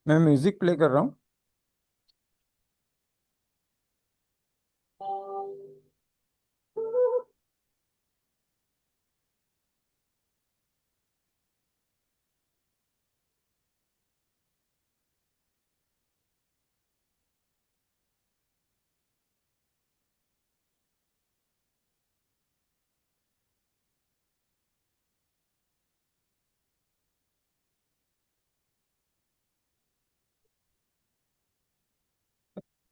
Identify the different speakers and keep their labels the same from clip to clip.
Speaker 1: मैं music play कर रहा हूँ।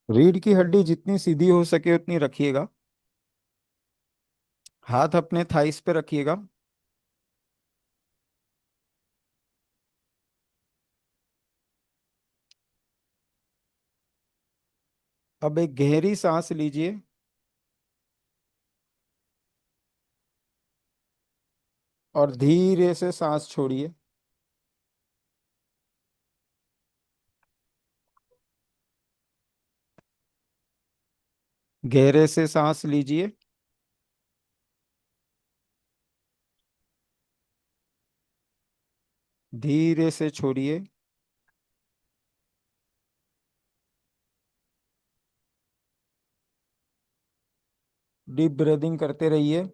Speaker 1: रीढ़ की हड्डी जितनी सीधी हो सके उतनी रखिएगा। हाथ अपने थाइस पे रखिएगा। अब एक गहरी सांस लीजिए और धीरे से सांस छोड़िए। गहरे से सांस लीजिए। धीरे से छोड़िए। डीप ब्रीदिंग करते रहिए।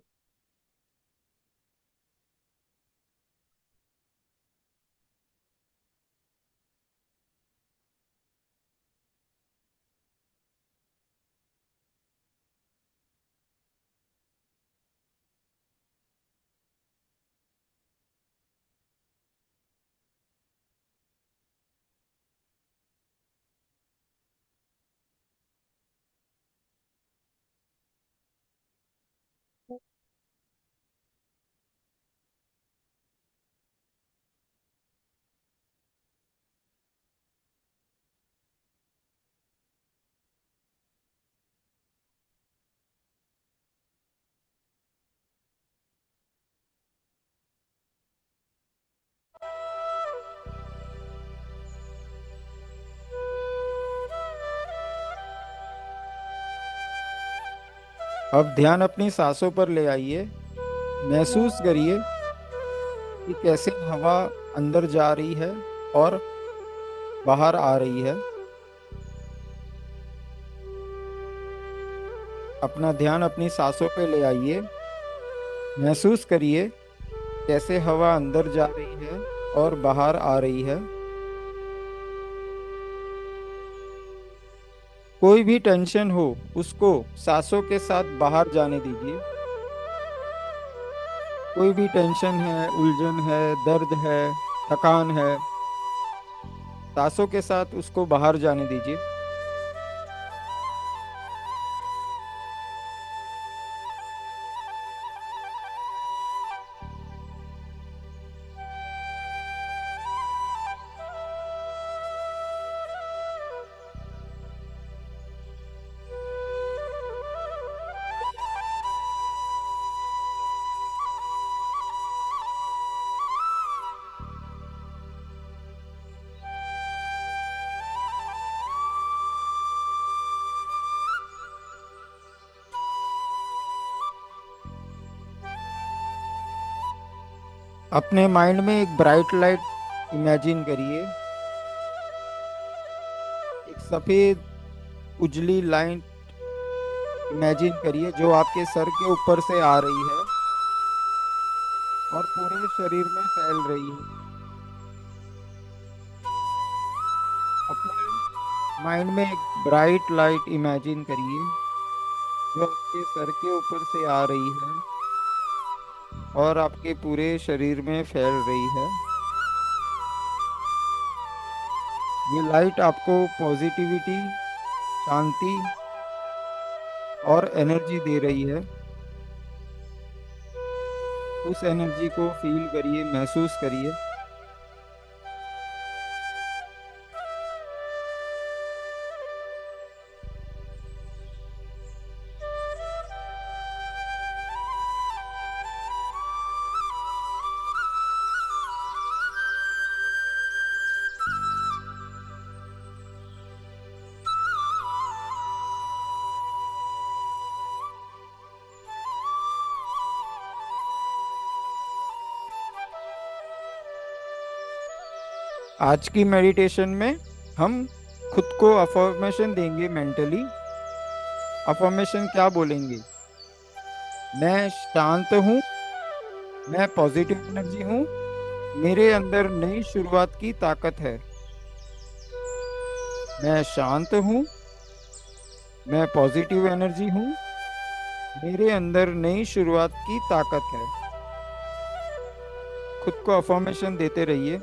Speaker 1: अब ध्यान अपनी सांसों पर ले आइए। महसूस करिए कि कैसे हवा अंदर जा रही है और बाहर आ रही है। अपना ध्यान अपनी सांसों पे ले आइए। महसूस करिए कैसे हवा अंदर जा रही है और बाहर आ रही है। कोई भी टेंशन हो उसको सांसों के साथ बाहर जाने दीजिए। कोई भी टेंशन है, उलझन है, दर्द है, थकान है, सांसों के साथ उसको बाहर जाने दीजिए। अपने माइंड में एक ब्राइट लाइट इमेजिन करिए। एक सफेद उजली लाइन इमेजिन करिए जो आपके सर के ऊपर से आ रही है और पूरे शरीर में फैल रही है। अपने माइंड में एक ब्राइट लाइट इमेजिन करिए जो आपके सर के ऊपर से आ रही है और आपके पूरे शरीर में फैल रही है। ये लाइट आपको पॉजिटिविटी, शांति और एनर्जी दे रही है। उस एनर्जी को फील करिए, महसूस करिए। आज की मेडिटेशन में हम खुद को अफर्मेशन देंगे मेंटली। अफर्मेशन क्या बोलेंगे? मैं शांत हूँ, मैं पॉजिटिव एनर्जी हूँ, मेरे अंदर नई शुरुआत की ताकत है। मैं शांत हूँ, मैं पॉजिटिव एनर्जी हूँ, मेरे अंदर नई शुरुआत की ताकत है। खुद को अफर्मेशन देते रहिए।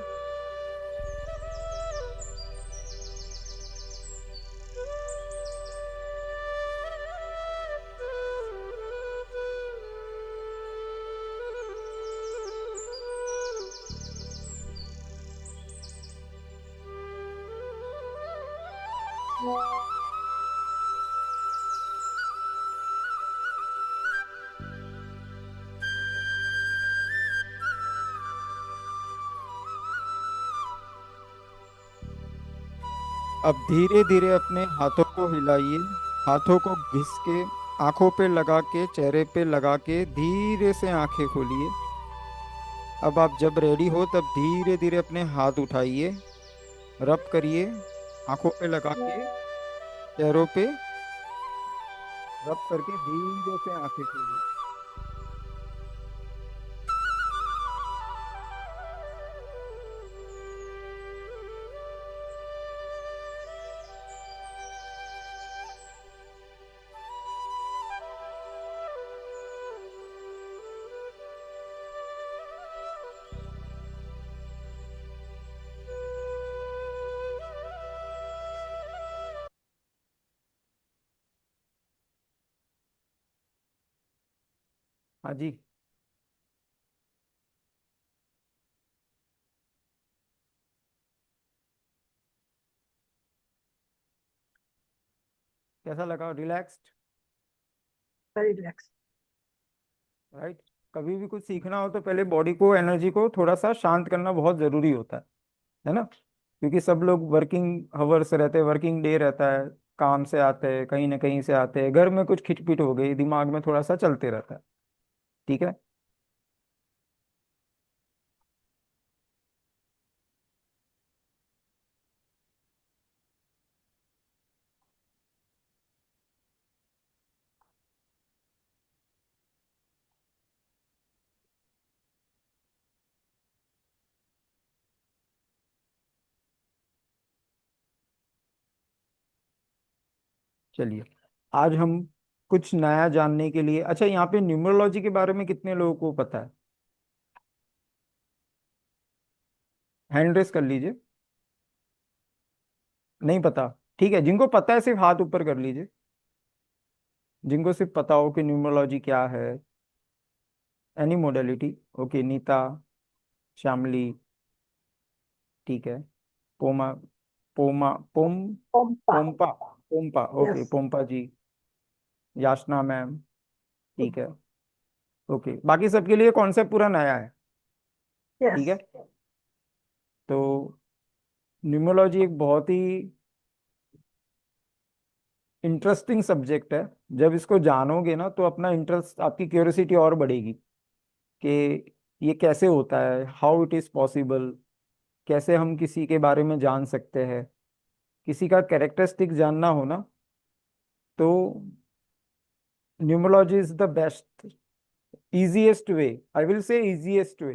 Speaker 1: अब धीरे धीरे अपने हाथों को हिलाइए। हाथों को घिस के, आंखों पे लगा के, चेहरे पे लगा के धीरे से आंखें खोलिए। अब आप जब रेडी हो तब धीरे धीरे अपने हाथ उठाइए, रब करिए, आंखों पे लगा के, चेहरों पे रब करके धीरे से आंखें खोलिए। हाँ जी। कैसा लगा? रिलैक्स्ड?
Speaker 2: Very relax.
Speaker 1: राइट। कभी भी कुछ सीखना हो तो पहले बॉडी को, एनर्जी को थोड़ा सा शांत करना बहुत जरूरी होता है ना? क्योंकि सब लोग वर्किंग हवर्स रहते हैं, वर्किंग डे रहता है, काम से आते हैं, कहीं ना कहीं से आते हैं, घर में कुछ खिटपिट हो गई, दिमाग में थोड़ा सा चलते रहता है। ठीक है। चलिए, आज हम कुछ नया जानने के लिए, अच्छा यहाँ पे न्यूमरोलॉजी के बारे में कितने लोगों को पता है? हैंड रेस कर लीजिए। नहीं पता? ठीक है, जिनको पता है सिर्फ हाथ ऊपर कर लीजिए। जिनको सिर्फ पता हो कि न्यूमरोलॉजी क्या है। Any modality. ओके, नीता, श्यामली, ठीक है। पोमा, पोमा,
Speaker 2: ओम्पा।
Speaker 1: पोम्पा, पोम्पा, ओके,
Speaker 2: यस।
Speaker 1: पोम्पा जी। याचना मैम, ठीक है। ओके, बाकी सबके लिए कॉन्सेप्ट पूरा नया है। ठीक
Speaker 2: यस।
Speaker 1: है। तो न्यूमरोलॉजी एक बहुत ही इंटरेस्टिंग सब्जेक्ट है। जब इसको जानोगे ना तो अपना इंटरेस्ट, आपकी क्यूरियोसिटी और बढ़ेगी कि ये कैसे होता है, हाउ इट इज पॉसिबल, कैसे हम किसी के बारे में जान सकते हैं। किसी का कैरेक्टरिस्टिक जानना हो ना, तो numerology is the best, easiest way. I will say easiest way,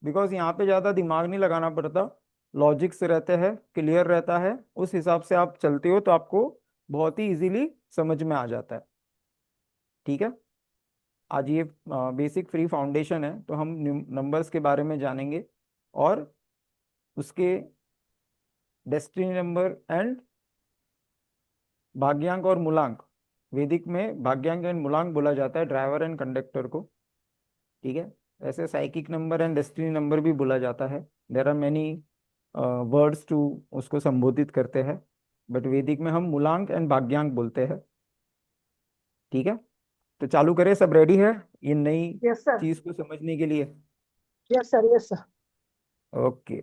Speaker 1: because यहाँ पे ज़्यादा दिमाग नहीं लगाना पड़ता। लॉजिक्स रहते हैं, क्लियर रहता है, उस हिसाब से आप चलते हो तो आपको बहुत ही इजीली समझ में आ जाता है। ठीक है। आज ये बेसिक फ्री फाउंडेशन है, तो हम नंबर्स के बारे में जानेंगे और उसके डेस्टिनी नंबर एंड भाग्यांक और मूलांक। वैदिक में भाग्यांक एंड मूलांक बोला जाता है ड्राइवर एंड कंडक्टर को। ठीक है। ऐसे psychic number and destiny number भी बोला जाता है। There are many words to उसको संबोधित करते हैं, बट वैदिक में हम मूलांक एंड भाग्यांक बोलते हैं। ठीक है। तो चालू करें, सब रेडी है ये नई
Speaker 2: यस सर।
Speaker 1: चीज को समझने के लिए?
Speaker 2: Yes sir. Yes sir.
Speaker 1: Okay.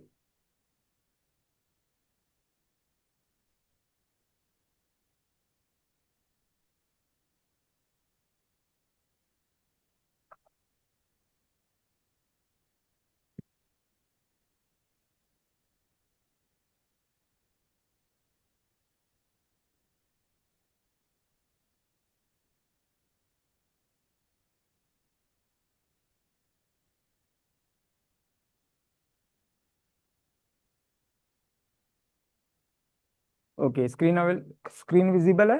Speaker 1: Okay, screen visible है?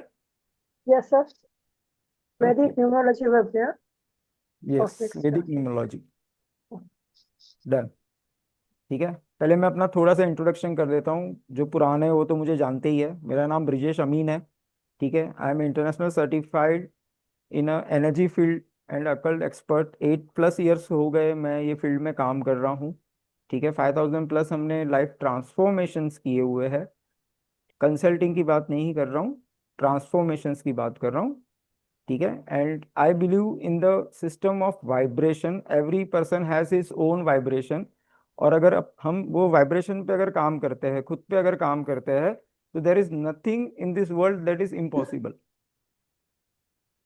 Speaker 2: Yes, sir.
Speaker 1: Okay,
Speaker 2: Vedic numerology web there.
Speaker 1: Yes,
Speaker 2: Perfect,
Speaker 1: वैदिक
Speaker 2: sir.
Speaker 1: Numerology, done. ठीक है, पहले मैं अपना थोड़ा सा इंट्रोडक्शन कर देता हूँ। जो पुराने वो तो मुझे जानते ही है, मेरा नाम ब्रिजेश अमीन है। ठीक है, I am international certified in energy field and occult expert. 8+ years हो गए मैं ये फील्ड में काम कर रहा हूँ। ठीक है, 5000+ हमने लाइफ ट्रांसफॉर्मेशंस किए हुए हैं। कंसल्टिंग की बात नहीं कर रहा हूँ, ट्रांसफॉर्मेशंस की बात कर रहा हूँ। ठीक है, and I believe in the system of vibration. Every person has his own vibration. और अगर हम वो वाइब्रेशन पे अगर काम करते हैं, खुद पे अगर काम करते हैं, तो देर is nothing in this world that is impossible.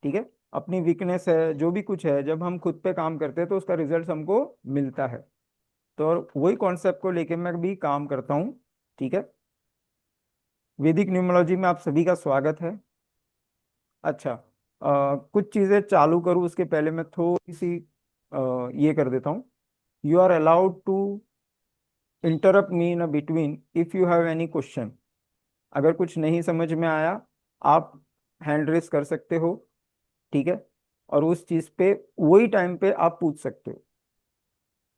Speaker 1: ठीक है, अपनी वीकनेस है, जो भी कुछ है, जब हम खुद पे काम करते हैं तो उसका रिजल्ट हमको मिलता है। तो और वही कॉन्सेप्ट को लेके मैं भी काम करता हूँ। ठीक है, वैदिक न्यूमरोलॉजी में आप सभी का स्वागत है। अच्छा, कुछ चीजें चालू करूँ उसके पहले मैं थोड़ी सी ये कर देता हूँ। You are allowed to interrupt me in between if you have any question. अगर कुछ नहीं समझ में आया, आप हैंड रेस कर सकते हो। ठीक है, और उस चीज पे वही टाइम पे आप पूछ सकते हो।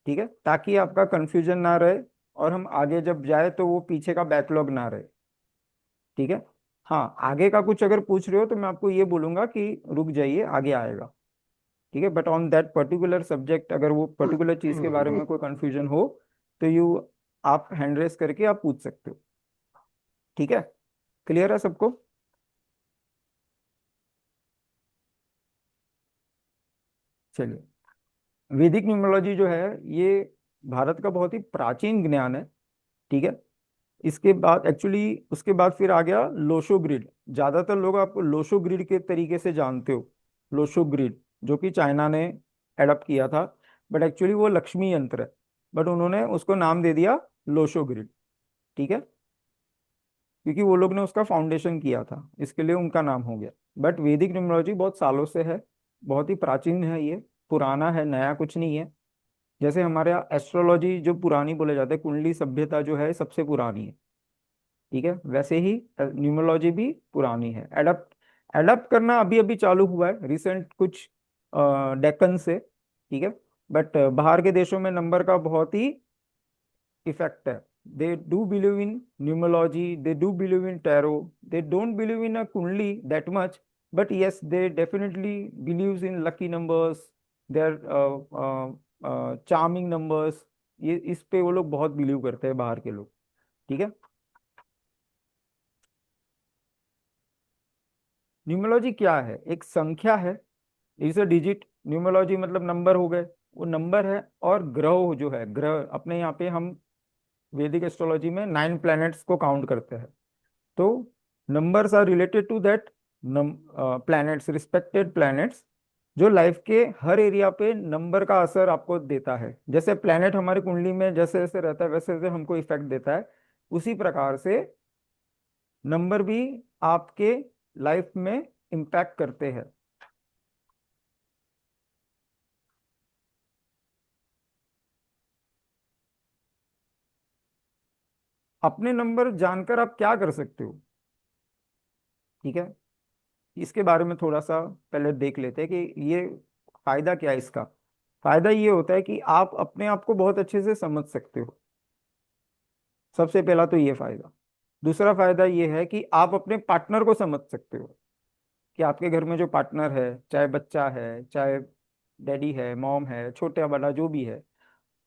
Speaker 1: ठीक है, ताकि आपका कंफ्यूजन ना रहे और हम आगे जब जाए तो वो पीछे का बैकलॉग ना रहे। ठीक है, हाँ, आगे का कुछ अगर पूछ रहे हो तो मैं आपको ये बोलूंगा कि रुक जाइए, आगे आएगा। ठीक है, but on that particular subject अगर वो पर्टिकुलर चीज के बारे में कोई कंफ्यूजन हो, तो आप हैंड रेस करके आप पूछ सकते हो। ठीक है, क्लियर है सबको? चलिए, वैदिक न्यूमरोलॉजी जो है ये भारत का बहुत ही प्राचीन ज्ञान है। ठीक है, इसके बाद एक्चुअली उसके बाद फिर आ गया लोशो ग्रिड। ज्यादातर लोग आपको लोशो ग्रिड के तरीके से जानते हो। लोशो ग्रिड जो कि चाइना ने एडप्ट किया था, बट एक्चुअली वो लक्ष्मी यंत्र है, बट उन्होंने उसको नाम दे दिया लोशो ग्रिड। ठीक है, क्योंकि वो लोग ने उसका फाउंडेशन किया था, इसके लिए उनका नाम हो गया। बट वैदिक न्यूमरोलॉजी बहुत सालों से है, बहुत ही प्राचीन है ये, पुराना है, नया कुछ नहीं है। जैसे हमारे यहाँ एस्ट्रोलॉजी जो पुरानी बोले जाते हैं, कुंडली सभ्यता जो है सबसे पुरानी है। ठीक है, वैसे ही न्यूमरोलॉजी भी पुरानी है। एडप्ट एडप्ट करना अभी अभी चालू हुआ है, रिसेंट कुछ डेकन से। ठीक है, बट बाहर के देशों में नंबर का बहुत ही इफेक्ट है। They do believe in numerology, they do believe in tarot, they don't believe in a kundli that much, but yes they definitely believes in lucky numbers, their charming numbers. ये इस पे वो लोग बहुत बिलीव करते हैं बाहर के लोग। ठीक है, न्यूमरोलॉजी क्या है? एक संख्या है, इज अ डिजिट। न्यूमरोलॉजी मतलब नंबर हो गए, वो नंबर है। और ग्रह जो है, ग्रह अपने यहाँ पे हम वैदिक एस्ट्रोलॉजी में 9 प्लैनेट्स को काउंट करते हैं। तो numbers are related to that planets, respected planets, जो लाइफ के हर एरिया पे नंबर का असर आपको देता है। जैसे प्लैनेट हमारी कुंडली में जैसे जैसे रहता है वैसे वैसे हमको इफेक्ट देता है, उसी प्रकार से नंबर भी आपके लाइफ में इम्पैक्ट करते हैं। अपने नंबर जानकर आप क्या कर सकते हो? ठीक है, इसके बारे में थोड़ा सा पहले देख लेते हैं कि ये फायदा क्या है इसका। फायदा ये होता है कि आप अपने आप को बहुत अच्छे से समझ सकते हो, सबसे पहला तो ये फायदा। दूसरा फायदा ये है कि आप अपने पार्टनर को समझ सकते हो, कि आपके घर में जो पार्टनर है, चाहे बच्चा है, चाहे डैडी है, मॉम है, छोटा बड़ा जो भी है,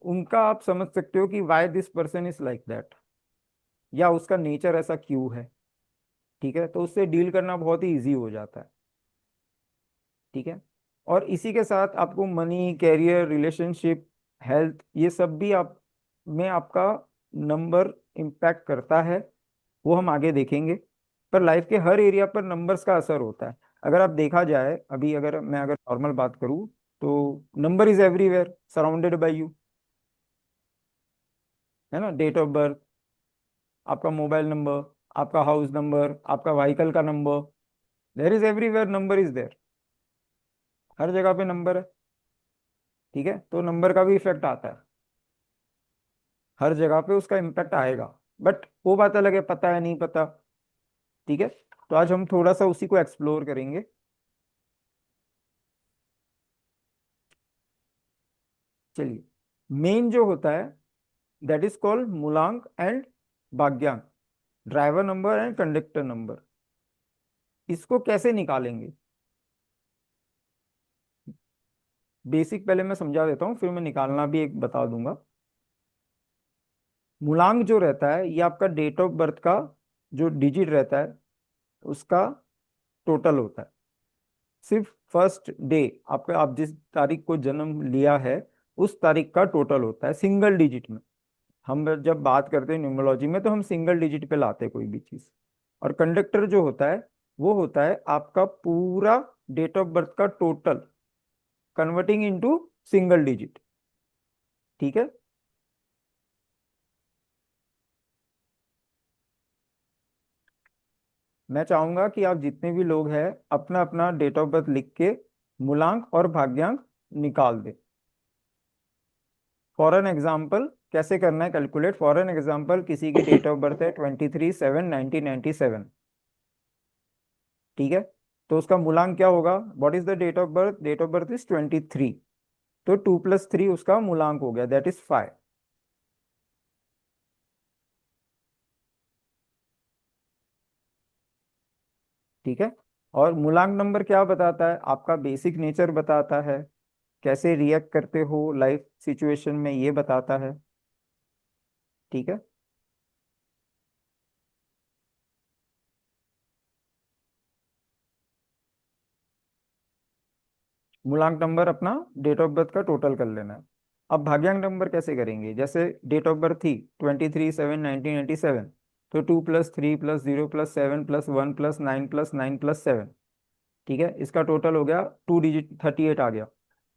Speaker 1: उनका आप समझ सकते हो कि why this person is like that, या उसका नेचर ऐसा क्यों है। ठीक है, तो उससे डील करना बहुत ही इजी हो जाता है। ठीक है, और इसी के साथ आपको मनी, कैरियर, रिलेशनशिप, हेल्थ, ये सब भी आप में आपका नंबर इम्पैक्ट करता है, वो हम आगे देखेंगे। पर लाइफ के हर एरिया पर नंबर्स का असर होता है। अगर आप देखा जाए, अभी अगर नॉर्मल बात करूँ, तो number is everywhere surrounded by you, है ना? डेट ऑफ बर्थ, आपका मोबाइल नंबर, आपका हाउस नंबर, आपका व्हीकल का number, there is everywhere number is there, हर जगह पे नंबर है। ठीक है, तो नंबर का भी इफेक्ट आता है, हर जगह पे उसका इम्पैक्ट आएगा। बट वो बात अलग है, पता है नहीं पता, ठीक है, तो आज हम थोड़ा सा उसी को एक्सप्लोर करेंगे। चलिए, मेन जो होता है that is called mulank and bhagyank, driver number and conductor number. इसको कैसे निकालेंगे? बेसिक पहले मैं समझा देता हूँ, फिर मैं निकालना भी एक बता दूंगा। मूलांक जो रहता है ये आपका डेट ऑफ बर्थ का जो डिजिट रहता है उसका टोटल होता है। सिर्फ फर्स्ट डे, आपका आप जिस तारीख को जन्म लिया है उस तारीख का टोटल होता है सिंगल डिजिट में। हम जब बात करते हैं न्यूमरोलॉजी में तो हम सिंगल डिजिट पे लाते हैं कोई भी चीज। और कंडक्टर जो होता है वो होता है आपका पूरा डेट ऑफ बर्थ का total converting into single digit. ठीक है, मैं चाहूंगा कि आप जितने भी लोग हैं अपना अपना डेट ऑफ बर्थ लिख के मूलांक और भाग्यांक निकाल दें। फॉर एन एग्जाम्पल कैसे करना है कैलकुलेट? फॉर एन एग्जाम्पल किसी की डेट ऑफ बर्थ है 23/7/1997। ठीक है, तो उसका मूलांक क्या होगा? What is the date of birth? Date of birth is 23, तो 2 + 3 उसका मूलांक हो गया, दैट इज 5। ठीक है, और मूलांक नंबर क्या बताता है? आपका बेसिक नेचर बताता है, कैसे रिएक्ट करते हो लाइफ सिचुएशन में ये बताता है। ठीक है, मूलांक नंबर अपना डेट ऑफ बर्थ का टोटल कर लेना है। अब भाग्यांक नंबर कैसे करेंगे? जैसे डेट ऑफ बर्थ थी 23/7/1997, तो 2 + 3 + 0 + 7 + 1 + 9 + 9 + 7। ठीक है, इसका टोटल हो गया 2 डिजिट, 38 आ गया।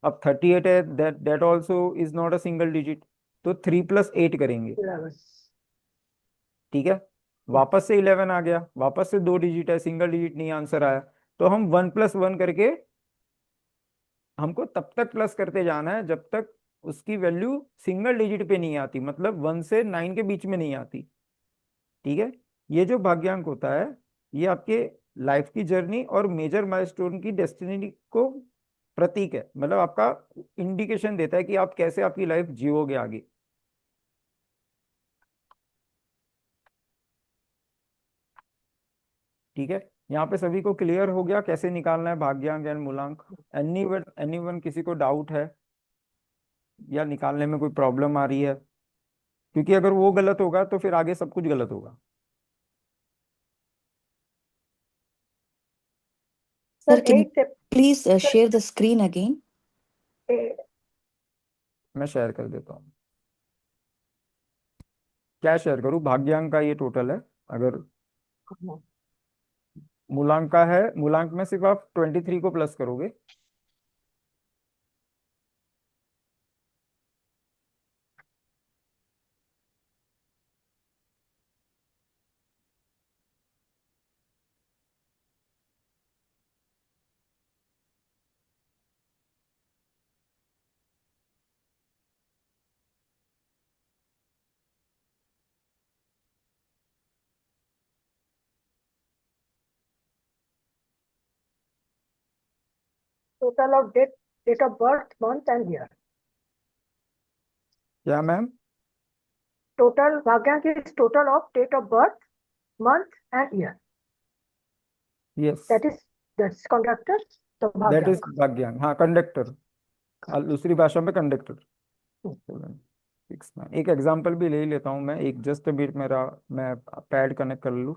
Speaker 1: अब 38 है, that that also is not a single digit, तो 3 + 8 करेंगे।
Speaker 2: 11।
Speaker 1: ठीक है, वापस से 11 आ गया, वापस से 2 डिजिट है, सिंगल डिजिट नहीं आंसर आया, तो हम 1 + 1 करके हमको तब तक प्लस करते जाना है जब तक उसकी वैल्यू सिंगल डिजिट पे नहीं आती, मतलब 1 से 9 के बीच में नहीं आती। ठीक है, ये जो भाग्यांक होता है ये आपके लाइफ की जर्नी और मेजर माइलस्टोन की डेस्टिनी को प्रतीक है, मतलब आपका इंडिकेशन देता है कि आप कैसे आपकी लाइफ जियोगे आगे। ठीक है, यहाँ पे सभी को क्लियर हो गया कैसे निकालना है भाग्यांक एंड मूलांक? एनीवन किसी को डाउट है या निकालने में कोई प्रॉब्लम आ रही है? क्योंकि अगर वो गलत होगा तो फिर आगे सब कुछ गलत होगा।
Speaker 2: सर
Speaker 3: Sir, can you
Speaker 2: एक step
Speaker 3: please
Speaker 2: sir
Speaker 3: share the screen again?
Speaker 2: ए-
Speaker 1: मैं शेयर कर देता हूँ। क्या शेयर करूँ? भाग्यांक का ये टोटल है। अगर
Speaker 2: हाँ,
Speaker 1: मूलांक का है, मूलांक में सिर्फ आप 23 को प्लस करोगे।
Speaker 2: Total of date of birth month and year.
Speaker 1: क्या ma'am?
Speaker 2: Total bhagyank is total of date of birth month and year.
Speaker 1: Yes,
Speaker 2: that is conductor तो
Speaker 1: दैट इज
Speaker 2: भाग्यांक।
Speaker 1: भाग्यांक, हाँ कंडक्टर, दूसरी भाषा में कंडक्टर। एक एग्जांपल भी ले ही लेता हूँ मैं, एक जस्ट बिट मेरा, मैं पैड कनेक्ट कर लूँ।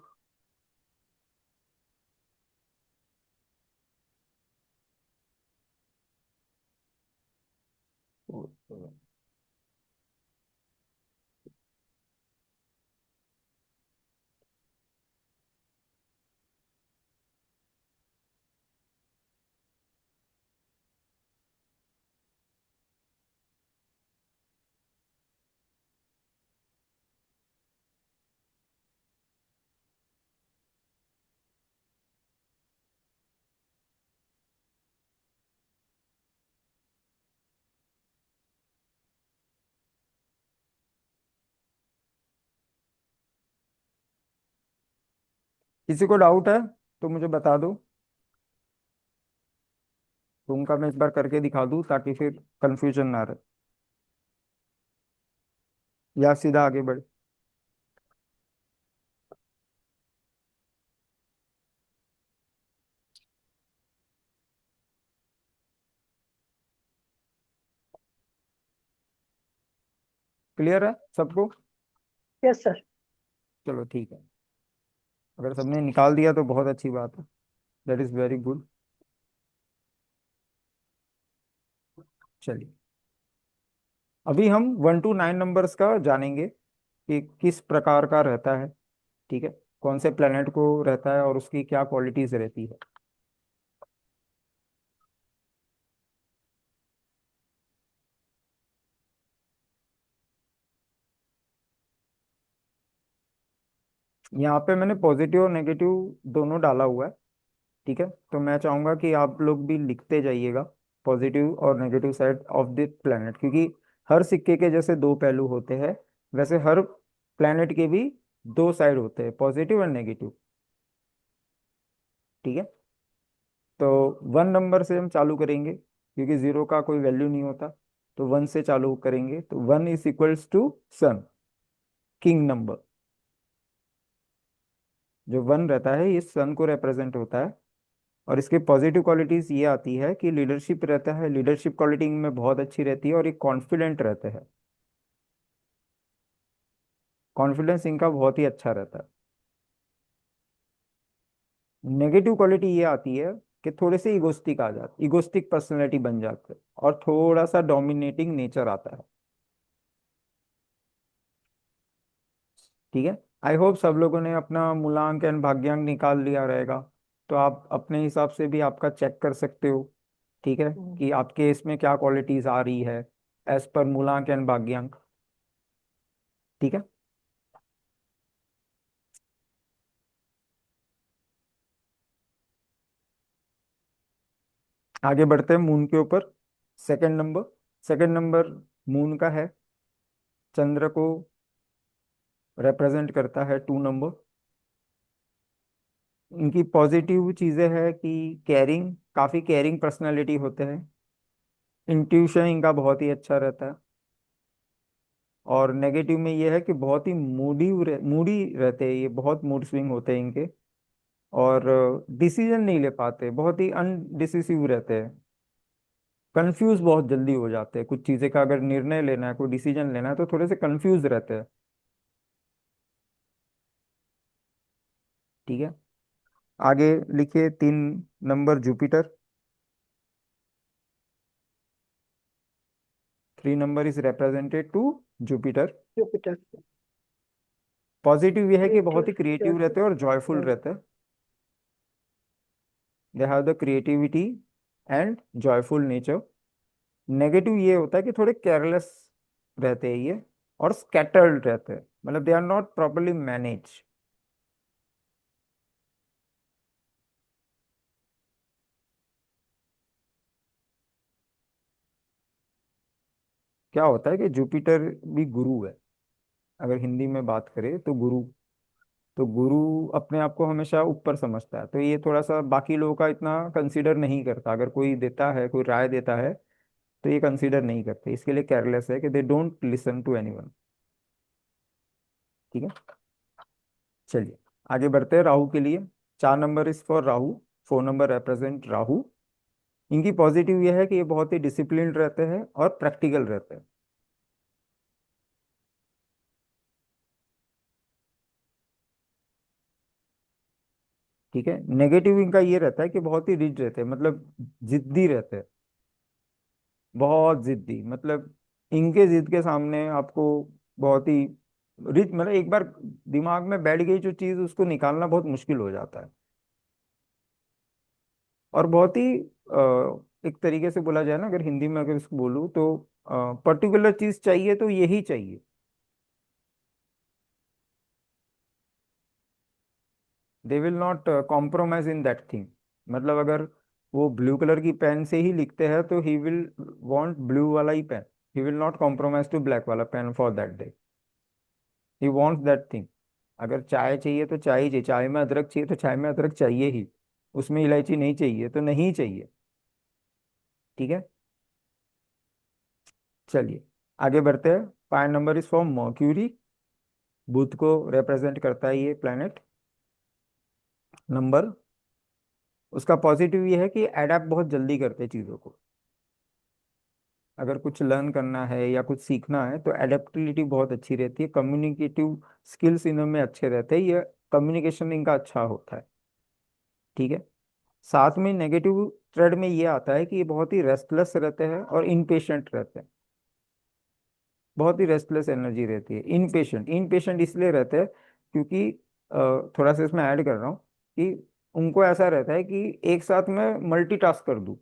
Speaker 1: किसी को डाउट है तो मुझे बता दो, तो उनका मैं इस बार करके दिखा दूं ताकि फिर कंफ्यूजन ना रहे, या सीधा आगे बढ़े। क्लियर है सबको?
Speaker 2: Yes sir.
Speaker 1: चलो ठीक है, अगर सबने निकाल दिया तो बहुत अच्छी बात है, दैट इज वेरी गुड। चलिए, अभी हम 1 to 9 नंबर्स का जानेंगे कि किस प्रकार का रहता है, ठीक है, कौन से प्लेनेट को रहता है और उसकी क्या क्वालिटीज रहती है। यहाँ पे मैंने पॉजिटिव और नेगेटिव दोनों डाला हुआ है, ठीक है, तो मैं चाहूंगा कि आप लोग भी लिखते जाइएगा पॉजिटिव और negative side of the planet, क्योंकि हर सिक्के के जैसे दो पहलू होते हैं, वैसे हर प्लेनेट के भी दो साइड होते हैं, पॉजिटिव एंड नेगेटिव, ठीक है। तो 1 नंबर से हम चालू करेंगे, क्योंकि जीरो का कोई वैल्यू नहीं होता, तो 1 से चालू करेंगे। तो 1 is equals to sun, king number. जो 1 रहता है ये सन को रिप्रेजेंट होता है, और इसके पॉजिटिव क्वालिटीज ये आती है कि लीडरशिप रहता है, लीडरशिप क्वालिटी में बहुत अच्छी रहती है, और ये कॉन्फिडेंट रहते हैं, कॉन्फिडेंस इनका बहुत ही अच्छा रहता है। नेगेटिव क्वालिटी ये आती है कि थोड़े से इगोस्टिक आ जाते, इगोस्टिक पर्सनैलिटी बन जाते हैं, और थोड़ा सा डोमिनेटिंग नेचर आता है, ठीक है। आई होप सब लोगों ने अपना मूल्यांकन भाग्यांक निकाल लिया रहेगा, तो आप अपने हिसाब से भी आपका चेक कर सकते हो, ठीक है, कि आपके इसमें क्या क्वालिटीज आ रही है एज पर मूल्यांकन भाग्यांक, ठीक है। आगे बढ़ते हैं मून के ऊपर। सेकंड नंबर मून का है, चंद्र को रिप्रेजेंट करता है 2 नंबर। इनकी पॉजिटिव चीजें है कि केयरिंग, काफी केयरिंग पर्सनालिटी होते हैं, इंट्यूशन इनका बहुत ही अच्छा रहता है, और नेगेटिव में ये है कि बहुत ही मूडी रहते हैं, ये बहुत मूड स्विंग होते हैं इनके, और डिसीजन नहीं ले पाते, बहुत ही अनडिसिसिव रहते हैं, कंफ्यूज बहुत जल्दी हो जाते हैं, कुछ चीजें का अगर निर्णय लेना है, कोई डिसीजन लेना है तो थोड़े से कंफ्यूज रहते हैं, ठीक है। आगे लिखिए 3 number Jupiter. 3 number is represented to Jupiter.
Speaker 2: Jupiter.
Speaker 1: Positive ये है कि बहुत
Speaker 2: क्रिएटिव।
Speaker 1: ही क्रिएटिव रहते हैं और जॉयफुल रहते हैं, दे have the creativity and joyful nature. Negative ये होता है कि थोड़े केयरलेस रहते हैं ये, और स्कैटर्ड रहते हैं, मतलब they are not properly manage. क्या होता है कि जुपिटर भी गुरु है, अगर हिंदी में बात करें तो गुरु, तो गुरु अपने आप को हमेशा ऊपर समझता है, तो ये थोड़ा सा बाकी लोगों का इतना कंसीडर नहीं करता, अगर कोई देता है, कोई राय देता है तो ये कंसीडर नहीं करते, इसके लिए केयरलेस है कि they don't listen to anyone, ठीक है। चलिए, आगे बढ़ते हैं राहु के लिए। 4 number is for Rahu, 4 number represent Rahu. इनकी पॉजिटिव ये है कि ये बहुत ही डिसिप्लिन्ड रहते हैं और प्रैक्टिकल रहते हैं, ठीक है। नेगेटिव इनका ये रहता है कि बहुत ही रिच रहते हैं, मतलब जिद्दी रहते हैं, बहुत जिद्दी, मतलब इनके जिद के सामने आपको बहुत ही रिच, मतलब एक बार दिमाग में बैठ गई जो चीज उसको निकालना बहुत मुश्किल हो जाता है, और बहुत ही एक तरीके से बोला जाए ना, अगर हिंदी में अगर इसको बोलूँ तो पर्टिकुलर चीज चाहिए तो यही चाहिए, they will not compromise in that thing. मतलब अगर वो ब्लू कलर की पेन से ही लिखते हैं तो ही विल वांट ब्लू वाला ही pen, he will not compromise to black वाला pen for that day, he wants that thing. अगर चाय चाहिए तो चाय ही चाहिए, चाय में अदरक चाहिए तो चाय में अदरक चाहिए ही, उसमें इलायची नहीं चाहिए तो नहीं चाहिए। ठीक है, चलिए आगे बढ़ते हैं। 5 नंबर इज फॉर मर्क्यूरी, बुध को रिप्रेजेंट करता है ये प्लेनेट। नंबर उसका पॉजिटिव ये है कि अडेप्ट बहुत जल्दी करते हैं चीज़ों को। अगर कुछ लर्न करना है या कुछ सीखना है तो एडेप्टिबिलिटी बहुत अच्छी रहती है, कम्युनिकेटिव स्किल्स इनमें अच्छे रहते हैं, ये कम्युनिकेशन इनका अच्छा होता है। ठीक है, साथ में नेगेटिव ट्रेड में ये आता है कि ये बहुत ही रेस्टलेस रहते हैं और इनपेशेंट रहते हैं। बहुत ही रेस्टलेस एनर्जी रहती है, इनपेशेंट। इनपेशेंट इसलिए रहते हैं क्योंकि थोड़ा सा इसमें ऐड कर रहा हूँ कि उनको ऐसा रहता है कि एक साथ में मल्टीटास्क कर दूं।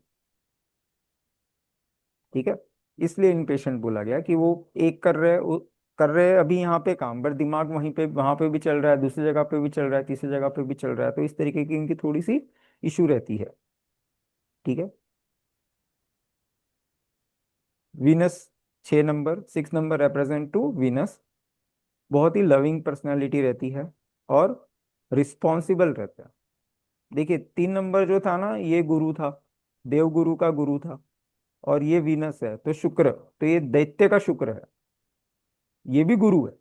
Speaker 1: ठीक है, इसलिए इनपेशेंट बोला गया कि वो एक कर रहे हैं अभी यहाँ पे काम, पर दिमाग वहीं पे वहां पे भी चल रहा है, दूसरी जगह पे भी चल रहा है, तीसरी जगह पे भी चल रहा है, तो इस तरीके की इनकी थोड़ी सी इशू रहती है। ठीक है, Venus 6 number, 6 number represent to Venus, बहुत ही लविंग पर्सनालिटी रहती है और रिस्पॉन्सिबल रहता है। देखिए 3 नंबर जो था ना, ये गुरु था, देवगुरु का गुरु था, और ये वीनस है तो शुक्र, तो ये दैत्य का शुक्र है, ये भी गुरु है।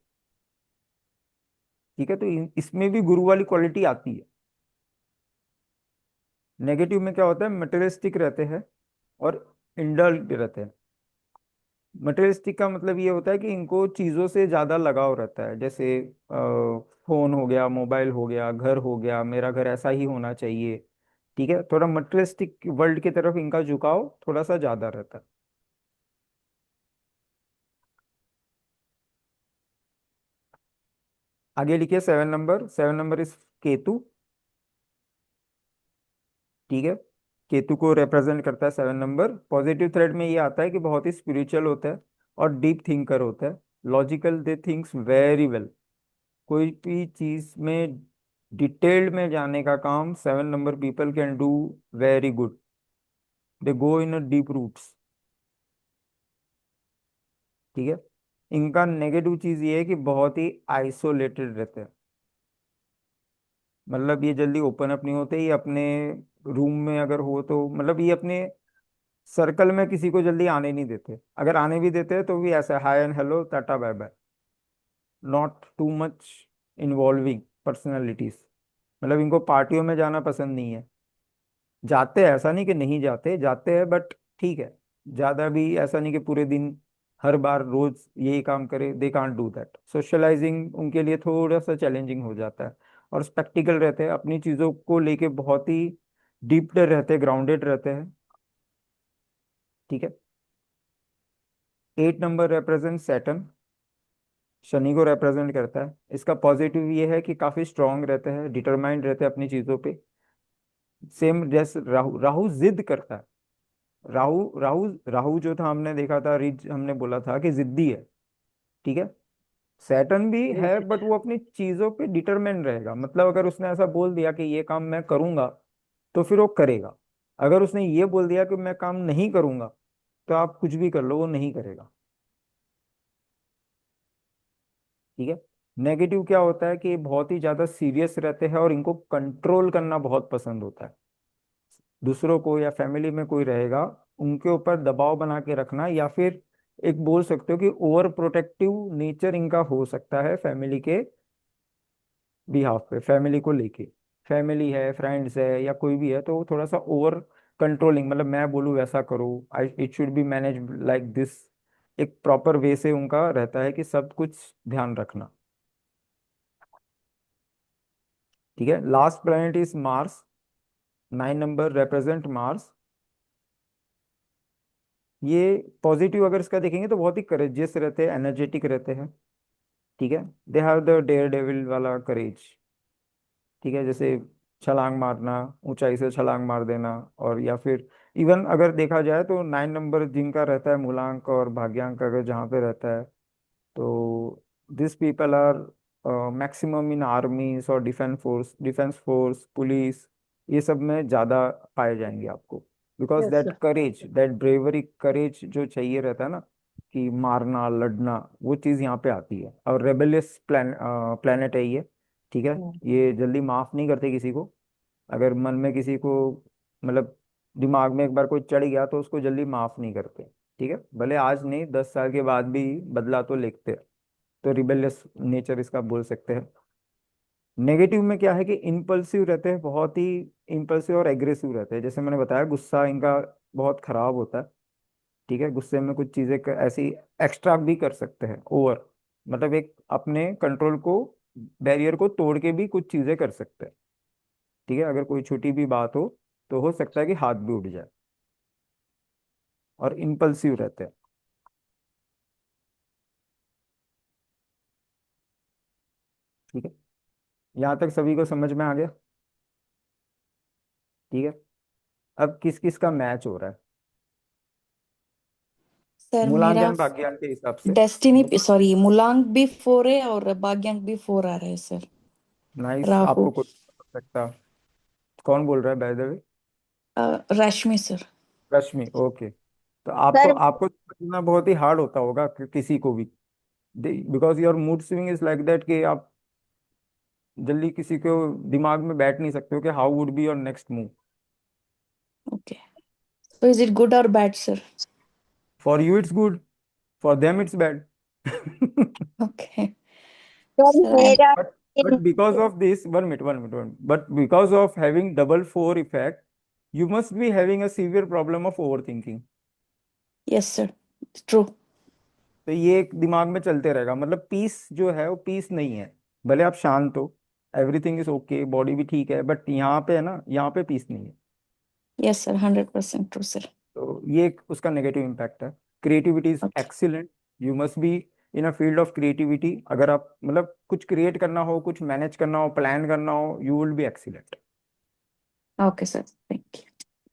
Speaker 1: ठीक है, तो इसमें भी गुरु वाली क्वालिटी आती है। नेगेटिव में क्या होता है, मटेरियलिस्टिक रहते हैं और इंडल्ज रहते हैं। मटेरियलिस्टिक का मतलब ये होता है कि इनको चीजों से ज्यादा लगाव रहता है, जैसे फोन हो गया, मोबाइल हो गया, घर हो गया, मेरा घर ऐसा ही होना चाहिए। ठीक है, थोड़ा मटेरियलिस्टिक वर्ल्ड की तरफ इनका झुकाव थोड़ा सा ज्यादा रहता है। आगे लिखिए 7 नंबर, 7 नंबर इज केतु। ठीक है, केतु को रिप्रेजेंट करता है 7 नंबर। पॉजिटिव थ्रेड में ये आता है कि बहुत ही स्पिरिचुअल होता है और डीप थिंकर होता है, लॉजिकल, दे थिंक्स वेरी वेल। कोई भी चीज में डिटेल्ड में जाने का काम 7 number people can do very good, they go in deep roots. ठीक है, इनका नेगेटिव चीज ये है कि बहुत ही आइसोलेटेड रहते हैं, मतलब ये जल्दी ओपन अप नहीं होते, ये अपने रूम में अगर हो तो मतलब ये अपने सर्कल में किसी को जल्दी आने नहीं देते, अगर आने भी देते हैं तो भी ऐसा hi and hello tata bye bye, not too much involving personalities. मतलब इनको पार्टियों में जाना पसंद नहीं है, जाते हैं ऐसा नहीं कि नहीं जाते, जाते हैं बट ठीक है, ज्यादा भी ऐसा नहीं कि पूरे दिन हर बार रोज यही काम करे, they can't do that. Socialising उनके लिए थोड़ा सा चैलेंजिंग हो जाता है, और स्पेक्टिकल रहते हैं, अपनी चीजों को लेके बहुत ही डीप रहते हैं, ग्राउंडेड रहते हैं। ठीक है, 8 नंबर रिप्रेजेंट सैटर्न, शनि को रिप्रेजेंट करता है। इसका पॉजिटिव ये है कि काफी स्ट्रांग रहते हैं, डिटरमाइंड रहते हैं अपनी चीजों पे। सेम जैसे राहु, राहु जिद करता है। राहु राहु राहु जो था, हमने देखा था, रिज हमने बोला था कि जिद्दी है। ठीक है, सैटर्न भी है बट वो अपनी चीजों पे डिटरमाइंड रहेगा, मतलब अगर उसने ऐसा बोल दिया कि ये काम मैं करूंगा तो फिर वो करेगा। अगर उसने ये बोल दिया कि मैं काम नहीं करूंगा, तो आप कुछ भी कर लो, वो नहीं करेगा। ठीक है, नेगेटिव क्या होता है कि ये बहुत ही ज्यादा सीरियस रहते हैं और इनको कंट्रोल करना बहुत पसंद होता है। दूसरों को या फैमिली में कोई रहेगा, उनके ऊपर दबाव बना के रखना, या फिर एक बोल सकते हो कि ओवर प्रोटेक्टिव नेचर इनका हो सकता है फैमिली के बिहाफ पे, फैमिली को लेके। फैमिली है, फ्रेंड्स है, या कोई भी है, तो वो थोड़ा सा ओवर कंट्रोलिंग, मतलब मैं बोलूँ वैसा करो, I it should be manage like this, एक प्रॉपर वे से उनका रहता है कि सब कुछ ध्यान रखना। ठीक है, last planet is Mars, 9 number represent Mars. ये पॉजिटिव अगर इसका देखेंगे तो बहुत ही करेजियस रहते हैं, एनर्जेटिक रहते हैं। ठीक है, they have the daredevil वाला करेज। ठीक है, जैसे छलांग मारना, ऊंचाई से छलांग मार देना, और या फिर इवन अगर देखा जाए तो 9 नंबर जिनका रहता है, मूलांक और भाग्यांक अगर जहाँ पे रहता है, तो this people are maximum in armies और डिफेंस फोर्स, पुलिस, ये सब में ज्यादा पाए जाएंगे आपको। Because
Speaker 2: Yes,
Speaker 1: that
Speaker 2: sir.
Speaker 1: Courage, that bravery, courage जो चाहिए रहता है ना, कि मारना लड़ना, वो चीज यहाँ पे आती है। और रेबेलियस प्लानेट है ये, ठीक है। ये जल्दी माफ नहीं करते किसी को। अगर मन में किसी को मतलब दिमाग में एक बार कोई चढ़ गया तो उसको जल्दी माफ नहीं करते। ठीक है, भले आज नहीं 10 साल के बाद भी बदला तो लिखते हैं। तो रिबेलियस नेचर इसका बोल सकते हैं। नेगेटिव में क्या है कि इम्पल्सिव रहते हैं, बहुत ही इम्पल्सिव और एग्रेसिव रहते हैं। जैसे मैंने बताया, गुस्सा इनका बहुत खराब होता है। ठीक है, गुस्से में कुछ चीजें ऐसी एक्स्ट्रा भी कर सकते हैं, ओवर, मतलब एक अपने कंट्रोल को, बैरियर को तोड़ के भी कुछ चीजें कर सकते हैं। ठीक है, अगर कोई छोटी भी बात हो तो हो सकता है कि हाथ भी उठ जाए। और इम्पल्सिव रहते हैं। ठीक है, यहाँ तक सभी को समझ में आ गया? ठीक है, अब किस किस का मैच हो रहा है
Speaker 3: सर मेरा
Speaker 1: मूलांकन भाग्यांक के हिसाब से?
Speaker 3: डेस्टिनी सॉरी मुलांक भी 4 है और भाग्यांक भी 4 आ रहे हैं सर।
Speaker 1: नाइस,
Speaker 3: राहु।
Speaker 1: आपको कुछ हो सकता। कौन बोल रहा है by the way?
Speaker 3: Rashmi sir.
Speaker 1: Rashmi, okay. तो आपको
Speaker 2: सर
Speaker 1: आपको समझना बहुत ही हार्ड होता होगा किसी को भी, because your mood swing is like that कि आप जल्दी किसी को दिमाग में बैठ नहीं सकते हो कि how would be your next move.
Speaker 3: Okay, so is it good or bad sir?
Speaker 1: For you it's good, for them it's bad.
Speaker 3: Okay,
Speaker 2: sir
Speaker 3: sir I'm
Speaker 2: मेरा
Speaker 1: But because of this, 1 minute, 1 minute, 1 minute. But because of having double four effect, you must be having a severe problem of overthinking.
Speaker 3: yes sir, it's true.
Speaker 1: तो ये एक दिमाग में चलते रहेगा, मतलब piece जो है वो पीस नहीं है। भले आप शांत हो, एवरीथिंग इज ओके, बॉडी भी ठीक है, बट यहाँ पे है ना, यहाँ पे पीस नहीं है।
Speaker 3: Yes sir, 100% true sir.
Speaker 1: तो ये एक उसका नेगेटिव इम्पैक्ट है। Creativity is
Speaker 3: Okay,
Speaker 1: excellent. You must be in a field of creativity. अगर आप मतलब कुछ क्रिएट करना हो, कुछ मैनेज करना हो, प्लान करना हो, you will B excellent.
Speaker 3: okay sir, thank you.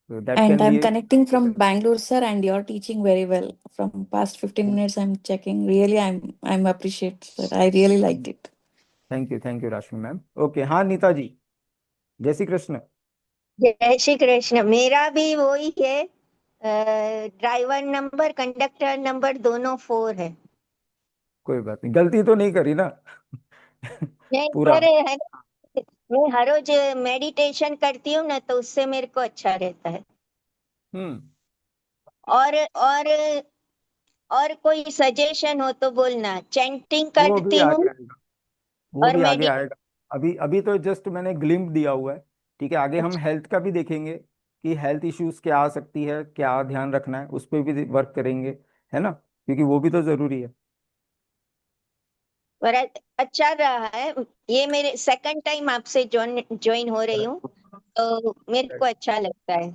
Speaker 1: So that
Speaker 3: And
Speaker 1: can
Speaker 3: I'm
Speaker 1: be
Speaker 3: connecting from
Speaker 1: a
Speaker 3: Bangalore sir, and you're teaching very well. From past 15 minutes I'm checking. Really, I'm appreciate sir. I really liked it.
Speaker 1: Thank you राशि ma'am. Okay, हाँ नीता जी, जय श्री कृष्ण।
Speaker 4: जय श्री कृष्ण। मेरा भी वही है, driver number conductor number दोनों 4 है।
Speaker 1: कोई बात नहीं, गलती तो नहीं करी ना?
Speaker 4: नहीं
Speaker 1: पूरा।
Speaker 4: सर, है ना, मैं हर रोज मेडिटेशन करती हूँ ना, तो उससे मेरे को अच्छा रहता है।
Speaker 1: हम्म।
Speaker 4: और और और कोई सजेशन हो तो बोलना। चैंटिंग
Speaker 1: वो भी
Speaker 4: करती हूँ
Speaker 1: आगे आएगा, वो
Speaker 4: और
Speaker 1: भी आगे
Speaker 4: मेडि
Speaker 1: आएगा। अभी अभी तो जस्ट मैंने ग्लिम्प दिया हुआ है। ठीक है, आगे हम
Speaker 4: अच्छा,
Speaker 1: हेल्थ का भी देखेंगे कि हेल्थ इश्यूज क्या आ सकती है, क्या ध्यान रखना है, उस पर भी वर्क करेंगे, है ना, क्योंकि वो भी तो जरूरी है।
Speaker 4: पर अच्छा रहा है। ये मेरे सेकंड टाइम आपसे ज्वाइन हो रही हूँ, तो मेरे को अच्छा लगता है।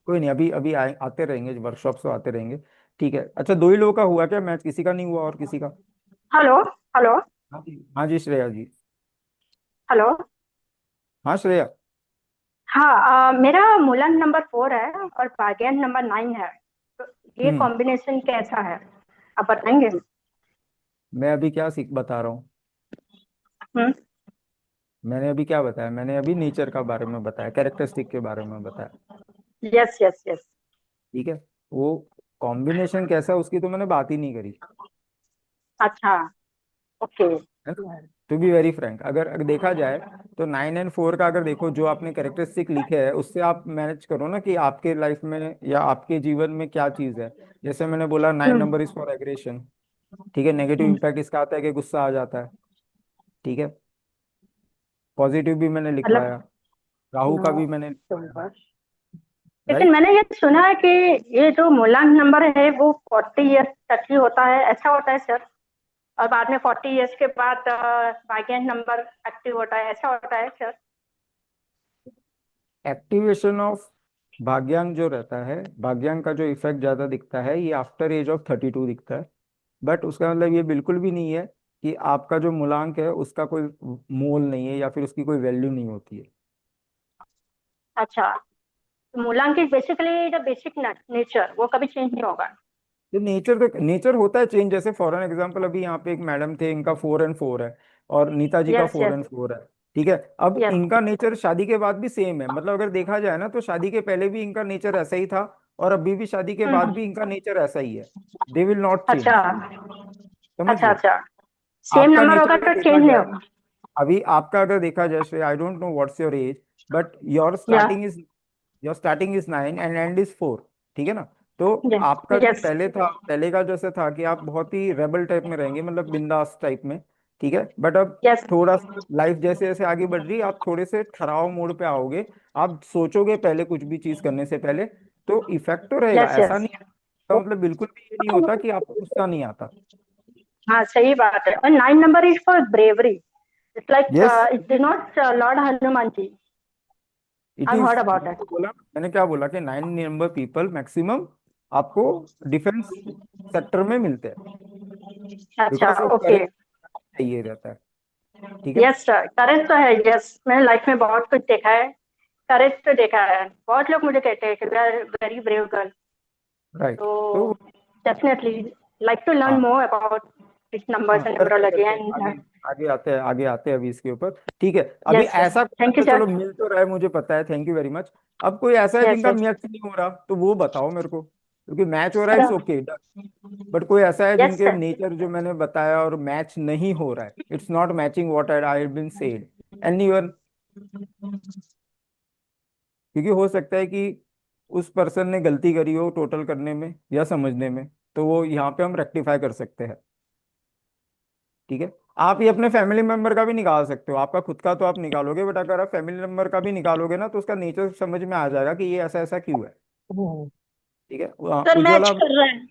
Speaker 1: कोई नहीं, अभी अभी आते रहेंगे, वर्कशॉप तो आते रहेंगे। ठीक है, अच्छा, दो ही लोगों का हुआ क्या मैच? किसी का नहीं हुआ और किसी का?
Speaker 2: हेलो हेलो
Speaker 1: हाँ जी, हाँ जी, श्रेया जी।
Speaker 2: हेलो।
Speaker 1: हाँ श्रेया।
Speaker 2: हाँ, मेरा मूलांक नंबर 4 है और भाग्यांक नंबर 9 है। तो ये
Speaker 1: हम्म।
Speaker 2: कॉम्बिनेशन कैसा है, आप बताएंगे?
Speaker 1: मैं अभी क्या सीख बता रहा हूँ?
Speaker 2: हम्म।
Speaker 1: मैंने अभी क्या बताया? मैंने अभी नेचर का बारे में बताया, कैरेक्टरिस्टिक के बारे में बताया।
Speaker 2: Yes yes yes.
Speaker 1: ठीक है, वो कॉम्बिनेशन कैसा है उसकी तो मैंने बात ही नहीं करी।
Speaker 2: अच्छा। ओके।
Speaker 1: है ना? टू बी वेरी फ्रैंक, अगर देखा जाए तो 9 और 4 का अगर देखो, जो आपने कैरेक्टरिस्टिक लिखे हैं उससे आप मैनेज करो ना कि आपके लाइफ में या आपके जीवन में क्या चीज है। जैसे मैंने बोला, 9 नंबर इज फॉर एग्रेशन। ठीक है, नेगेटिव
Speaker 2: हम्म,
Speaker 1: इम्पैक्ट इसका आता है कि गुस्सा आ जाता है। ठीक है, पॉजिटिव भी मैंने
Speaker 2: मतलब
Speaker 1: लिखवाया, राहु का
Speaker 2: 9
Speaker 1: भी मैंने लिखवाया।
Speaker 2: नंबर। लेकिन
Speaker 1: राइट।
Speaker 2: मैंने ये सुना है कि ये जो मूलांक नंबर है वो 40 इयर्स तक ही होता है, ऐसा होता है सर? और बाद में 40 इयर्स के बाद भाग्यांक नंबर एक्टिव होता है, ऐसा होता है सर?
Speaker 1: एक्टिवेशन ऑफ भाग्यांक जो रहता है, भाग्यांक का जो इफेक्ट ज्यादा दिखता है ये आफ्टर एज ऑफ 32 दिखता है। बट उसका मतलब ये बिल्कुल भी नहीं है कि आपका जो मूलांक है उसका कोई मोल नहीं है या फिर उसकी कोई वैल्यू नहीं होती है।
Speaker 2: अच्छा, तो मूलांक is basically the basic nature, वो कभी चेंज नहीं होगा?
Speaker 1: तो नेचर होता है चेंज। जैसे फॉर एन एग्जाम्पल, अभी यहाँ पे एक मैडम थे, इनका 4 और 4 है, और नीता जी का
Speaker 2: yes
Speaker 1: four
Speaker 2: yes
Speaker 1: and four है। ठीक है, अब
Speaker 2: यस।
Speaker 1: इनका नेचर शादी के बाद भी सेम है। मतलब अगर देखा जाए ना तो शादी के पहले भी इनका नेचर ऐसा ही था, और अभी भी शादी के बाद भी इनका नेचर ऐसा ही है। दे विल नॉट
Speaker 2: अच्छा
Speaker 1: चेंज। समझ
Speaker 2: अच्छा
Speaker 1: रहे हो?
Speaker 2: अच्छा। सेम
Speaker 1: आपका
Speaker 2: नंबर
Speaker 1: नेचर
Speaker 2: होगा
Speaker 1: अगर
Speaker 2: तो
Speaker 1: देखा
Speaker 2: चेंज नहीं
Speaker 1: जाए,
Speaker 2: होगा?
Speaker 1: अभी आपका अगर देखा जैसे, I don't know what's your age, but
Speaker 2: या
Speaker 1: your starting is 9 and end is 4, ठीक है ना? तो आपका जो
Speaker 2: यस
Speaker 1: पहले था, पहले का जैसे था कि आप बहुत ही रेबल टाइप में रहेंगे, मतलब बिंदास टाइप में, ठीक है? बट अब
Speaker 2: यस
Speaker 1: थोड़ा सा लाइफ जैसे जैसे आगे बढ़ रही है, आप थोड़े से ठहराव मोड पे आओगे। आप सोचोगे पहले कुछ भी चीज करने से पहले, तो इफेक्ट तो रहेगा,
Speaker 2: यस
Speaker 1: ऐसा
Speaker 2: यस
Speaker 1: नहीं है, मतलब बिल्कुल भी ये नहीं होता कि आपको गुस्सा नहीं आता।
Speaker 2: हाँ सही बात है। और 9 number is for bravery, it's like
Speaker 1: yes,
Speaker 2: it denotes lord Hanuman ji.
Speaker 1: It
Speaker 2: I
Speaker 1: is,
Speaker 2: heard about
Speaker 1: मैंने
Speaker 2: इट।
Speaker 1: तो बोला, मैंने क्या बोला कि 9 नंबर पीपल मैक्सिमम आपको डिफेंस सेक्टर में मिलते हैं,
Speaker 2: अच्छा
Speaker 1: बिकॉज वो
Speaker 2: ओके।
Speaker 1: करेक्ट चाहिए रहता है, ठीक है?
Speaker 2: यस सर, करेज तो है। यस, मैंने लाइफ में बहुत कुछ देखा है। करेज तो देखा है, बहुत लोग मुझे कहते हैं कि we are very brave girl.
Speaker 1: Right. तो
Speaker 2: तो डेफिनेटली लाइक टू लर्न
Speaker 1: हाँ,
Speaker 2: मोर अबाउट दिस
Speaker 1: हाँ,
Speaker 2: नंबर्स एंड
Speaker 1: करते
Speaker 2: न्यूमरोलॉजी
Speaker 1: करते
Speaker 2: एंड
Speaker 1: आगे, आगे आते हैं अभी इसके ऊपर, ठीक है? अभी
Speaker 2: यस सर।
Speaker 1: ऐसा
Speaker 2: थैंक यू
Speaker 1: तो चलो
Speaker 2: सर।
Speaker 1: मिल तो रहा है, मुझे पता है, थैंक यू वेरी मच। अब कोई ऐसा है
Speaker 2: यस
Speaker 1: जिनका
Speaker 2: यस
Speaker 1: मैच नहीं हो रहा, तो वो बताओ मेरे को, क्योंकि मैच हो रहा है इट्स ओके, बट कोई ऐसा है
Speaker 2: यस
Speaker 1: जिनके
Speaker 2: सर।
Speaker 1: नेचर जो मैंने बताया और मैच नहीं हो रहा है, it's not matching what I have been said, anyone? क्योंकि हो सकता है कि उस पर्सन ने गलती करी हो टोटल करने में या समझने में, तो वो यहाँ पे हम रेक्टिफाई कर सकते हैं, ठीक है? आप ये अपने फैमिली मेंबर का भी निकाल सकते हो, आपका खुद का तो आप निकालोगे, बट अगर आप फैमिली मेंबर का भी निकालोगे ना, तो उसका नेचर समझ में आ जाएगा कि ये ऐसा ऐसा क्यों है, ठीक है?
Speaker 2: सर मैच
Speaker 1: उज्ज्वला,
Speaker 2: कर रहे हैं।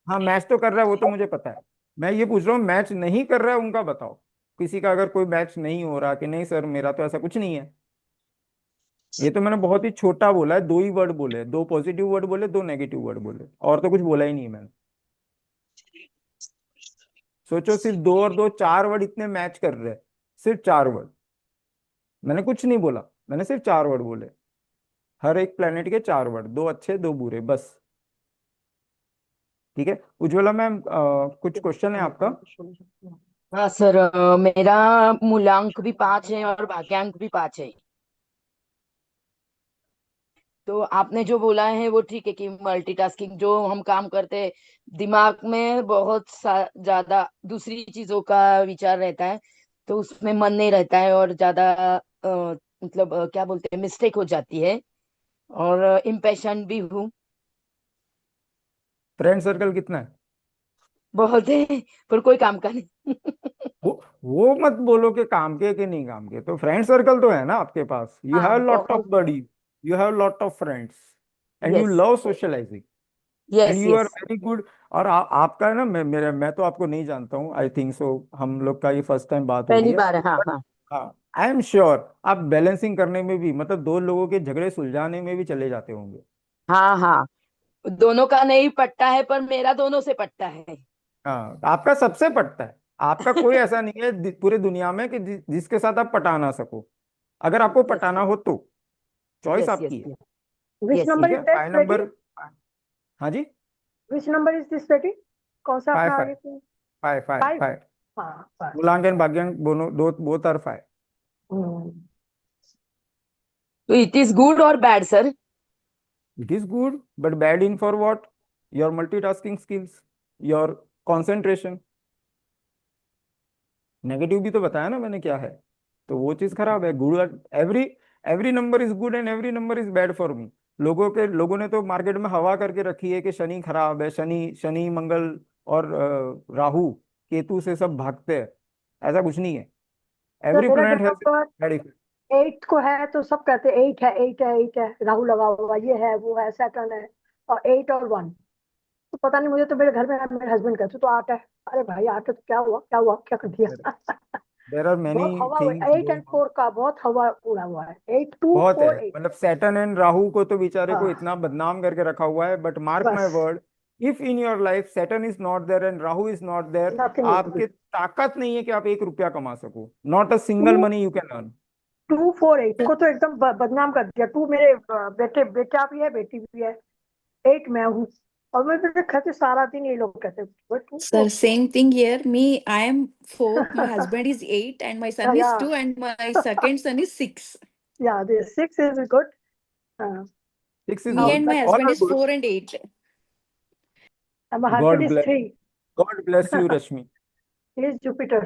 Speaker 1: हाँ मैच तो कर रहा है, वो तो मुझे पता है। मैं ये पूछ रहा हूँ, मैच नहीं कर रहा है उनका बताओ। किसी का अगर कोई मैच नहीं हो रहा कि नहीं सर मेरा तो ऐसा कुछ नहीं है, ये तो मैंने बहुत ही छोटा बोला है, 2 ही वर्ड बोले, 2 पॉजिटिव वर्ड बोले, 2 नेगेटिव वर्ड बोले, और तो कुछ बोला ही नहीं मैंने। सोचो, सिर्फ 2 और 2 4 वर्ड इतने मैच कर रहे हैं, सिर्फ 4 वर्ड, मैंने कुछ नहीं बोला, मैंने सिर्फ 4 वर्ड बोले, हर एक प्लेनेट के 4 वर्ड, 2 अच्छे 2 बुरे, बस, ठीक है? उज्ज्वला मैम, कुछ क्वेश्चन है आपका?
Speaker 5: हाँ सर, मेरा मूलांक भी 5 है और भाग्यांक भी 5 है। तो आपने जो बोला है वो ठीक है कि मल्टीटास्किंग जो हम काम करते हैं, दिमाग में बहुत ज्यादा दूसरी चीजों का विचार रहता है, तो उसमें मन नहीं रहता है और ज्यादा मतलब क्या बोलते हैं, मिस्टेक हो जाती है, और इम्पेशेंट भी हूँ।
Speaker 1: फ्रेंड सर्कल कितना है?
Speaker 5: बहुत है, पर कोई काम का नहीं।
Speaker 1: वो मत बोलो कि काम के कि नहीं काम के, तो फ्रेंड सर्कल तो है ना आपके पास, यू
Speaker 5: हाँ
Speaker 1: हैव लॉट ऑफ
Speaker 5: बहुत।
Speaker 1: Buddy, you have lot of friends, and you
Speaker 5: yes
Speaker 1: love socialising, and
Speaker 5: yes
Speaker 1: you are
Speaker 5: yes.
Speaker 1: Very good. और आपका है ना, मैं तो आपको नहीं जानता हूँ, आई थिंक सो, हम लोग का ये फर्स्ट टाइम बात हो रही
Speaker 5: पहली
Speaker 1: है,
Speaker 5: बार है, हाँ
Speaker 1: बट
Speaker 5: हाँ।
Speaker 1: हाँ, आई एम श्योर आप बैलेंसिंग करने में भी, मतलब 2 लोगों के झगड़े सुलझाने में भी चले जाते होंगे।
Speaker 5: हाँ हाँ, दोनों का नहीं पटता है पर मेरा दोनों से पटता है।
Speaker 1: हाँ, तो आपका सबसे पटता है, आपका कोई ऐसा नहीं है पूरे दुनिया में कि जिसके साथ आप पटा ना सको। अगर आपको
Speaker 5: यस
Speaker 1: पटाना हो तो चॉइस
Speaker 5: यस यस
Speaker 1: आपकी है,
Speaker 5: यस
Speaker 2: विच
Speaker 5: यस
Speaker 1: ठीक
Speaker 2: नंबर
Speaker 5: यस।
Speaker 2: इज
Speaker 1: है?
Speaker 2: दैट
Speaker 1: 5 नंबर,
Speaker 2: बेटी?
Speaker 1: हाँ जी,
Speaker 2: विच नंबर इज दिस बेटी? कौन सा
Speaker 1: फाइव
Speaker 2: अपना
Speaker 1: फाइव
Speaker 2: आगे से?
Speaker 1: Five five
Speaker 2: five.
Speaker 1: फाइव
Speaker 2: हाँ five।
Speaker 1: मूलांकन भाग्यांक दोनों, दो बोथ आर 5।
Speaker 2: हम्म।
Speaker 5: तो इट इज गुड और bad sir?
Speaker 1: It is good, but bad in for what? Your multitasking skills, your concentration. Negative भी तो बताया ना मैंने क्या है, तो वो चीज खराब है। Good, every every number is good and every number is bad for me. लोगों ने तो मार्केट में हवा करके रखी है कि शनि खराब है, शनि शनि मंगल और राहु केतु से सब भागते हैं, ऐसा कुछ नहीं है।
Speaker 2: सर
Speaker 1: एवरी
Speaker 2: मेरा
Speaker 1: प्लेनेट हैज
Speaker 2: दिमाग तो
Speaker 1: बैड इफेक्ट।
Speaker 2: 8 को है, तो सब कहते हैं 8 है, 8 है, 8 है, राहु लगा हुआ, ये है वो है, सैटर्न है। और 8 और 1, तो पता नहीं, मुझे तो मेरे घर में मेरे हस्बैंड कहते तो 8 है। अरे भाई 8 है तो क्या हुआ, क्या हुआ, क्या कर दिया?
Speaker 1: देर आर मेनी
Speaker 2: बहुत हवा हुआ
Speaker 1: थिंग्स
Speaker 2: 8 और 4 का, बहुत हवा उड़ा हुआ है। 8 2
Speaker 1: बहुत है,
Speaker 2: 4 8।
Speaker 1: मतलब सैटर्न एंड राहु को तो बेचारे को
Speaker 2: हाँ
Speaker 1: इतना बदनाम करके रखा हुआ है, बट मार्क माय
Speaker 2: बस।
Speaker 1: Word, if in your life Saturn is not there and Rahu is not there,
Speaker 2: nothing will be.
Speaker 1: आपके ताकत नहीं है कि आप 1 रुपया कमा सको, not a single
Speaker 2: two
Speaker 1: money you can earn.
Speaker 2: 2 4 8 को तो एकदम बदनाम कर दिया। 2 मेरे बेटा भी है, बेटी भी है। 8 मैं हूँ। और मैं भी कहते सारा दिन ये लोग कहते 2
Speaker 3: Sir,
Speaker 2: 4
Speaker 3: same thing here. Me, I am 4. My husband is 8, and my son is
Speaker 2: या
Speaker 3: 2, and my second son is 6.
Speaker 2: Yeah this 6 is good.
Speaker 1: Six is
Speaker 3: Me
Speaker 1: good,
Speaker 3: and my
Speaker 1: all
Speaker 3: husband
Speaker 1: are
Speaker 3: is
Speaker 1: good.
Speaker 3: 4 and 8.
Speaker 2: My husband
Speaker 1: God
Speaker 2: is
Speaker 1: bless,
Speaker 2: 3।
Speaker 1: God bless you Rashmi.
Speaker 2: He is Jupiter.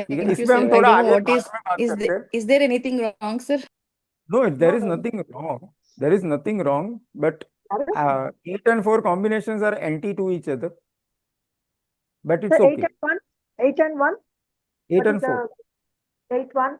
Speaker 1: ठीक है,
Speaker 3: Thank you,
Speaker 1: इसमें
Speaker 3: sir.
Speaker 1: हम
Speaker 3: I
Speaker 1: थोड़ा
Speaker 3: don't know
Speaker 1: आगे
Speaker 3: what
Speaker 1: बाद में बात करते हैं।
Speaker 3: is there anything wrong, sir?
Speaker 1: No, there
Speaker 2: No,
Speaker 1: is
Speaker 2: no,
Speaker 1: nothing wrong, there is nothing wrong, but
Speaker 2: अरे
Speaker 1: 8 and 4 combinations are anti to each other, but
Speaker 2: so
Speaker 1: it's
Speaker 2: 8
Speaker 1: okay.
Speaker 2: and 1, 8 and 1,
Speaker 1: 8
Speaker 2: what is
Speaker 1: and 4,
Speaker 2: the 8 1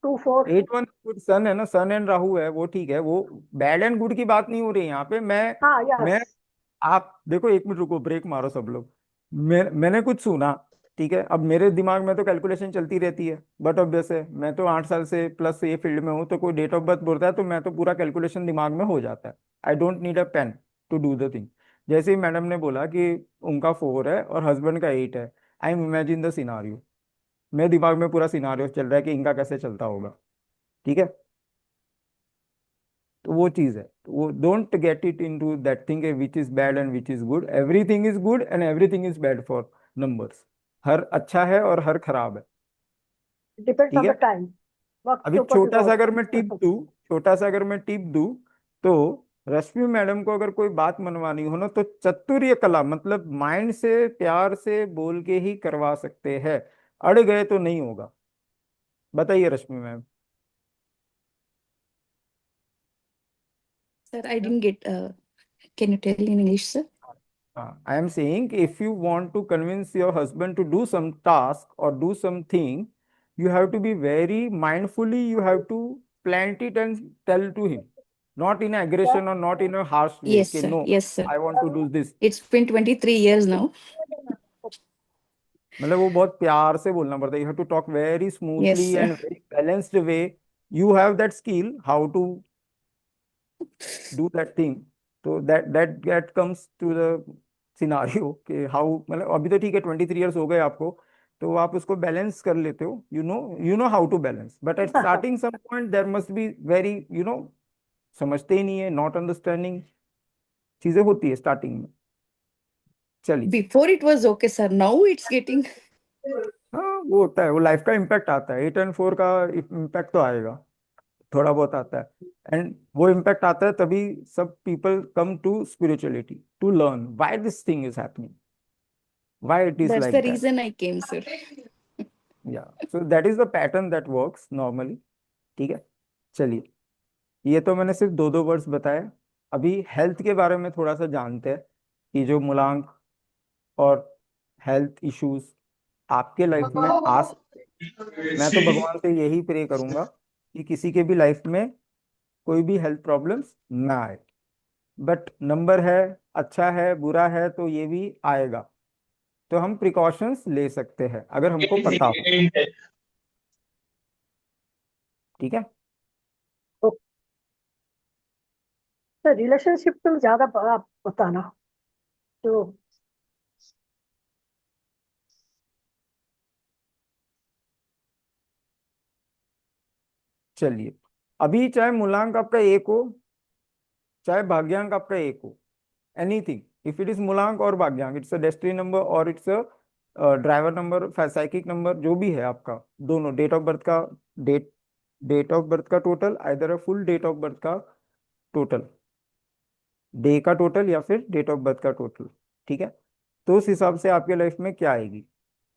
Speaker 2: 2 4?
Speaker 1: 8 1 good son है ना, सन and Rahu है, वो ठीक है, वो bad and good की बात नहीं हो रही यहाँ पे।
Speaker 2: हाँ
Speaker 1: मैं
Speaker 2: यस।
Speaker 1: आप देखो, 1 मिनट रुको, ब्रेक मारो सब लोग। मैंने कुछ सुना, ठीक है, अब मेरे दिमाग में तो कैलकुलेशन चलती रहती है, बट ऑब्वियस है, मैं तो 8 साल से प्लस ये फील्ड में हूँ, तो कोई डेट ऑफ बर्थ बोलता है तो मैं तो पूरा कैलकुलेशन दिमाग में हो जाता है। I don't need a pen to do the thing. जैसे ही मैडम ने बोला कि उनका 4 है और हस्बैंड का 8 है, आई इमेजिन द सिनारियो, मेरे दिमाग में पूरा सिनारियो चल रहा है कि इनका कैसे चलता होगा। ठीक है, तो वो चीज है, तो वो don't get it into that thing which is bad and which is good. Everything is good and everything is bad for numbers. हर अच्छा है और हर खराब है।
Speaker 2: डिपेंड्स
Speaker 1: ठीक
Speaker 2: ऑन द
Speaker 1: है,
Speaker 2: टाइम, वक्त
Speaker 1: अभी
Speaker 2: के ऊपर
Speaker 1: छोटा सा
Speaker 2: डिपेंड
Speaker 1: अगर मैं
Speaker 2: होता
Speaker 1: टिप
Speaker 2: है।
Speaker 1: दूं, छोटा सा अगर मैं टिप दूं, तो रश्मि मैडम को अगर कोई बात मनवानी हो ना, तो चतुर्य कला मतलब माइंड से प्यार से बोल के ही करवा सकते हैं। अड़ गए तो नहीं होगा। बताइए रश्मि ma'am.
Speaker 3: Sir, I didn't get. Can you tell in English, sir?
Speaker 1: I am saying if you want to convince your husband to do some task or do something, you have to be very mindfully, you have to plant it and tell to him, not in aggression or not in a harsh way.
Speaker 3: Yes,
Speaker 1: Okay,
Speaker 3: sir.
Speaker 1: no,
Speaker 3: Yes, sir.
Speaker 1: I want to do this.
Speaker 3: It's been 23 years now.
Speaker 1: मतलब वो बहुत प्यार से बोलना पड़ता है। You have to talk very
Speaker 3: Yes,
Speaker 1: smoothly
Speaker 3: sir.
Speaker 1: and very balanced way. You have that skill how to do that thing, तो that comes to the scenario कि how, मतलब अभी तो ठीक है, 23 years हो गए आपको, तो आप उसको बैलेंस कर लेते हो, you know how to balance, but at starting some point there must be very, समझते ही नहीं है, नॉट अंडरस्टैंडिंग चीजें होती है स्टार्टिंग में। चलिए,
Speaker 3: Before it was okay, sir. Now it's getting.
Speaker 1: हाँ वो होता है, वो लाइफ का इम्पैक्ट आता है, 8 and 4 का इम्पैक्ट तो आएगा, थोड़ा बहुत आता है। एंड वो इम्पैक्ट आता है तभी सब people come to spirituality to learn why this thing is happening, why it is
Speaker 3: That's the
Speaker 1: like that.
Speaker 3: reason I came, sir.
Speaker 1: Yeah so that is the pattern that works normally. ठीक है, चलिए, ये तो मैंने सिर्फ 2 words बताए। अभी health के बारे में थोड़ा सा जानते हैं कि जो मूलांक और हेल्थ इश्यूज आपके लाइफ में आ सकते हैं। मैं तो भगवान से यही प्रे करूंगा कि किसी के भी लाइफ में कोई भी हेल्थ प्रॉब्लम्स ना आए, बट नंबर है, अच्छा है बुरा है तो ये भी आएगा, तो हम प्रिकॉशंस ले सकते हैं अगर हमको पता हो। ठीक है,
Speaker 2: तो रिलेशनशिप में ज्यादा आप बताना तो।
Speaker 1: चलिए, अभी चाहे मूलांक आपका 1 हो, चाहे भाग्यांक आपका 1 हो, एनीथिंग, इफ इट इज मूलांक और भाग्यांक, इट्स अ डेस्टिनी नंबर और it's a driver number, psychic number, जो भी है आपका, दोनों डेट ऑफ बर्थ का, डेट डेट ऑफ बर्थ का total, either a full date of birth का टोटल, डे का टोटल या फिर डेट ऑफ बर्थ का टोटल। ठीक है, तो उस हिसाब से आपके लाइफ में क्या आएगी,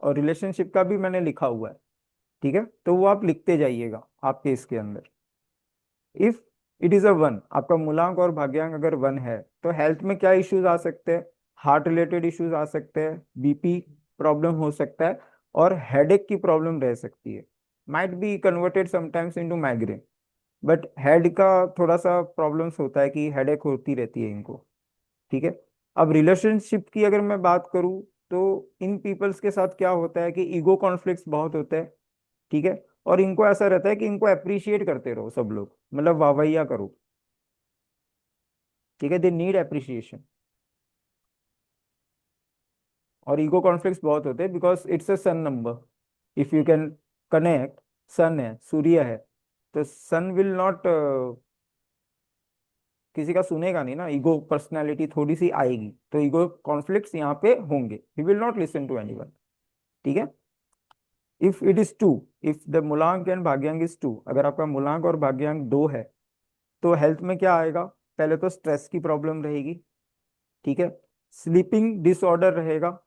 Speaker 1: और रिलेशनशिप का भी मैंने लिखा हुआ है। ठीक है, तो वो आप लिखते जाइएगा आपके इसके अंदर। इफ इट इज अ 1, आपका मूलांक और भाग्यांक अगर 1 है, तो हेल्थ में क्या इश्यूज आ सकते हैं, हार्ट रिलेटेड इश्यूज आ सकते हैं, बीपी प्रॉब्लम हो सकता है, और हेडेक की प्रॉब्लम रह सकती है, might be converted sometimes into migraine, but head का थोड़ा सा प्रॉब्लम्स होता है कि हेडेक होती रहती है इनको। ठीक है, अब रिलेशनशिप की अगर मैं बात करूं, तो इन पीपल्स के साथ क्या होता है कि ईगो कॉन्फ्लिक्ट्स बहुत होते हैं। ठीक है, और इनको ऐसा रहता है कि इनको अप्रिशिएट करते रहो सब लोग, मतलब वाहवाहिया करो। ठीक है, दे नीड अप्रिसिएशन, और ईगो कॉन्फ्लिक्ट्स बहुत होते हैं because it's a sun number. If you can connect, sun है, सूर्य है, तो सन विल नॉट, किसी का सुनेगा नहीं ना, ईगो पर्सनैलिटी थोड़ी सी आएगी, तो ईगो कॉन्फ्लिक्ट्स यहाँ पे होंगे, he will not listen to anyone. ठीक है, if it is 2, if the मूलांक एंड भाग्यांक इज 2, अगर आपका मूलांक और भाग्यांक 2 है, तो हेल्थ में क्या आएगा, पहले तो स्ट्रेस की प्रॉब्लम रहेगी। ठीक है, स्लीपिंग डिसऑर्डर रहेगा,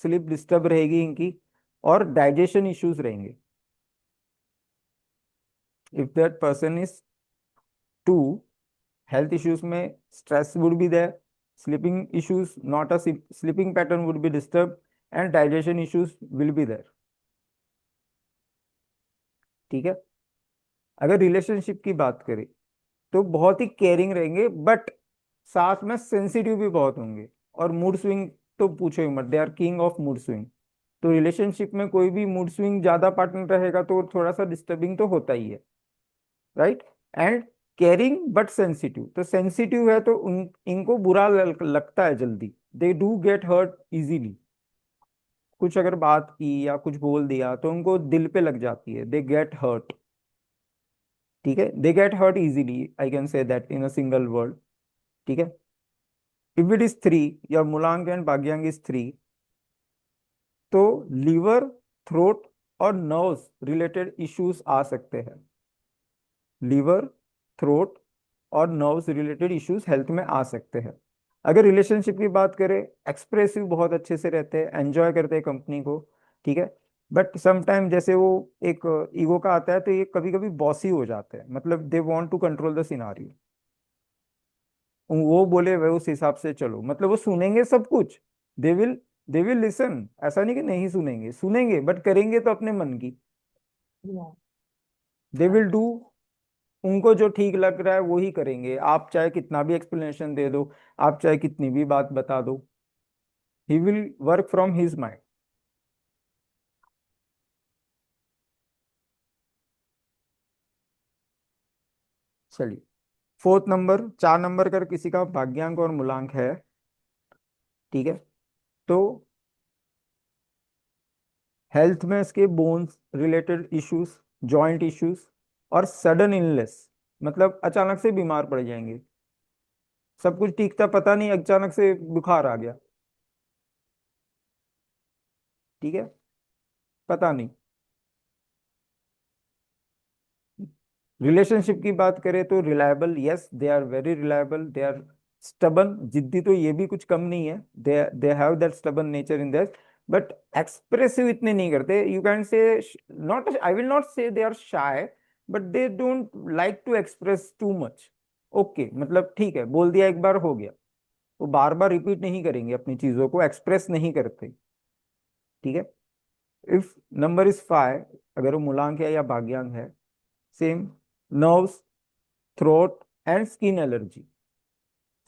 Speaker 1: स्लीप डिस्टर्ब रहेगी इनकी, और डाइजेशन इश्यूज रहेंगे। If that person is two, health issues में stress would be there, sleeping issues, not a sleeping pattern would be disturb, and digestion issues will be there. ठीक है। अगर relationship की बात करें तो बहुत ही केयरिंग रहेंगे, बट साथ में सेंसिटिव भी बहुत होंगे। और मूड स्विंग तो पूछो ही मत, they are king of mood swing. तो रिलेशनशिप में कोई भी मूड स्विंग ज्यादा पार्टनर रहेगा तो थोड़ा सा डिस्टर्बिंग तो होता ही है, right. And caring but sensitive, तो सेंसिटिव है तो इनको बुरा लगता है जल्दी, they do get hurt easily. कुछ अगर बात की या कुछ बोल दिया तो उनको दिल पे लग जाती है, दे गेट हर्ट। ठीक है, they get hurt easily, I can say that in a single word. ठीक है। इफ इट इज थ्री, या मूलांक एंड भाग्यांक इज थ्री, तो लीवर, थ्रोट और नर्व्स रिलेटेड इश्यूज आ सकते हैं। लीवर, थ्रोट और नर्व्स रिलेटेड इश्यूज हेल्थ में आ सकते हैं। अगर रिलेशनशिप की बात करें, एक्सप्रेसिव बहुत अच्छे से रहते हैं, एंजॉय करते हैं कंपनी को। ठीक है। बट समटाइम जैसे वो एक ईगो का आता है तो ये कभी कभी बॉसी हो जाते हैं, मतलब they want to control the scenario. वो बोले वे उस हिसाब से चलो, मतलब वो सुनेंगे सब कुछ। दे विल लिसन, ऐसा नहीं कि नहीं सुनेंगे, सुनेंगे बट करेंगे तो अपने मन की।
Speaker 2: Yeah.
Speaker 1: दे विल डू, उनको जो ठीक लग रहा है वो ही करेंगे, आप चाहे कितना भी एक्सप्लेनेशन दे दो, आप चाहे कितनी भी बात बता दो, he will work from his mind. चलिए, फोर्थ नंबर, 4 नंबर का किसी का भाग्यांक और मूलांक है। ठीक है। तो हेल्थ में इसके bones related issues, joint issues और सडन इलनेस, मतलब अचानक से बीमार पड़ जाएंगे। सब कुछ ठीक था, पता नहीं अचानक से बुखार आ गया। ठीक है, पता नहीं। रिलेशनशिप की बात करें तो reliable, yes they are very reliable, they are stubborn, जिद्दी तो ये भी कुछ कम नहीं है, they have that stubborn nature in there. But expressive इतने नहीं करते, you can say, not, I will not say they are shy, but they don't like to express too much. Okay, मतलब ठीक है, बोल दिया एक बार हो गया, वो बार बार रिपीट नहीं करेंगे, अपनी चीजों को एक्सप्रेस नहीं करते। ठीक है। इफ नंबर इज 5, अगर वो मूलांक है या भाग्यांक है, same, nerves, throat and skin allergy,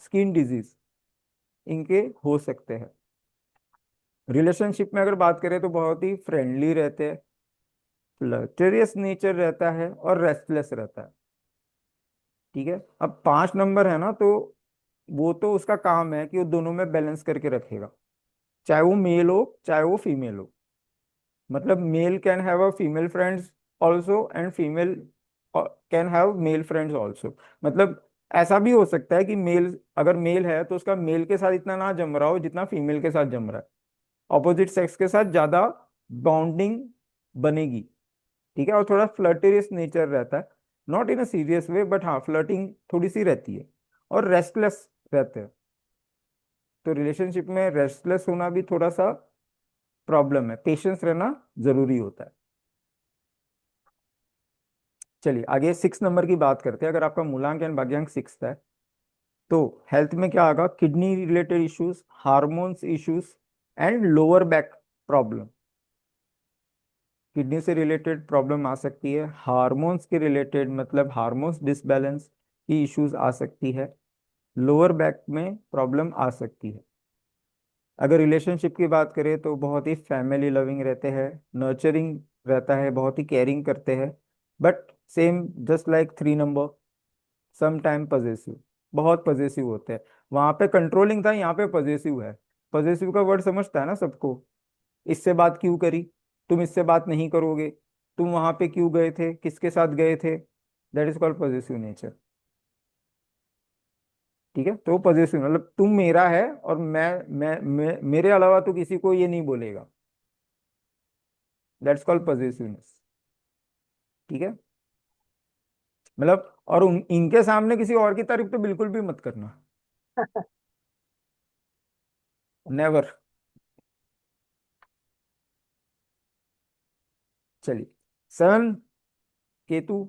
Speaker 1: skin disease इनके हो सकते हैं। रिलेशनशिप में अगर बात करें तो बहुत ही फ्रेंडली रहते हैं, फ्लर्टेरियस नेचर रहता है और रेस्टलेस रहता है। ठीक है। अब 5 नंबर है ना, तो वो तो उसका काम है कि वो दोनों में बैलेंस करके रखेगा, चाहे वो मेल हो चाहे वो फीमेल हो। मतलब mail can have a female friends also, and female can have male friends also. मतलब ऐसा भी हो सकता है कि मेल, अगर मेल है तो उसका मेल के साथ इतना ना जम रहा हो जितना फीमेल के साथ जम रहा है, ऑपोजिट सेक्स के साथ ज्यादा बॉन्डिंग बनेगी। ठीक है। और थोड़ा फ्लर्टेरियस नेचर रहता है, not in a serious way, but हाँ फ्लर्टिंग थोड़ी सी रहती है। और रेस्टलेस रहते हैं, तो रिलेशनशिप में रेस्टलेस होना भी थोड़ा सा प्रॉब्लम है, पेशेंस रहना जरूरी होता है। चलिए आगे 6 नंबर की बात करते हैं। अगर आपका मूलांक एंड भाग्यांक 6 है तो हेल्थ में क्या आएगा, kidney related issues, hormones issues and lower back problem. Kidney से रिलेटेड प्रॉब्लम आ सकती है, हार्मोन्स के रिलेटेड मतलब हार्मोन्स डिसबैलेंस की इश्यूज आ सकती है, लोअर बैक में प्रॉब्लम आ सकती है। अगर रिलेशनशिप की बात करें तो बहुत ही फैमिली लविंग रहते हैं, नर्चरिंग रहता है, बहुत ही केयरिंग करते हैं, but same just like 3 number, some time possessive, बहुत पजेसिव होते हैं। वहां पे कंट्रोलिंग था, यहाँ पे पजेसिव है। पजेसिव का वर्ड समझता है ना सबको, इससे बात क्यों करी, तुम इससे बात नहीं करोगे, तुम वहां पे क्यों गए थे, किसके साथ गए थे, that is called possessive nature. ठीक है। तो पजेसिव मतलब तुम मेरा है और मैं मेरे अलावा तो किसी को ये नहीं बोलेगा, दैट्स कॉल्ड पजेसिवनेस। ठीक है। मतलब और इनके सामने किसी और की तारीफ तो बिल्कुल भी मत करना, नेवर। चलिए, 7 केतु,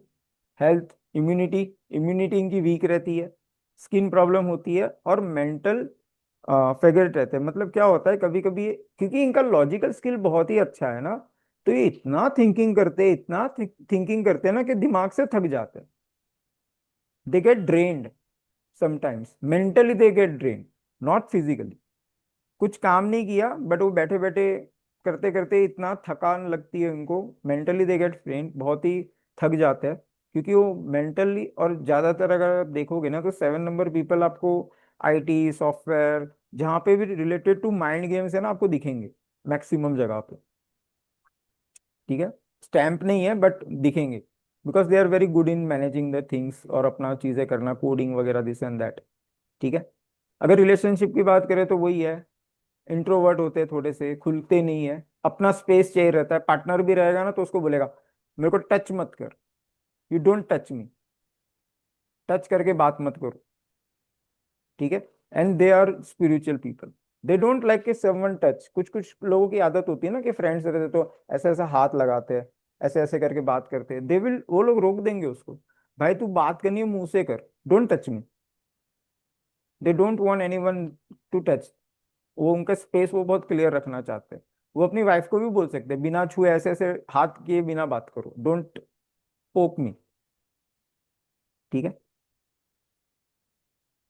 Speaker 1: हेल्थ, इम्यूनिटी, इम्यूनिटी इनकी वीक रहती है, स्किन प्रॉब्लम होती है, और मेंटल फेगरेट रहते हैं। मतलब क्या होता है कभी कभी, क्योंकि इनका लॉजिकल स्किल बहुत ही अच्छा है ना, तो ये इतना थिंकिंग करते हैं, इतना थिंकिंग करते हैं ना कि दिमाग से थक जाते हैं। They get drained sometimes, mentally they get drain, not physically. कुछ काम नहीं किया बट वो बैठे बैठे करते करते इतना थकान लगती है उनको, मेंटली दे गेट ड्रेन, बहुत ही थक जाते हैं। क्योंकि वो मेंटली, और ज्यादातर अगर आप देखोगे ना तो 7 नंबर पीपल आपको आईटी सॉफ्टवेयर, जहाँ पे भी रिलेटेड टू माइंड गेम्स है ना, आपको दिखेंगे मैक्सिमम जगह पे। ठीक है, स्टैम्प नहीं है बट दिखेंगे, because they are very good in managing the things और अपना चीजें करना, कोडिंग वगैरह, दिस एंड दैट। ठीक है, अगर रिलेशनशिप की बात करें तो वही है, इंट्रोवर्ट होते हैं, थोड़े से खुलते नहीं है, अपना स्पेस चाहिए रहता है। पार्टनर भी रहेगा ना तो उसको बोलेगा मेरे को टच मत कर, you don't touch me, touch करके बात मत करो। ठीक है, and they are spiritual people, they don't like के समवन टच। कुछ कुछ लोगों की आदत होती है ना कि फ्रेंड्स रहते तो ऐसा ऐसा हाथ लगाते हैं, ऐसे ऐसे करके बात करते हैं, दे विल, वो लोग रोक देंगे उसको, भाई तू बात करनी है मुंह से कर, don't touch me. They don't want anyone to touch. वो उनका स्पेस वो बहुत क्लियर रखना चाहते हैं। वो अपनी वाइफ को भी बोल सकते हैं बिना छुए, ऐसे ऐसे हाथ किए बिना बात करो, डोंट पोक मी। ठीक है,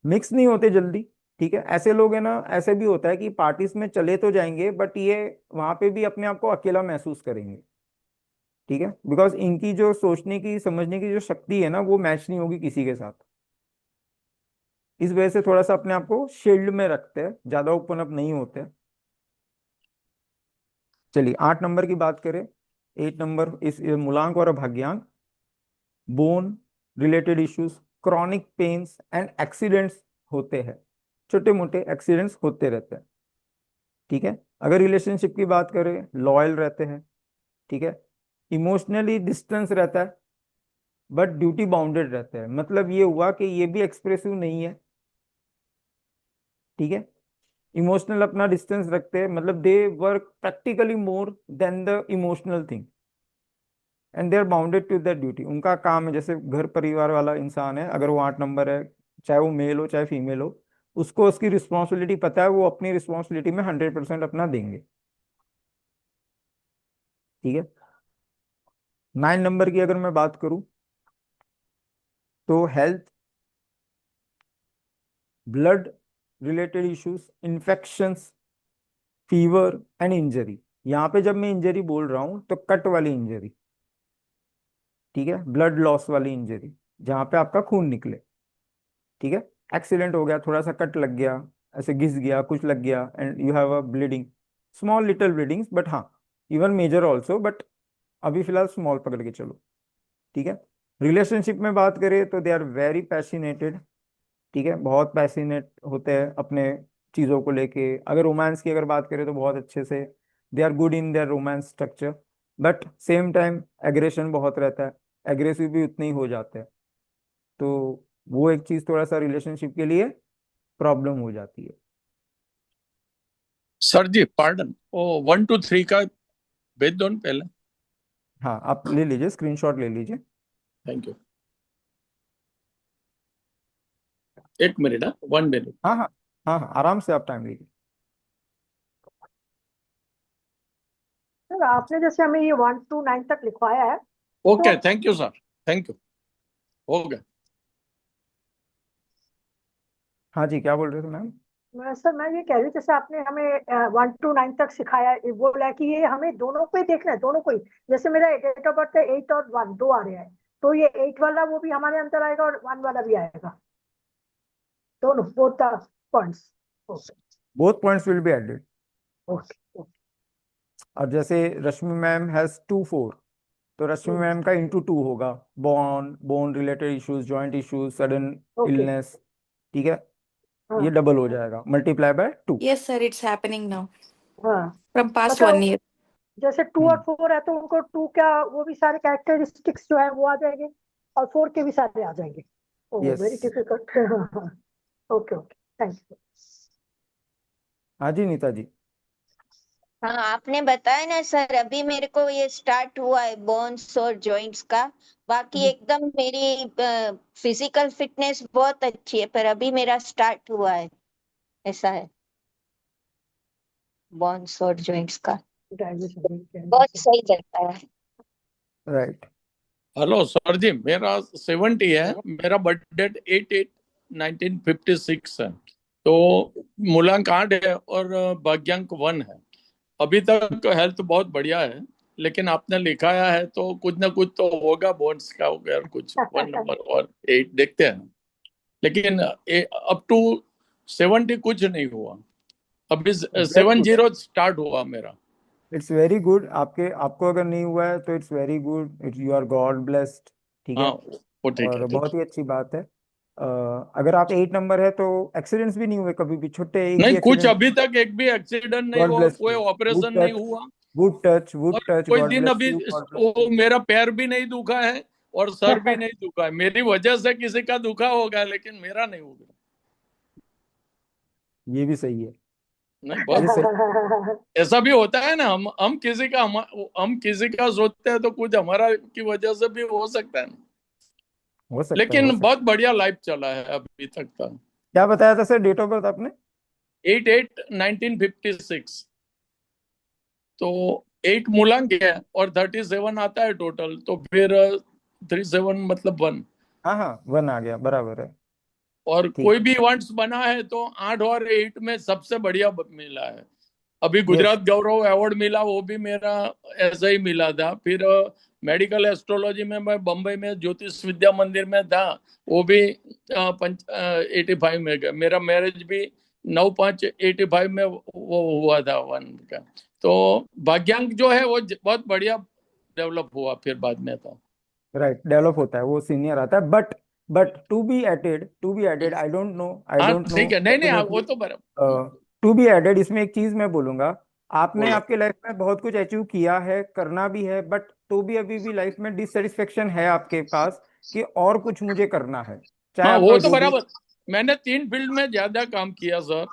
Speaker 1: मिक्स नहीं होते जल्दी। ठीक है, ऐसे लोग है ना, ऐसे भी होता है कि पार्टीज में चले तो जाएंगे बट ये वहां पे भी अपने आप को अकेला महसूस करेंगे। ठीक है, बिकॉज इनकी जो सोचने की समझने की जो शक्ति है ना, वो मैच नहीं होगी किसी के साथ। इस वजह से थोड़ा सा अपने आप को शील्ड में रखते हैं, ज्यादा ओपन अप नहीं होते। चलिए 8 नंबर की बात करें। 8 नंबर इस मूलांक और भाग्यांक, bone related issues, chronic pains and accidents होते हैं, छोटे मोटे एक्सीडेंट्स होते रहते हैं। ठीक है, अगर रिलेशनशिप की बात करें, लॉयल रहते हैं। ठीक है, इमोशनली डिस्टेंस रहता है बट ड्यूटी बाउंडेड रहते हैं। मतलब ये हुआ कि ये भी एक्सप्रेसिव नहीं है। ठीक है, इमोशनल अपना डिस्टेंस रखते हैं, मतलब they work practically more than the emotional thing, and they are bounded to that duty. उनका काम है, जैसे घर परिवार वाला इंसान है, अगर वो 8 नंबर है, चाहे वो मेल हो चाहे फीमेल हो, उसको उसकी रिस्पॉन्सिबिलिटी पता है, वो अपनी रिस्पॉन्सिबिलिटी में 100% अपना देंगे। ठीक है, 9 नंबर की अगर मैं बात करूं तो health, blood related issues, infections, fever and injury. यहाँ पे जब मैं इंजरी बोल रहा हूँ तो कट वाली इंजरी, ठीक है, ब्लड लॉस वाली इंजरी, जहाँ पे आपका खून निकले। ठीक है, एक्सीडेंट हो गया, थोड़ा सा कट लग गया, ऐसे घिस गया, कुछ लग गया, and you have a bleeding, small little bleedings, but हाँ, इवन मेजर ऑल्सो, बट अभी फिलहाल स्मॉल पकड़ के चलो। ठीक है, रिलेशनशिप में बात करें तो दे आर वेरी पैशनेटेड। ठीक है, बहुत पैशनेट होते हैं अपने चीज़ों को लेके। अगर रोमांस की अगर बात करें तो बहुत अच्छे से, they are good in their romance structure, but same time aggression बहुत रहता है, एग्रेसिव भी उतने ही हो जाते हैं। तो वो एक चीज़ थोड़ा सा रिलेशनशिप के लिए प्रॉब्लम हो जाती है।
Speaker 6: सर जी पार्डन, ओ 1 2 3 का भेज दो ना पहले।
Speaker 1: हाँ, आप ले लीजिए, स्क्रीनशॉट ले लीजिए।
Speaker 6: Thank you. 1 minute, 1 minute.
Speaker 1: हाँ हाँ, हाँ हाँ, आराम से आप टाइम लीजिए।
Speaker 2: सर आपने जैसे हमें ये 1 to 9 तक लिखवाया है,
Speaker 6: ओके,
Speaker 2: तो
Speaker 6: thank you sir, thank you. हो गया।
Speaker 1: हाँ जी, क्या बोल रहे थे मैम?
Speaker 2: सर मैं ये कह रही हूँ, जैसे आपने हमें 1 to 9 तक सिखाया है, बोला है कि ये हमें दोनों को ही देखना है, दोनों को ही। जैसे मेरा डेट ऑफ बर्थ है 8 और 1, दो आ रहे हैं, तो ये 8 वाला वो भी हमारे अंदर आएगा और 1 वाला भी आएगा, दोनों, both the points. Okay
Speaker 1: both points will be added.
Speaker 2: Okay
Speaker 1: और जैसे रश्मि मैम हैज 2 4, तो रश्मि मैम का इंटू 2 होगा, bone bone related issues, joint issues, sudden
Speaker 2: okay.
Speaker 1: Illness. ठीक है,
Speaker 2: हाँ
Speaker 1: ये डबल हो जाएगा, multiply by 2।
Speaker 3: Yes, sir, it's happening now
Speaker 2: हाँ,
Speaker 3: from past
Speaker 2: मतलब
Speaker 3: 1 year.
Speaker 2: जैसे 2 और 4 है तो उनको 2 क्या, वो भी सारे कैरेक्टरिस्टिक्स जो है वो आ जाएंगे, और 4 के भी सारे आ जाएंगे। Oh
Speaker 1: yes.
Speaker 2: Very difficult. Okay okay, thank you.
Speaker 1: हाँ जी नीता जी।
Speaker 4: हाँ, आपने बताया ना सर, अभी मेरे को ये स्टार्ट हुआ है बोन्स और जॉइंट्स का। बाकी एकदम मेरी फिजिकल फिटनेस बहुत अच्छी है, पर अभी मेरा स्टार्ट हुआ है, ऐसा है बोन्स और जॉइंट्स का। बहुत सही लगता है।
Speaker 1: राइट।
Speaker 6: हेलो सर जी, मेरा 70 है, मेरा बर्थ डेट 8/8/1956 है। तो मूलांक 8 है और भाग्यांक 1 है। अभी तक हेल्थ बहुत बढ़िया है, लेकिन आपने लिखाया है तो कुछ ना कुछ तो होगा बोन्स का वगैरह कुछ 1 नंबर और 8 देखते हैं। लेकिन अप टू 70 कुछ नहीं हुआ, अभी
Speaker 1: वेरी गुड,
Speaker 6: 70 स्टार्ट हुआ मेरा।
Speaker 1: It's very good. आपको अगर नहीं हुआ है तो it's very good, it you are God blessed. ठीक
Speaker 6: हाँ,
Speaker 1: है।
Speaker 6: वो ठीक है,
Speaker 1: और
Speaker 6: ठीक
Speaker 1: बहुत
Speaker 6: है।
Speaker 1: ही अच्छी बात है। अगर आप 8 नंबर है तो एक्सीडेंट्स भी नहीं हुए कभी भी, छोटे एक
Speaker 6: नहीं,
Speaker 1: भी
Speaker 6: कुछ
Speaker 1: एक्सीडेंट?
Speaker 6: अभी तक एक भी एक्सीडेंट नहीं
Speaker 1: गॉड
Speaker 6: हुआ,
Speaker 1: ब्लेस
Speaker 6: कोई
Speaker 1: यू। गुड
Speaker 6: ऑपरेशन नहीं
Speaker 1: टच,
Speaker 6: हुआ।
Speaker 1: गुड टच,
Speaker 6: और
Speaker 1: गुड टच।
Speaker 6: कोई
Speaker 1: गॉड
Speaker 6: दिन
Speaker 1: ब्लेस
Speaker 6: अभी
Speaker 1: यू, गॉड ब्लेस
Speaker 6: वो
Speaker 1: यू।
Speaker 6: मेरा पैर भी नहीं दुखा है और सर भी नहीं दुखा है। मेरी वजह से किसी का दुखा होगा, लेकिन मेरा नहीं होगा।
Speaker 1: ये भी सही है,
Speaker 6: नहीं,
Speaker 1: ये
Speaker 6: बहुत
Speaker 1: सही।
Speaker 6: ऐसा भी होता है ना, हम किसी का सोचते हैं तो कुछ हमारा की वजह से भी हो सकता है ना।
Speaker 1: हो सकता है, हो
Speaker 6: लेकिन
Speaker 1: सकता
Speaker 6: बहुत
Speaker 1: है।
Speaker 6: बढ़िया लाइफ चला है अभी तक का।
Speaker 1: क्या बताया था सर डेट ऑफ बर्थ आपने?
Speaker 6: 8/8/1956। तो 8 मूलांक है और 37 आता है टोटल, तो फिर 37 मतलब 1।
Speaker 1: हाँ हाँ, 1 आ गया, बराबर है।
Speaker 6: और
Speaker 1: ठीक
Speaker 6: कोई
Speaker 1: है।
Speaker 6: भी इवेंट्स बना है तो 8 और 8 में सबसे बढ़िया मिला है। अभी
Speaker 1: यस।
Speaker 6: गुजरात गौरव अवार्ड मिला, वो भी मेरा ऐसा ही मिला था। फिर मेडिकल एस्ट्रोलॉजी में मैं बम्बई में ज्योतिष विद्या मंदिर में था, वो भी 85 में गया। मेरा मैरिज भी 9/5/85 में वो हुआ था 1 का। तो भाग्यांक जो है वो बहुत बढ़िया डेवलप हुआ फिर बाद में तो।
Speaker 1: राइट, डेवलप होता है, वो सीनियर आता है। बट टू बी एडेड, आई
Speaker 6: हाँ,
Speaker 1: डोंट नो
Speaker 6: ठीक है, नहीं नहीं, वो
Speaker 1: डेफिनेटली।
Speaker 6: तो बराबर।
Speaker 1: टू बी एडेड, इसमें एक चीज मैं बोलूंगा। आपने
Speaker 6: बोलो।
Speaker 1: आपके लाइफ में बहुत कुछ अचीव किया है, करना भी है, बट तो भी अभी भी लाइफ में डिससेटिस्फेक्शन है आपके पास कि और कुछ मुझे करना है, चाहे
Speaker 6: हाँ,
Speaker 1: आपका
Speaker 6: वो तो
Speaker 1: जो भी।
Speaker 6: बराबर। मैंने 3 फील्ड में ज्यादा काम किया सर।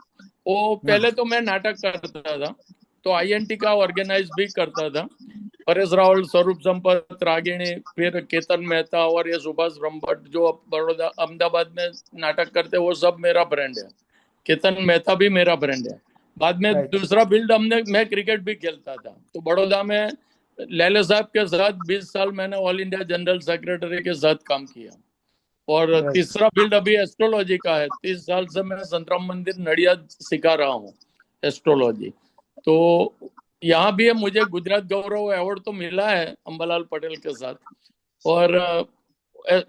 Speaker 6: वो
Speaker 1: हम्म।
Speaker 6: पहले तो मैं नाटक करता था, तो आईएनटी का ऑर्गेनाइज भी करता था। परेश रावल, स्वरूप संपत, रागिणी, फिर केतन मेहता और ये सुभाष ब्रह्मभट्ट जो अब बड़ौदा अहमदाबाद में नाटक करते, वो सब मेरा फ्रेंड है। केतन मेहता भी मेरा फ्रेंड है। बाद में
Speaker 1: राइट।
Speaker 6: दूसरा फील्ड मैं क्रिकेट भी खेलता था, तो बड़ौदा में लैले साहब के साथ 20 साल मैंने ऑल इंडिया जनरल सेक्रेटरी के साथ काम किया। और
Speaker 1: राइट।
Speaker 6: तीसरा फील्ड अभी एस्ट्रोलॉजी का है। 30 साल से मैं संतराम मंदिर नडियाद सिखा रहा हूँ एस्ट्रोलॉजी। तो यहाँ भी है, मुझे गुजरात गौरव अवार्ड तो मिला है अंबालाल पटेल के साथ। और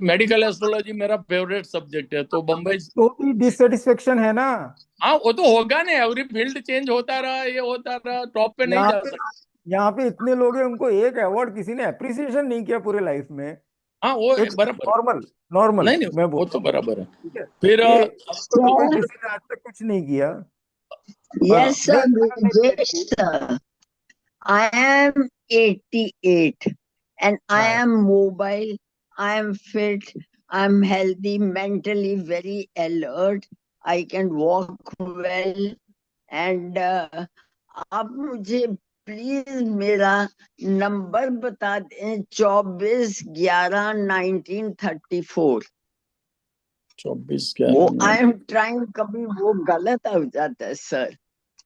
Speaker 6: मेडिकल एस्ट्रोलॉजी मेरा फेवरेट सब्जेक्ट है, तो बम्बई।
Speaker 1: तो भी डिससेटिस्फेक्शन है ना?
Speaker 6: हाँ, वो तो होगा नहीं, एवरी फील्ड चेंज होता रहा, ये होता रहा, टॉप पे नहीं
Speaker 1: यहाँ
Speaker 6: जा
Speaker 1: पे
Speaker 6: सकता।
Speaker 1: यहाँ पे इतने लोग हैं, उनको एक अवार्ड किसी ने अप्रिसिएशन नहीं किया पूरे लाइफ में।
Speaker 6: हाँ, वो
Speaker 1: इट्स
Speaker 6: बराबर।
Speaker 1: नॉर्मल, नॉर्मल
Speaker 6: नहीं नहीं,
Speaker 1: मैं
Speaker 6: वो
Speaker 1: बोल
Speaker 6: तो
Speaker 1: रहा हूँ।
Speaker 6: बराबर है।
Speaker 1: ठीक है।
Speaker 6: फिर
Speaker 1: ये आपको तो कोई
Speaker 4: Sir,
Speaker 1: किसी ने आज तक कुछ नहीं किया।
Speaker 4: yes, sir,
Speaker 1: well, very
Speaker 4: Brijesh,
Speaker 1: good.
Speaker 4: sir. I am 88 and I
Speaker 1: nice.
Speaker 4: am mobile. I am fit. I'm healthy, mentally very alert. I can walk well. And आप मुझे प्लीज मेरा नंबर बता दें, 24/11/1934।
Speaker 6: 24
Speaker 4: वो
Speaker 6: 11।
Speaker 4: आई एम ट्राइंग, कभी वो गलत हो जाता है sir.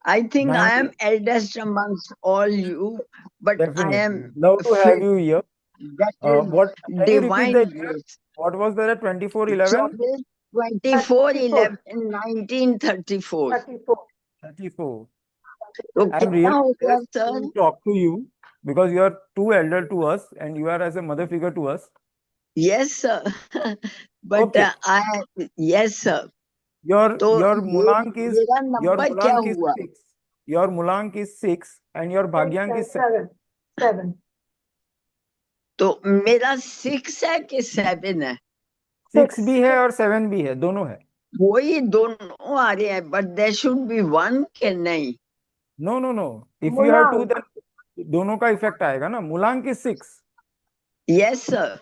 Speaker 4: I think I am
Speaker 1: 19,
Speaker 4: eldest amongst all you, but I am
Speaker 1: definitely love to have
Speaker 4: fit.
Speaker 1: You here.
Speaker 4: That is
Speaker 1: what, can you repeat the
Speaker 4: divine
Speaker 1: year?
Speaker 4: grace.
Speaker 1: What was the 24/11?
Speaker 4: 24/11/1934।
Speaker 1: 34।
Speaker 4: तो
Speaker 1: I am
Speaker 4: कितना
Speaker 1: really
Speaker 4: हो गया
Speaker 1: blessed
Speaker 4: sir?
Speaker 1: to talk to you because you are too elder to us and you are as a mother figure to us.
Speaker 4: Yes sir. But
Speaker 1: Okay.
Speaker 4: yes sir.
Speaker 1: Your
Speaker 4: तो
Speaker 1: your
Speaker 4: ये
Speaker 1: Mulank is
Speaker 4: मेरा
Speaker 1: your
Speaker 4: number क्या
Speaker 1: Mulank is
Speaker 4: हुआ?
Speaker 1: 6. Your Mulank is 6 and your Bhagyank is 7.
Speaker 2: 7.
Speaker 4: तो मेरा 6 है कि 7 है?
Speaker 1: 6 भी है और 7 भी है, दोनों है।
Speaker 4: वही दोनों आ रहे हैं, बट देयर शुड बी 1 के नहीं?
Speaker 1: No no no, if you have 2
Speaker 2: Mulang.
Speaker 1: then दोनों का इफेक्ट आएगा ना। Mulank is 6
Speaker 4: Yes sir.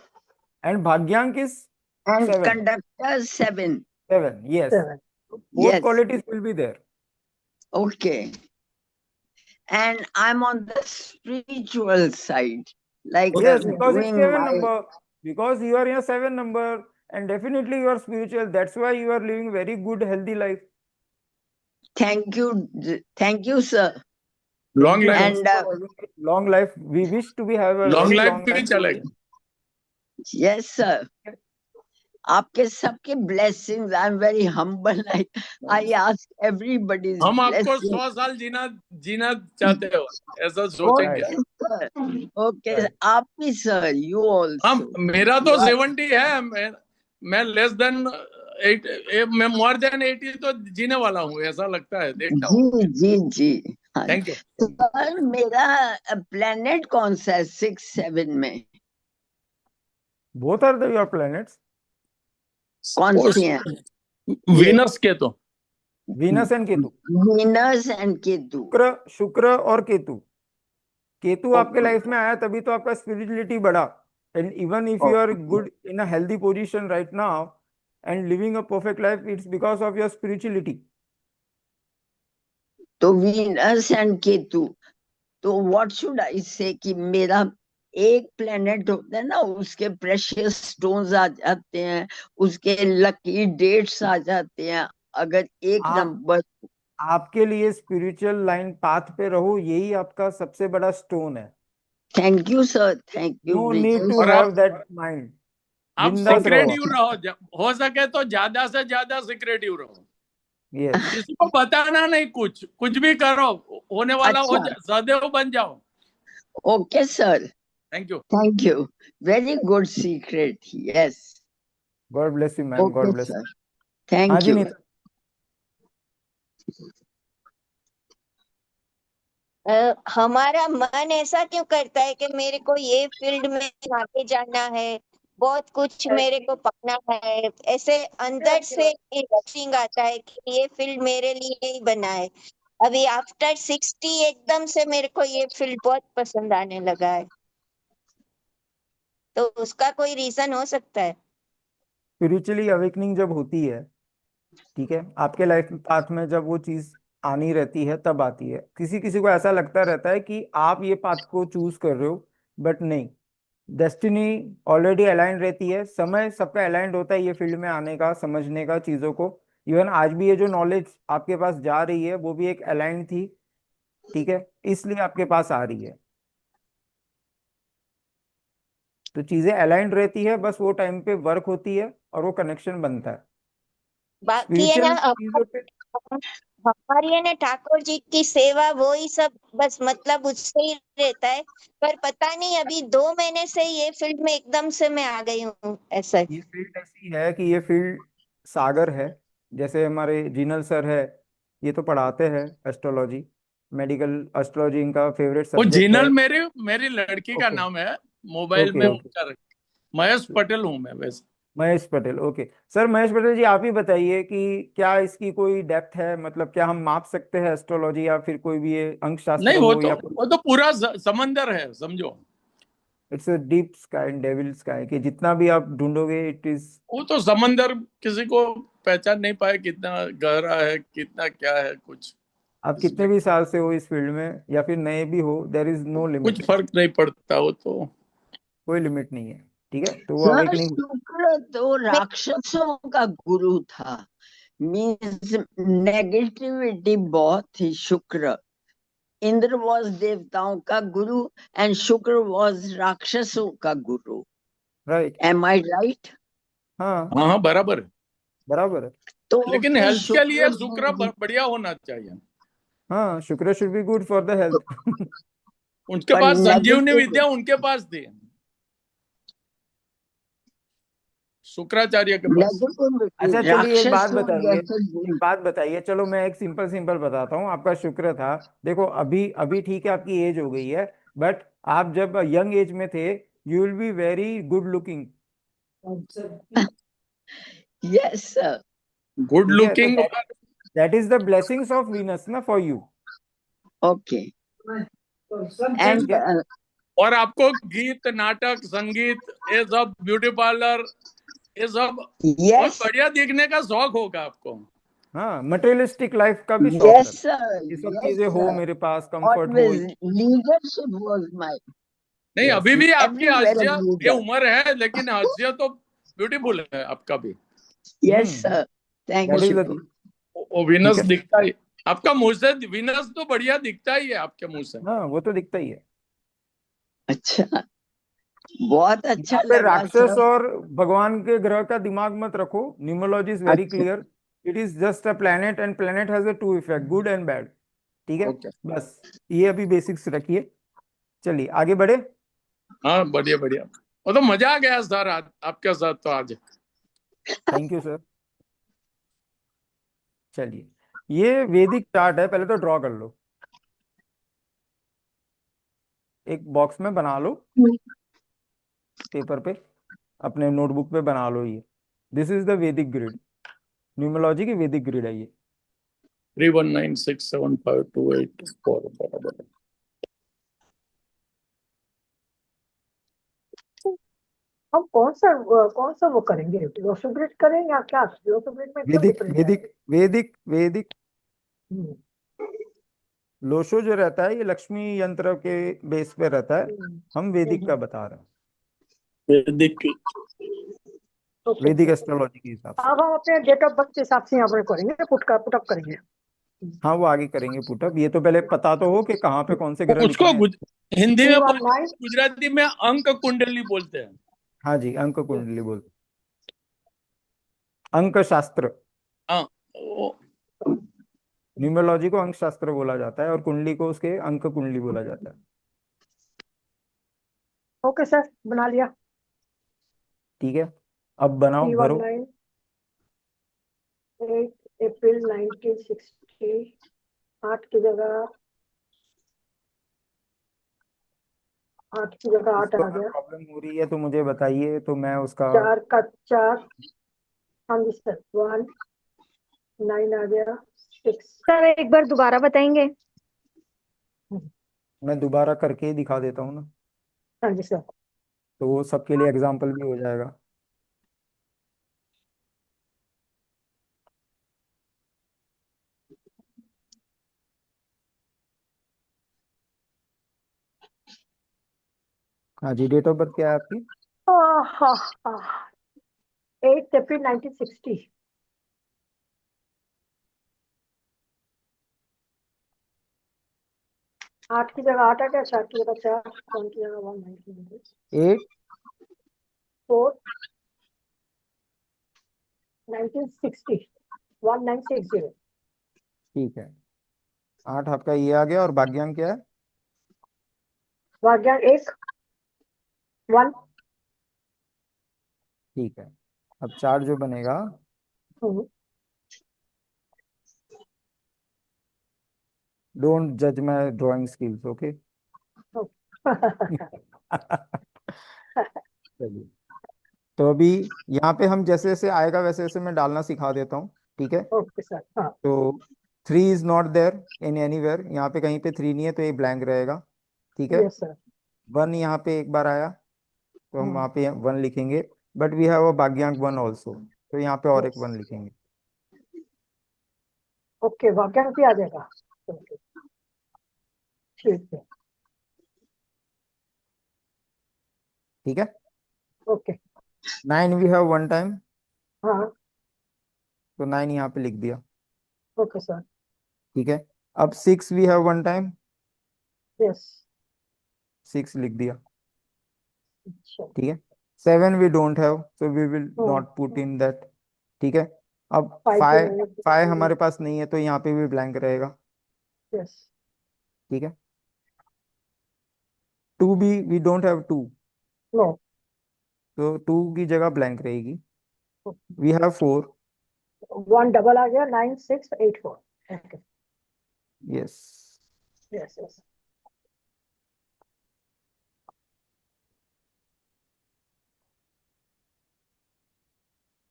Speaker 1: and Bhagyank is
Speaker 4: And
Speaker 1: 7.
Speaker 4: conductor 7.
Speaker 1: 7, yes.
Speaker 2: 7.
Speaker 1: Both
Speaker 4: Yes.
Speaker 1: qualities will be there.
Speaker 4: Okay. and I'm on the spiritual side, like
Speaker 1: Yes, because it's
Speaker 4: doing
Speaker 1: 7
Speaker 4: my.
Speaker 1: number. Because you are in a 7 number, and definitely you are spiritual. That's why you are living very good, healthy life.
Speaker 4: Thank you, sir.
Speaker 6: Long
Speaker 1: Thank you.
Speaker 6: Life
Speaker 1: Thank
Speaker 4: And
Speaker 1: you for having it. Long life. We wish to be have a
Speaker 6: long
Speaker 1: very
Speaker 6: life
Speaker 1: long
Speaker 6: भी
Speaker 1: life.
Speaker 6: चलेगा.
Speaker 4: yes, sir. आपके सबके blessings. I'm very humble. I ask everybody's
Speaker 6: हम आपको
Speaker 4: blessings.
Speaker 6: 100 साल जीना चाहते हो, ऐसा सोचेंगे.
Speaker 4: Okay, sir. Okay,
Speaker 1: Right.
Speaker 4: आप भी sir. You
Speaker 6: हम
Speaker 4: also.
Speaker 6: मेरा तो
Speaker 4: You are-
Speaker 6: 70 है. मैं लेस देन 8, मैं मोर देन 80 तो जीने वाला हूँ, ऐसा लगता है. देखता हूँ.
Speaker 4: जी. हाँ.
Speaker 6: Thank you.
Speaker 4: सर मेरा planet कौन सा है 6-7 में?
Speaker 1: Both are your planets.
Speaker 4: कौन सी हैं?
Speaker 6: वीनस के तो
Speaker 1: Venus and Ketu.
Speaker 4: Venus and Ketu.
Speaker 1: शुक्र और केतु. केतु आपके
Speaker 4: Okay.
Speaker 1: लाइफ में आया तभी तो आपका स्पिरिचुअलिटी बढ़ा. And even if you are good in a healthy position right now and living a perfect life, it's because of your spirituality.
Speaker 4: तो Venus and Ketu. तो what should I say कि मेरा एक प्लेनेट होता है ना, उसके प्रेशियस स्टोन्स आ जाते हैं, उसके लकी डेट्स आ जाते हैं. अगर एक नंबर
Speaker 1: आपके लिए स्पिरिचुअल लाइन पाथ पे रहो, यही आपका सबसे बड़ा स्टोन है.
Speaker 4: Thank you sir. Thank you.
Speaker 1: No need to
Speaker 6: और
Speaker 1: हैव दैट माइंड.
Speaker 6: आप
Speaker 1: बिंदास
Speaker 6: सिक्रेटिव
Speaker 1: रहो.
Speaker 6: रहो, हो सके तो ज्यादा से ज्यादा सिक्रेटिव रहो.
Speaker 1: यस.
Speaker 6: किसी को बताना नहीं, कुछ भी करो, होने वाला हो, सदैव बन जाओ.
Speaker 4: Okay sir.
Speaker 6: Thank you.
Speaker 4: Thank you. Very good secret. Yes.
Speaker 1: God bless you ma'am. God bless.
Speaker 4: Sir.
Speaker 1: हाँ
Speaker 4: थैंक
Speaker 1: जी
Speaker 4: यू.
Speaker 1: नीता.
Speaker 7: हमारा मन ऐसा क्यों करता है कि मेरे को ये फील्ड में आगे जाना है, बहुत कुछ मेरे को पाना है, ऐसे अंदर से रशिंग आता है कि ये फील्ड मेरे लिए ही बना है. अभी आफ्टर 60 एकदम से मेरे को ये फील्ड बहुत पसंद आने लगा है. तो उसका कोई रीजन हो सकता है?
Speaker 1: स्पिरिचुअली अवेकनिंग जब होती है, ठीक है, आपके लाइफ पाथ में जब वो चीज आनी रहती है तब आती है. किसी किसी को ऐसा लगता रहता है कि आप ये पाथ को चूज कर रहे हो, बट नहीं. डेस्टिनी ऑलरेडी अलाइंड रहती है. समय सबका अलाइंड होता है ये फील्ड में आने का, समझने का चीजों को. इवन आज भी ये जो नॉलेज आपके पास जा रही है वो भी एक अलाइंड थी, ठीक है, इसलिए आपके पास आ रही है. तो चीजें अलाइंड रहती है, बस वो टाइम पे वर्क होती है और वो कनेक्शन बनता है.
Speaker 7: बाकी है ना
Speaker 1: स्पिरिचुअल चीजों पे
Speaker 7: हमारी है ना ठाकुर जी की सेवा, वो ही सब बस मतलब उससे ही रहता है. पर पता नहीं अभी 2 महीने से ये फील्ड में एकदम से मैं आ गई हूँ ऐसा.
Speaker 1: ये फील्ड ऐसी है कि ये फील्ड सागर है. जैसे हमारे जिनल सर है, ये तो पढ़ाते हैं एस्ट्रोलॉजी, मेडिकल एस्ट्रोलॉजी इनका फेवरेट
Speaker 6: वो
Speaker 1: सब्जेक्ट है.
Speaker 6: जिनल मेरी लड़की का
Speaker 1: ओके.
Speaker 6: नाम है. Mobile
Speaker 1: okay.
Speaker 6: में
Speaker 1: ओके.
Speaker 6: उनका महेश पटेल हूँ मैं वैसे.
Speaker 1: महेश पटेल. Okay sir. महेश पटेल जी, आप ही बताइए कि क्या इसकी कोई डेप्थ है, मतलब क्या हम माप सकते हैं एस्ट्रोलॉजी, या फिर कोई भी ये अंक शास्त्र
Speaker 6: नहीं,
Speaker 1: हो, या
Speaker 6: वो तो पूरा समंदर है, समझो.
Speaker 1: It's a deep sky, devil sky, कि जितना भी आप ढूंढोगे इट इज.
Speaker 6: वो तो समंदर किसी को पहचान नहीं पाए कितना गहरा है, कितना क्या है. कुछ
Speaker 1: आप कितने भी साल से हो इस फील्ड में या फिर नए भी हो, देयर इज नो
Speaker 6: कुछ
Speaker 1: लिमिट.
Speaker 6: फर्क नहीं पड़ता. वो तो
Speaker 1: कोई लिमिट नहीं है, ठीक है. तो वो
Speaker 4: सर
Speaker 1: अवेकनिंग.
Speaker 4: शुक्र तो राक्षसों का गुरु था. मीन्स नेगेटिविटी बहुत थी. शुक्र, इंद्र वॉज देवताओं का गुरु एंड शुक्र वॉज राक्षसों का गुरु.
Speaker 1: राइट.
Speaker 4: एम आई राइट?
Speaker 1: हाँ
Speaker 6: हाँ बराबर है.
Speaker 1: बराबर है.
Speaker 4: तो
Speaker 6: लेकिन
Speaker 4: फिर
Speaker 6: हेल्थ के लिए
Speaker 4: शुक्र
Speaker 6: शुक्र बढ़िया होना चाहिए.
Speaker 1: हाँ, शुक्र should be good for the health.
Speaker 6: उनके
Speaker 4: पर
Speaker 6: पास संजीवनी
Speaker 4: नेगेटिव
Speaker 6: विद्या उनके पास थी, शुक्राचार्य के पास.
Speaker 1: अच्छा चलिए एक बात
Speaker 4: राक्षसों
Speaker 1: बताइए.
Speaker 4: जैसे
Speaker 1: एक
Speaker 4: गुरु.
Speaker 1: बात बताइए. चलो मैं एक सिंपल बताता हूँ. आपका शुक्र था. देखो अभी अभी ठीक है, आपकी एज हो गई है, बट आप जब यंग एज में थे, you will be very good looking.
Speaker 4: Yes sir.
Speaker 6: Good looking.
Speaker 1: That is the blessings of Venus ना फॉर यू.
Speaker 4: ओके. एंड
Speaker 6: और आपको गीत, नाटक, संगीत, ये सब, ब्यूटी पार्लर, ये सब बहुत
Speaker 4: यस
Speaker 6: बढ़िया दिखने का शौक होगा आपको.
Speaker 1: हाँ, मटेरियलिस्टिक लाइफ का भी शौक
Speaker 4: Yes,
Speaker 1: है,
Speaker 4: sir.
Speaker 1: ये सब
Speaker 4: Yes,
Speaker 1: चीजें हो
Speaker 4: sir.
Speaker 1: मेरे पास, कंफर्ट हो।
Speaker 4: Always leadership was my.
Speaker 6: नहीं,
Speaker 1: यस,
Speaker 6: अभी भी आपकी
Speaker 4: Everywhere a
Speaker 6: हास्य, ये
Speaker 4: leader.
Speaker 6: उम्र है लेकिन हास्य तो ब्यूटीफुल है आपका भी।
Speaker 4: Yes, sir. Thank
Speaker 1: that is
Speaker 4: you.
Speaker 1: The thing.
Speaker 6: वो
Speaker 1: ठीक
Speaker 6: विनस
Speaker 1: है,
Speaker 6: दिखता ही आपका मुंह से, विनस तो बढ़िया दिखता ही है आपके मुंह से।
Speaker 1: हाँ वो तो दिखता ही है।
Speaker 4: अच्छा, बहुत अच्छा
Speaker 1: यहाँ पे
Speaker 4: लगा
Speaker 1: राक्षस
Speaker 4: सर।
Speaker 1: और भगवान के ग्रह का दिमाग मत रखो, न्यूमरोलॉजी इज वेरी
Speaker 4: अच्छा,
Speaker 1: clear. It is just a planet and planet has a two effect, good and bad. ठीक है,
Speaker 6: ओके,
Speaker 1: बस ये अभी बेसिक्स रखिए। चलिए आगे बढ़े।
Speaker 6: हाँ बढ़िया बढ़िया। वो तो मजा आ गया सर आज आपके साथ तो आज।
Speaker 1: Thank you sir. चलिए, ये वैदिक चार्ट है, पहले तो ड्रॉ कर लो, एक बॉक्स में बना लो, पेपर पे, अपने नोटबुक पे बना लो ये। दिस इज द वैदिक ग्रिड, न्यूमरोलॉजी की वैदिक ग्रिड है ये।
Speaker 6: 319675284 बराबर।
Speaker 2: हम कौन सा वो करेंगे, रोशोग्रिड करें या क्या? रोशोग्रिड में क्यों
Speaker 1: वैदिक
Speaker 2: डिफरेंस है?
Speaker 1: वैदिक वैदिक वैदिक
Speaker 2: हम्म,
Speaker 1: लोशो जो रहता है ये लक्ष्मी यंत्र के बेस पे रहता है,
Speaker 2: हम्म,
Speaker 1: हम वैदिक का बता रहे हैं,
Speaker 6: वैदिक
Speaker 2: ओके।
Speaker 1: वैदिक एस्ट्रोलॉजी के हिसाब से।
Speaker 2: अब हम अपने डेट ऑफ बर्थ के हिसाब से यहाँ पर करेंगे, पुटअप करेंगे।
Speaker 1: हाँ वो आगे करेंगे पुटअप, ये तो पहले पता तो हो कि कहाँ पे कौन से ग्रह लिखे
Speaker 6: उसको
Speaker 1: हैं।
Speaker 6: हिंदी
Speaker 2: थ्री
Speaker 6: में
Speaker 2: वन
Speaker 6: बोलते हैं,
Speaker 2: नाइन
Speaker 6: गुजराती में अंक कुंडली बोलते हैं।
Speaker 1: हाँ जी, अंक कुंडली बोल, अंक शास्त्र।
Speaker 6: हाँ
Speaker 1: न्यूमरोलॉजी को अंक शास्त्र बोला जाता है और कुंडली को उसके अंक कुंडली बोला जाता है।
Speaker 2: ओके सर, बना लिया।
Speaker 1: ठीक है, अब बनाओ, भरो।
Speaker 2: 319 8 अप्रैल 1960, 8 की जगह 8
Speaker 1: इसको
Speaker 2: आ
Speaker 1: अगर
Speaker 2: गया।
Speaker 1: प्रॉब्लम हो रही है तो मुझे बताइए, तो मैं उसका
Speaker 2: 4 का 4, हाँ जी सर, 1 9 आ गया, 6।
Speaker 8: सर एक बार दोबारा बताएंगे?
Speaker 1: मैं दोबारा करके ही दिखा देता हूँ ना,
Speaker 2: हाँ जी सर।
Speaker 1: तो वो सबके लिए एग्जाम्पल भी हो जाएगा। हाँ जी, डेट ऑफ बर्थ क्या है आपकी?
Speaker 2: 8 अप्रैल 1960। 8 की जगह 8 आ गया, 4 की जगह 4, 1 की जगह 1,
Speaker 1: 8
Speaker 2: 4 1960, 1960।
Speaker 1: ठीक है, 8 आपका ये आ गया, और भाग्यांक क्या है?
Speaker 2: भाग्यांक 1 1।
Speaker 1: ठीक है, अब चार्ट जो बनेगा, डोंट जज माय ड्राइंग स्किल्स, ओके। चलिए, तो अभी यहाँ पे हम जैसे जैसे आएगा वैसे वैसे मैं डालना सिखा देता हूँ, ठीक है।
Speaker 2: ओके सर, हाँ।
Speaker 1: तो 3 is not there in anywhere, यहाँ पे कहीं पे 3 नहीं है तो ये ब्लैंक रहेगा, ठीक है।
Speaker 2: Yes sir.
Speaker 1: 1 यहाँ पे एक बार आया तो हम वहाँ पे 1 लिखेंगे, बट वी हैव अ भाग्यांक 1 ऑल्सो, तो यहाँ पे और एक 1 लिखेंगे।
Speaker 2: ओके, भाग्यांक भी आ जाएगा। ओके, ठीक है।
Speaker 1: ठीक है,
Speaker 2: ओके,
Speaker 1: 9 वी हैव 1 टाइम,
Speaker 2: हाँ।
Speaker 1: तो 9 यहाँ पे लिख दिया,
Speaker 2: ओके सर।
Speaker 1: ठीक है। अब 6 वी हैव 1 टाइम,
Speaker 2: यस।
Speaker 1: 6 लिख दिया,
Speaker 2: अच्छा।
Speaker 1: ठीक है। 7 we don't have, so we will
Speaker 2: hmm,
Speaker 1: not put in that, ठीक है। अब
Speaker 2: 5 भी
Speaker 1: 5
Speaker 2: नहीं
Speaker 1: 5
Speaker 2: है।
Speaker 1: हमारे पास नहीं है तो यहाँ पे भी ब्लैंक रहेगा,
Speaker 2: यस।
Speaker 1: ठीक है। 2 भी वी डोंट हैव 2,
Speaker 2: नो।
Speaker 1: तो 2 की जगह ब्लैंक रहेगी। वी हैव 4,
Speaker 2: 1 डबल आ गया, 9 6 8 4। ओके।
Speaker 1: Yes,
Speaker 2: yes yes.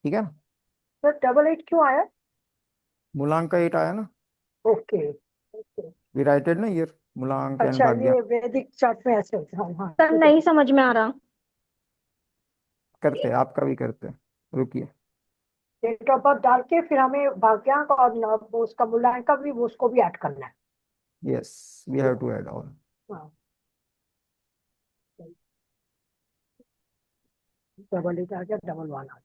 Speaker 1: ठीक है ना।
Speaker 2: सर डबल 8 क्यों आया?
Speaker 1: मूलांक का 8 आया ना,
Speaker 2: ओके ओके।
Speaker 1: वी राइटेड ना ईयर, मूलांक एंड
Speaker 2: अच्छा,
Speaker 1: भाग्यांक।
Speaker 2: ये वैदिक चार्ट में ऐसे होता है, हाँ हाँ,
Speaker 8: सर
Speaker 2: ठीक है।
Speaker 8: नहीं समझ में आ रहा।
Speaker 1: करते हैं, आपका भी करते हैं, रुकिए।
Speaker 2: डेट ऑफ बर्थ डाल के फिर हमें भाग्यांक और वो उसका मूल्यांक का भी, वो उसको भी ऐड करना है।
Speaker 1: Yes, we have to add all.
Speaker 2: हाँ, डबल 8 आ गया, डबल 1 आ गया।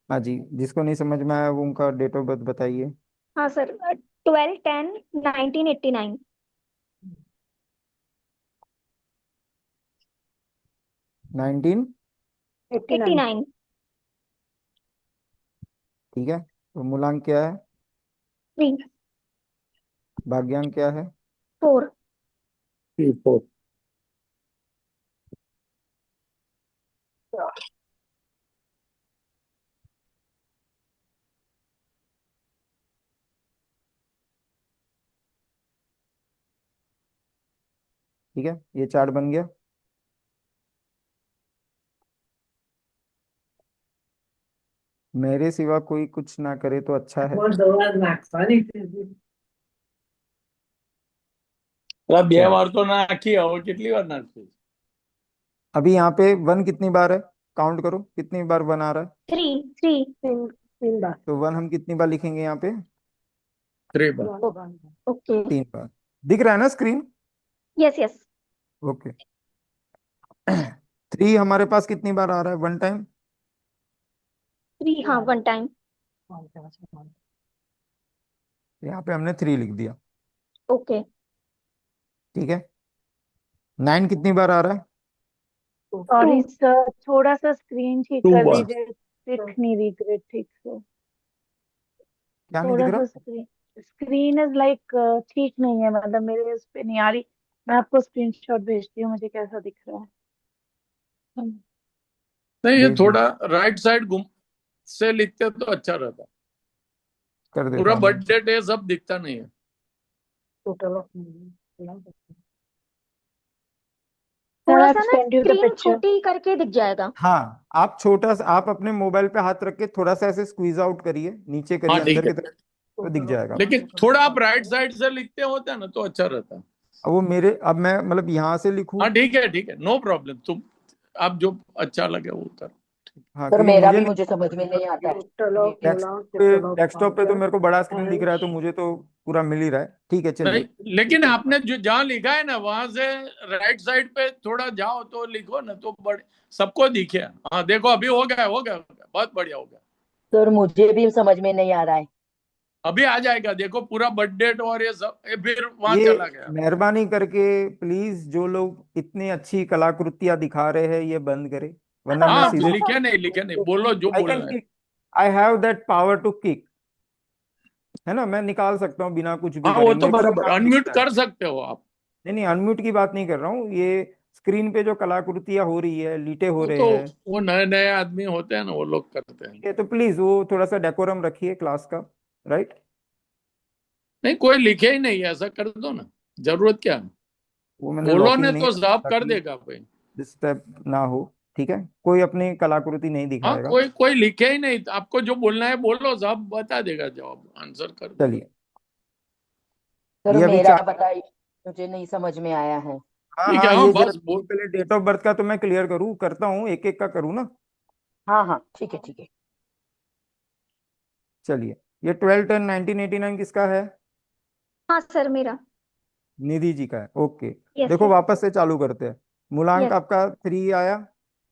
Speaker 1: हाँ जी, जिसको नहीं समझ में आया वो उनका डेट ऑफ बर्थ बताइए।
Speaker 8: हाँ सर, 12/10/1989।
Speaker 1: 19,
Speaker 2: 89।
Speaker 1: ठीक है। तो मूलांक क्या है?
Speaker 8: 3
Speaker 1: भाग्यांक क्या है?
Speaker 8: 4।
Speaker 6: 4।
Speaker 1: ठीक है, ये चार्ट बन गया। मेरे सिवा कोई कुछ ना करे तो अच्छा है।
Speaker 6: બે
Speaker 1: चलो,
Speaker 6: વાર તો નાખી, હવે કેટલી વાર નાખી?
Speaker 1: अभी यहाँ पे वन कितनी बार है? काउंट करो कितनी बार वन आ रहा है।
Speaker 8: 3
Speaker 2: तीन बार।
Speaker 1: तो वन हम कितनी बार लिखेंगे यहाँ पे?
Speaker 6: 3 बार।
Speaker 8: ओके।
Speaker 1: 3 बार। दिख रहा है ना स्क्रीन?
Speaker 8: Yes yes.
Speaker 1: ओके। 3 हमारे पास कितनी बार आ रहा है वन टाइम?
Speaker 8: 3, हाँ 1 टाइम।
Speaker 1: यहाँ पे हमने 3 लिख दिया।
Speaker 8: ओके।
Speaker 1: ठीक है। 9 कितनी बार आ रहा है?
Speaker 9: सॉरी
Speaker 8: 2।
Speaker 9: सर, थोड़ा सा स्क्रीन ठीक
Speaker 6: 2
Speaker 9: कर
Speaker 6: बार।
Speaker 9: दीजिए, दिख नहीं रही ग्रिड ठीक से।
Speaker 1: क्या नहीं दिख
Speaker 9: थोड़ा सा
Speaker 1: रहा?
Speaker 9: स्क्रीन स्क्रीन इज लाइक ठीक नहीं है, मतलब मेरे इस पे नहीं आ रही। मैं आपको स्क्रीनशॉट भेजती हूँ, मुझे कैसा दिख रहा है।
Speaker 6: नहीं, ये
Speaker 1: भेज दो,
Speaker 6: थोड़ा राइट साइड घूम से लिखते तो अच्छा रहता।
Speaker 1: कर देता
Speaker 6: पूरा
Speaker 1: हूँ मैं।
Speaker 6: बर्थडे डे सब दिखता नहीं है।
Speaker 2: टोटल
Speaker 9: सर
Speaker 8: थोड़ा
Speaker 9: आई
Speaker 8: सा ना
Speaker 9: send you the
Speaker 8: screen
Speaker 9: picture.
Speaker 8: छोटी करके दिख जाएगा।
Speaker 1: हाँ, आप छोटा सा, आप अपने मोबाइल पे हाथ रख के थोड़ा सा ऐसे स्क्वीज आउट करिए, नीचे करिए
Speaker 6: हाँ ठीक
Speaker 1: अंदर
Speaker 6: है,
Speaker 1: की तरफ, तो दिख जाएगा।
Speaker 6: लेकिन थोड़ा आप राइट साइड से लिखते होते ना तो अच्छा रहता।
Speaker 1: अब वो मेरे, अब मैं मतलब यहाँ से लिखूं?
Speaker 6: हाँ ठीक है, नो प्रॉब्लम। तुम आप जो अच्छा लगे वो उतर।
Speaker 1: हाँ,
Speaker 5: सर
Speaker 1: क्योंकि
Speaker 5: मेरा
Speaker 1: मुझे
Speaker 5: भी
Speaker 1: नहीं,
Speaker 5: मुझे समझ में नहीं आता है
Speaker 2: टोटल
Speaker 5: ये।
Speaker 2: ऑफ मूलांक, टोटल ऑफ
Speaker 1: डेस्कटॉप पे तो
Speaker 2: भाग्यांक
Speaker 1: मेरे को बड़ा स्क्रीन दिख
Speaker 2: एंड
Speaker 1: रहा है, तो मुझे तो पूरा मिल ही रहा है। ठीक है,
Speaker 6: नहीं,
Speaker 1: चलिए।
Speaker 6: लेकिन आपने जो जहाँ लिखा है ना वहां से राइट साइड पे थोड़ा जाओ तो लिखो ना, तो बड़े सबको दिखे। हाँ देखो, अभी हो गया, हो गया, हो गया, बहुत बढ़िया हो गया।
Speaker 5: सर मुझे भी समझ में नहीं आ रहा है।
Speaker 6: अभी आ जाएगा, देखो पूरा बर्थडे और ये सब, ये फिर वहां
Speaker 1: ये
Speaker 6: चला गया।
Speaker 1: मेहरबानी करके प्लीज, जो लोग इतनी अच्छी कलाकृतियां दिखा रहे हैं ये बंद करें, वरना मैं
Speaker 6: हाँ
Speaker 1: सीधे,
Speaker 6: लिखे नहीं, बोलो जो
Speaker 1: आई कैन
Speaker 6: बोलना है।
Speaker 1: Kick, I have that power to kick, है ना, मैं निकाल सकता हूँ बिना कुछ भी
Speaker 6: हाँ
Speaker 1: करे,
Speaker 6: वो तो
Speaker 1: मेरे को
Speaker 6: बराबर,
Speaker 1: नाम
Speaker 6: अनम्यूट
Speaker 1: दिखता है।
Speaker 6: कर सकते हो आप।
Speaker 1: नहीं नहीं, अनम्यूट की बात नहीं कर रहा हूँ, ये स्क्रीन पे जो कलाकृतियां हो रही है, लीटे हो
Speaker 6: वो
Speaker 1: रहे
Speaker 6: तो
Speaker 1: हैं।
Speaker 6: वो नए नए आदमी होते हैं ना, वो लोग करते हैं।
Speaker 1: ठीक है, तो प्लीज वो थोड़ा सा डेकोरम रखिए क्लास का, राइट।
Speaker 6: नहीं, कोई लिखे ही नहीं, ऐसा कर दो ना, जरूरत क्या है?
Speaker 1: वो मैंने
Speaker 6: बोलो
Speaker 1: लॉकिंग
Speaker 6: ने
Speaker 1: नहीं
Speaker 6: तो
Speaker 1: रखा
Speaker 6: साफ कर
Speaker 1: ताकि
Speaker 6: देगा भाई।
Speaker 1: डिस्टर्ब ना हो। ठीक है, कोई अपनी कलाकृति नहीं
Speaker 6: हाँ,
Speaker 1: दिखाएगा।
Speaker 6: कोई कोई लिखे ही नहीं, आपको जो बोलना है बोलो, साहब बता देगा, जवाब आंसर कर देगा।
Speaker 1: चलिए,
Speaker 5: सर
Speaker 1: ये अभी
Speaker 5: मेरा
Speaker 1: 4।
Speaker 5: बताइए, मुझे नहीं समझ में आया है।
Speaker 1: हाँ
Speaker 6: ठीक है,
Speaker 1: हाँ,
Speaker 6: हाँ
Speaker 1: ये जरा
Speaker 6: बस
Speaker 1: दीजिए, पहले डेट ऑफ बर्थ का तो मैं क्लियर करूँ, करता हूँ, एक एक का करूँ ना।
Speaker 5: हाँ हाँ ठीक है ठीक है।
Speaker 1: चलिए, ये 12/10/1989 किसका है?
Speaker 8: हाँ सर, मेरा।
Speaker 1: निधि जी का है। ओके।
Speaker 8: यस
Speaker 1: देखो
Speaker 8: यस।
Speaker 1: वापस से चालू करते हैं। मूलांक
Speaker 8: यस।
Speaker 1: आपका 3 आया।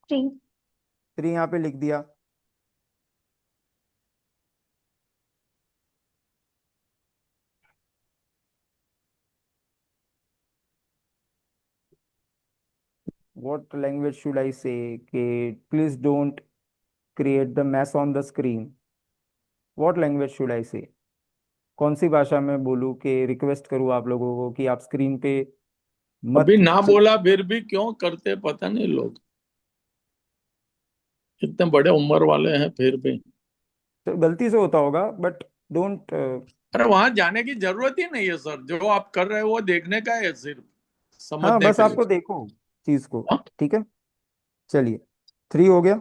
Speaker 8: 3।
Speaker 1: 3 यहाँ पे लिख दिया। What language should I say? कि please don't create the mess on the screen. What language should I say? कौन सी भाषा में बोलूँ कि रिक्वेस्ट करूँ आप लोगों को कि आप स्क्रीन पे
Speaker 6: अभी
Speaker 1: मत।
Speaker 6: ना बोला फिर भी क्यों करते पता नहीं, लोग इतने बड़े उम्र वाले हैं फिर भी।
Speaker 1: तो गलती से होता होगा, बट डोंट।
Speaker 6: अरे वहां जाने की जरूरत ही नहीं है सर, जो आप कर रहे हो वो देखने का है सिर्फ,
Speaker 1: हाँ,
Speaker 6: समझने
Speaker 1: बस
Speaker 6: के लिए।
Speaker 1: आपको देखो चीज को।
Speaker 6: हाँ?
Speaker 1: ठीक है, चलिए। 3 हो गया।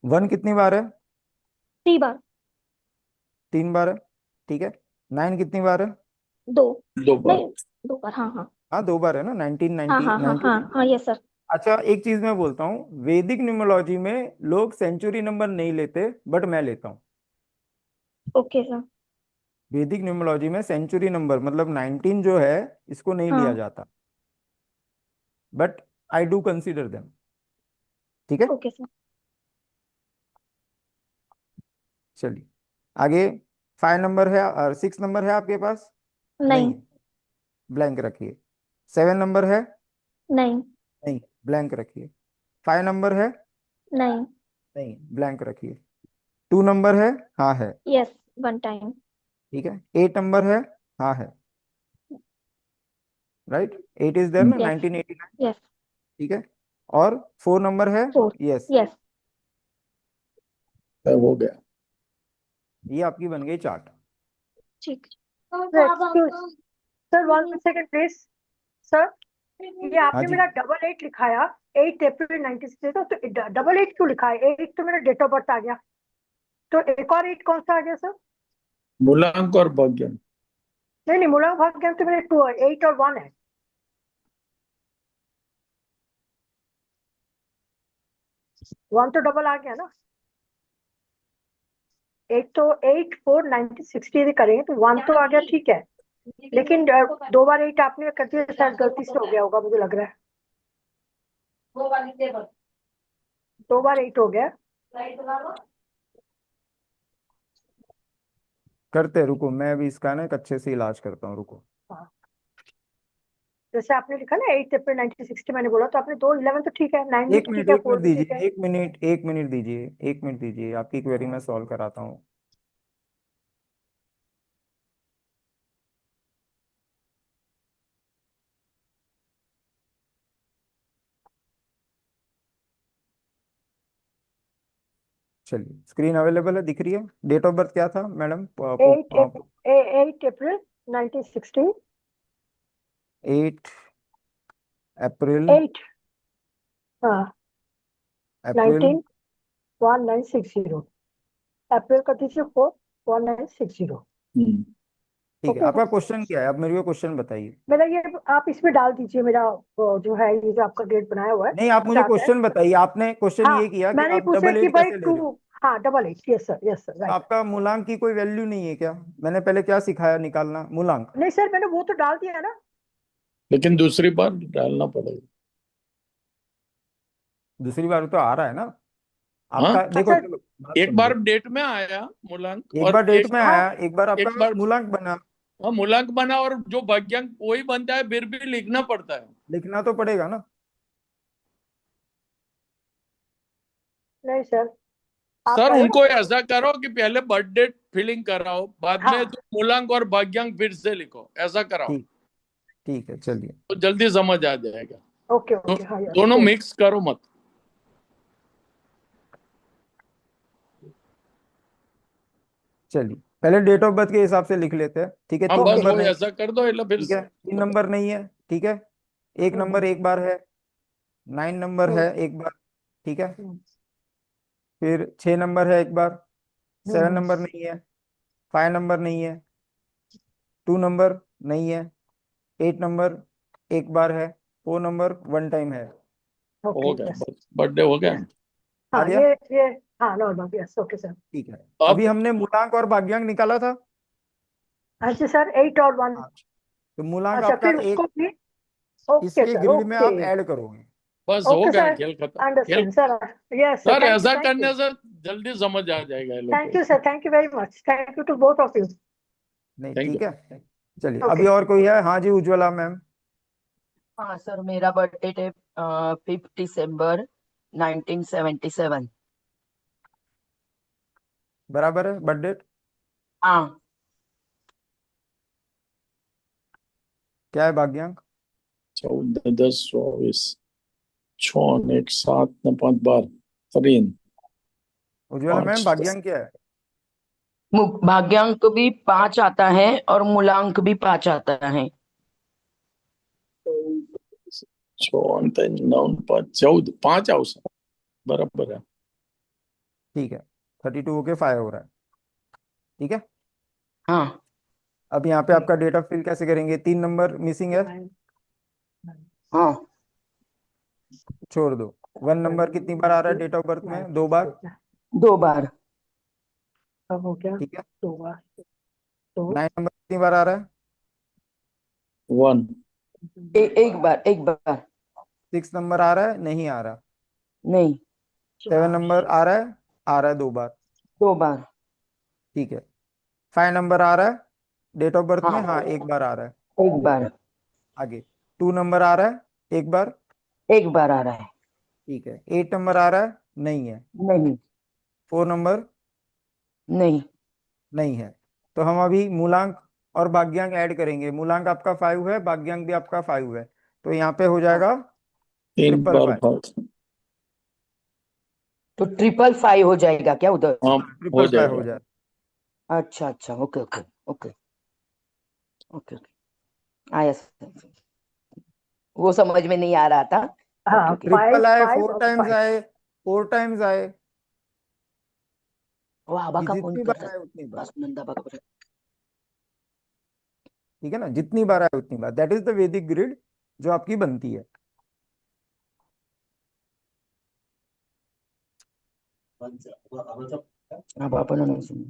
Speaker 1: 1 कितनी बार है?
Speaker 8: 3 बार।
Speaker 1: 3 बार है। ठीक है। 9 कितनी बार है?
Speaker 8: 2।
Speaker 6: 2 बार।
Speaker 8: नहीं, 2 बार, हाँ हाँ।
Speaker 1: हाँ 2 बार है ना, 1990
Speaker 8: हाँ
Speaker 1: 19।
Speaker 8: हाँ यस सर।
Speaker 1: अच्छा एक चीज मैं बोलता हूँ, वैदिक न्यूमरोलॉजी में लोग सेंचुरी नंबर नहीं लेते, बट मैं लेता हूँ।
Speaker 8: Okay sir.
Speaker 1: वैदिक न्यूमरोलॉजी में सेंचुरी नंबर मतलब 19 जो है, इसको नहीं लिया
Speaker 8: हाँ
Speaker 1: जाता, but I do consider them. ठीक है,
Speaker 8: ओके सर।
Speaker 1: चलिए आगे। 5 नंबर है और 6 नंबर है आपके पास? नहीं
Speaker 8: नहीं।
Speaker 1: है, ब्लैंक रखिए। 7 नंबर है?
Speaker 8: नहीं।
Speaker 1: नहीं, ब्लैंक रखिए। 5 नंबर है?
Speaker 8: नहीं।
Speaker 1: नहीं, ब्लैंक रखिए। 2 नंबर है? हाँ है।
Speaker 8: Yes, one time.
Speaker 1: ठीक है। 8 नंबर है? हाँ है। राइट, 8 इज देयर ना,
Speaker 8: यस।
Speaker 1: 1989।
Speaker 8: यस।
Speaker 1: ठीक है। और 4 नंबर है?
Speaker 8: 4।
Speaker 1: यस।
Speaker 8: यस।
Speaker 6: हो गया।
Speaker 1: ये आपकी बन गई चार्ट।
Speaker 8: ठीक।
Speaker 2: Excuse sir, 1 second please. Sir, ये
Speaker 1: हाँ
Speaker 2: आपने
Speaker 1: जी।
Speaker 2: मेरा 88 लिखाया, 8 अप्रैल 1960, तो डबल 8 क्यों लिखा है? 8 तो मेरा डेट ऑफ बर्थ आ गया, तो एक और 8 कौन सा आ गया सर?
Speaker 6: मूलांक और भाग्यांक।
Speaker 2: नहीं नहीं, मूला भाग गया तो मेरे 2 8 और 1 है। 1 तो डबल आ गया ना। 8 तो 8 4 1960 करेंगे तो 1 तो आ गया, ठीक है। लेकिन 2 बार 8 आपने कर दिया, शायद गलती से हो गया होगा, मुझे लग रहा है। 2 बार 8 हो गया।
Speaker 1: करते हैं, रुको, मैं अभी इसका ना एक अच्छे से इलाज करता हूँ, रुको।
Speaker 2: हाँ, जैसे आपने लिखा ना 8 अप्रैल 1960, मैंने बोला तो आपने 2 11 तो ठीक है, 9 भी
Speaker 1: एक मिनट,
Speaker 2: ठीक है,
Speaker 1: एक
Speaker 2: 4
Speaker 1: मिनट
Speaker 2: भी ठीक है।
Speaker 1: दीजिए, 1 मिनट, 1 मिनट दीजिए, 1 मिनट दीजिए, आपकी क्वेरी मैं सॉल्व कराता हूँ। चलिए, स्क्रीन अवेलेबल है, दिख रही है। डेट ऑफ बर्थ क्या था मैडम?
Speaker 2: 8 अप्रैल 1960।
Speaker 1: 8 अप्रैल।
Speaker 2: 8, हाँ,
Speaker 1: अप्रैल।
Speaker 2: 19 1960। अप्रैल का दीजिए 4 1960।
Speaker 1: ठीक है,
Speaker 2: ओके
Speaker 1: आपका
Speaker 2: सर,
Speaker 1: क्वेश्चन क्या है? आप मेरे को क्वेश्चन बताइए।
Speaker 2: मेरा ये आप इसमें डाल दीजिए, मेरा वो जो है, ये जो आपका डेट बनाया हुआ है,
Speaker 1: नहीं, आप मुझे
Speaker 2: चार्ट है।
Speaker 1: क्वेश्चन बताइए। आपने क्वेश्चन
Speaker 2: हाँ,
Speaker 1: ये किया कि
Speaker 2: मैंने
Speaker 1: आप
Speaker 2: पूछा
Speaker 1: डबल
Speaker 2: कि
Speaker 1: एट
Speaker 2: भाई
Speaker 1: कैसे ले
Speaker 2: 2,
Speaker 1: रहे हो।
Speaker 2: हाँ डबल 8, यस सर
Speaker 1: तो
Speaker 2: राइट।
Speaker 1: आपका मूलांक की कोई वैल्यू नहीं है क्या? मैंने पहले क्या सिखाया, निकालना मूलांक।
Speaker 2: नहीं सर, मैंने वो तो डाल दिया ना।
Speaker 6: लेकिन दूसरी बार डालना पड़ेगा।
Speaker 1: दूसरी बार तो आ रहा है ना
Speaker 6: हाँ,
Speaker 1: आपका, देखो
Speaker 2: अच्छा,
Speaker 1: चलो बात
Speaker 6: एक बार
Speaker 1: समझो।
Speaker 6: डेट में आया मूलांक,
Speaker 1: एक
Speaker 6: और
Speaker 1: बार डेट
Speaker 6: एक
Speaker 1: में
Speaker 2: हाँ
Speaker 1: आया, एक बार आपका
Speaker 6: एक बार
Speaker 1: मूलांक बना।
Speaker 6: मूलांक बना, और जो भाग्यांक वही बनता है, फिर भी लिखना पड़ता है।
Speaker 1: लिखना तो पड़ेगा ना।
Speaker 2: नहीं सर, आप
Speaker 6: सर
Speaker 2: पहले
Speaker 6: उनको ऐसा करो कि पहले बर्थ डेट फिलिंग कराओ, बाद में
Speaker 2: हाँ,
Speaker 6: तो मूलांक और भाग्यांक फिर से लिखो, ऐसा कराओ
Speaker 1: ठीक, ठीक है, चलिए।
Speaker 6: तो जल्दी समझ आ जाएगा।
Speaker 2: ओके
Speaker 6: तो
Speaker 2: ओके, हाँ यस
Speaker 6: दोनों
Speaker 2: गुड।
Speaker 6: मिक्स करो मत।
Speaker 1: चलिए पहले डेट ऑफ बर्थ के हिसाब से लिख लेते हैं। ठीक है,
Speaker 6: हाँ,
Speaker 1: तीन
Speaker 6: बस
Speaker 1: नंबर
Speaker 6: वो
Speaker 1: नहीं।
Speaker 6: ऐसा कर दो, એટલે फिर
Speaker 1: ठीक है, 3 नंबर नहीं है। ठीक है, एक नंबर
Speaker 2: हम्म
Speaker 1: एक बार है। 9 नंबर
Speaker 2: हम्म
Speaker 1: है एक बार। ठीक है,
Speaker 2: हम्म
Speaker 1: फिर 6 नंबर है एक बार। सेवन
Speaker 2: हम्म
Speaker 1: नंबर नहीं है। 5 नंबर नहीं है। 2 नंबर नहीं है। 8 नंबर एक बार है। 4 नंबर 1 टाइम है।
Speaker 2: ओके
Speaker 6: हो गया,
Speaker 2: यस।
Speaker 6: बस बर्थडे हो गया।
Speaker 1: आ
Speaker 2: हाँ
Speaker 1: गया।
Speaker 2: ये हाँ नॉर्मल, यस ओके सर।
Speaker 1: ठीक है, अभी
Speaker 6: अब
Speaker 1: हमने मूलांक और भाग्यांक निकाला था।
Speaker 2: अच्छा सर, 8 और 1।
Speaker 1: हाँ, तो मूलांक
Speaker 2: अच्छा,
Speaker 1: आपका
Speaker 2: फिर उसको
Speaker 1: एक
Speaker 2: भी, ओके
Speaker 1: इसके
Speaker 2: सर,
Speaker 1: ग्रिड में
Speaker 2: ओके
Speaker 1: आप ऐड करोगे।
Speaker 6: बस हो
Speaker 2: ओके
Speaker 6: गया,
Speaker 2: सर,
Speaker 6: खेल खत्म। खेल
Speaker 2: understand sir. Yes sir,
Speaker 6: sir
Speaker 2: thank you
Speaker 6: ऐसा
Speaker 2: थैंक यू।
Speaker 6: करने से जल्दी समझ आ जाएगा ये लोग
Speaker 2: थैंक
Speaker 6: को।
Speaker 2: You sir, thank you very much, thank you to both of you.
Speaker 1: नहीं,
Speaker 6: थैंक यू।
Speaker 1: ठीक है। चलिए,
Speaker 2: ओके।
Speaker 1: अभी और कोई है? हाँ जी, उज्ज्वला मैम।
Speaker 5: हाँ सर, मेरा बर्थडे है 5 दिसंबर 1977।
Speaker 1: बराबर है बर्थडे।
Speaker 5: हाँ।
Speaker 1: क्या है भाग्यांक?
Speaker 6: 14 10 24 6 1 7 5 12 3
Speaker 1: उज्ज्वला मैम,
Speaker 6: 5
Speaker 1: भाग्यांक क्या है?
Speaker 5: भाग्यांक भी 5 आता है और मूलांक भी 5 आता है।
Speaker 6: 6 3 9 5 14 5 આવશે બરાબર है।
Speaker 1: ठीक है, 32 होके 5 हो रहा है। ठीक है,
Speaker 5: हाँ।
Speaker 1: अब यहाँ पे आपका डेट ऑफ फिल कैसे करेंगे? 3 नंबर मिसिंग है।
Speaker 5: हाँ,
Speaker 1: छोड़ दो। 1 नंबर कितनी बार आ रहा है डेट ऑफ बर्थ में? 2 बार।
Speaker 5: 2 बार।
Speaker 2: अब हो गया
Speaker 1: ठीक है।
Speaker 2: 2 बार। तो
Speaker 1: 9 नंबर कितनी बार आ रहा है?
Speaker 6: 1
Speaker 5: एक बार, एक बार।
Speaker 1: 6 नंबर आ रहा है? नहीं आ रहा।
Speaker 5: नहीं,
Speaker 1: 7 नंबर आ रहा है? आ रहा है 2 बार।
Speaker 5: 2 बार।
Speaker 1: ठीक है। 5 नंबर आ रहा है डेट ऑफ बर्थ में?
Speaker 5: हाँ,
Speaker 1: हाँ, 1 बार आ रहा है।
Speaker 5: एक बार।
Speaker 1: आगे 2 नंबर आ रहा है? 1 बार।
Speaker 5: एक बार आ रहा है।
Speaker 1: ठीक है। 8 नंबर आ रहा है? नहीं है।
Speaker 5: नहीं,
Speaker 1: 4 नंबर?
Speaker 5: नहीं।
Speaker 1: नहीं है। तो हम अभी मूलांक और भाग्यांक ऐड करेंगे। मूलांक आपका 5 है, भाग्यांक भी आपका 5 है, तो यहाँ पे हो
Speaker 5: हाँ,
Speaker 1: जाएगा
Speaker 6: 3
Speaker 1: ट्रिपल
Speaker 6: बार
Speaker 1: 5।
Speaker 6: 5।
Speaker 5: तो 555 हो जाएगा क्या उधर?
Speaker 6: हाँ,
Speaker 1: हाँ,
Speaker 6: हो
Speaker 1: ट्रिपल 5 हो
Speaker 6: जाएगा।
Speaker 1: जाए।
Speaker 5: अच्छा, अच्छा, okay, okay, okay, okay, okay. आया समझ। वो समझ में नहीं आ रहा था। ओके,
Speaker 2: हाँ
Speaker 5: ओके।
Speaker 2: फाइव
Speaker 1: ट्रिपल आए,
Speaker 2: फाइव
Speaker 1: 4
Speaker 2: और
Speaker 1: टाइम्स
Speaker 2: 5।
Speaker 1: आए, 4 टाइम्स आए,
Speaker 5: वो आबा
Speaker 1: कि
Speaker 5: का फोन
Speaker 1: जितनी
Speaker 5: कर
Speaker 1: बार
Speaker 5: रहा
Speaker 1: आए उतनी
Speaker 5: है,
Speaker 1: बार।
Speaker 5: नंदा बा का।
Speaker 1: ठीक है ना, जितनी बार आए उतनी बार, दैट इज द वैदिक ग्रिड जो आपकी बनती है।
Speaker 5: अब अपन नहीं सुन।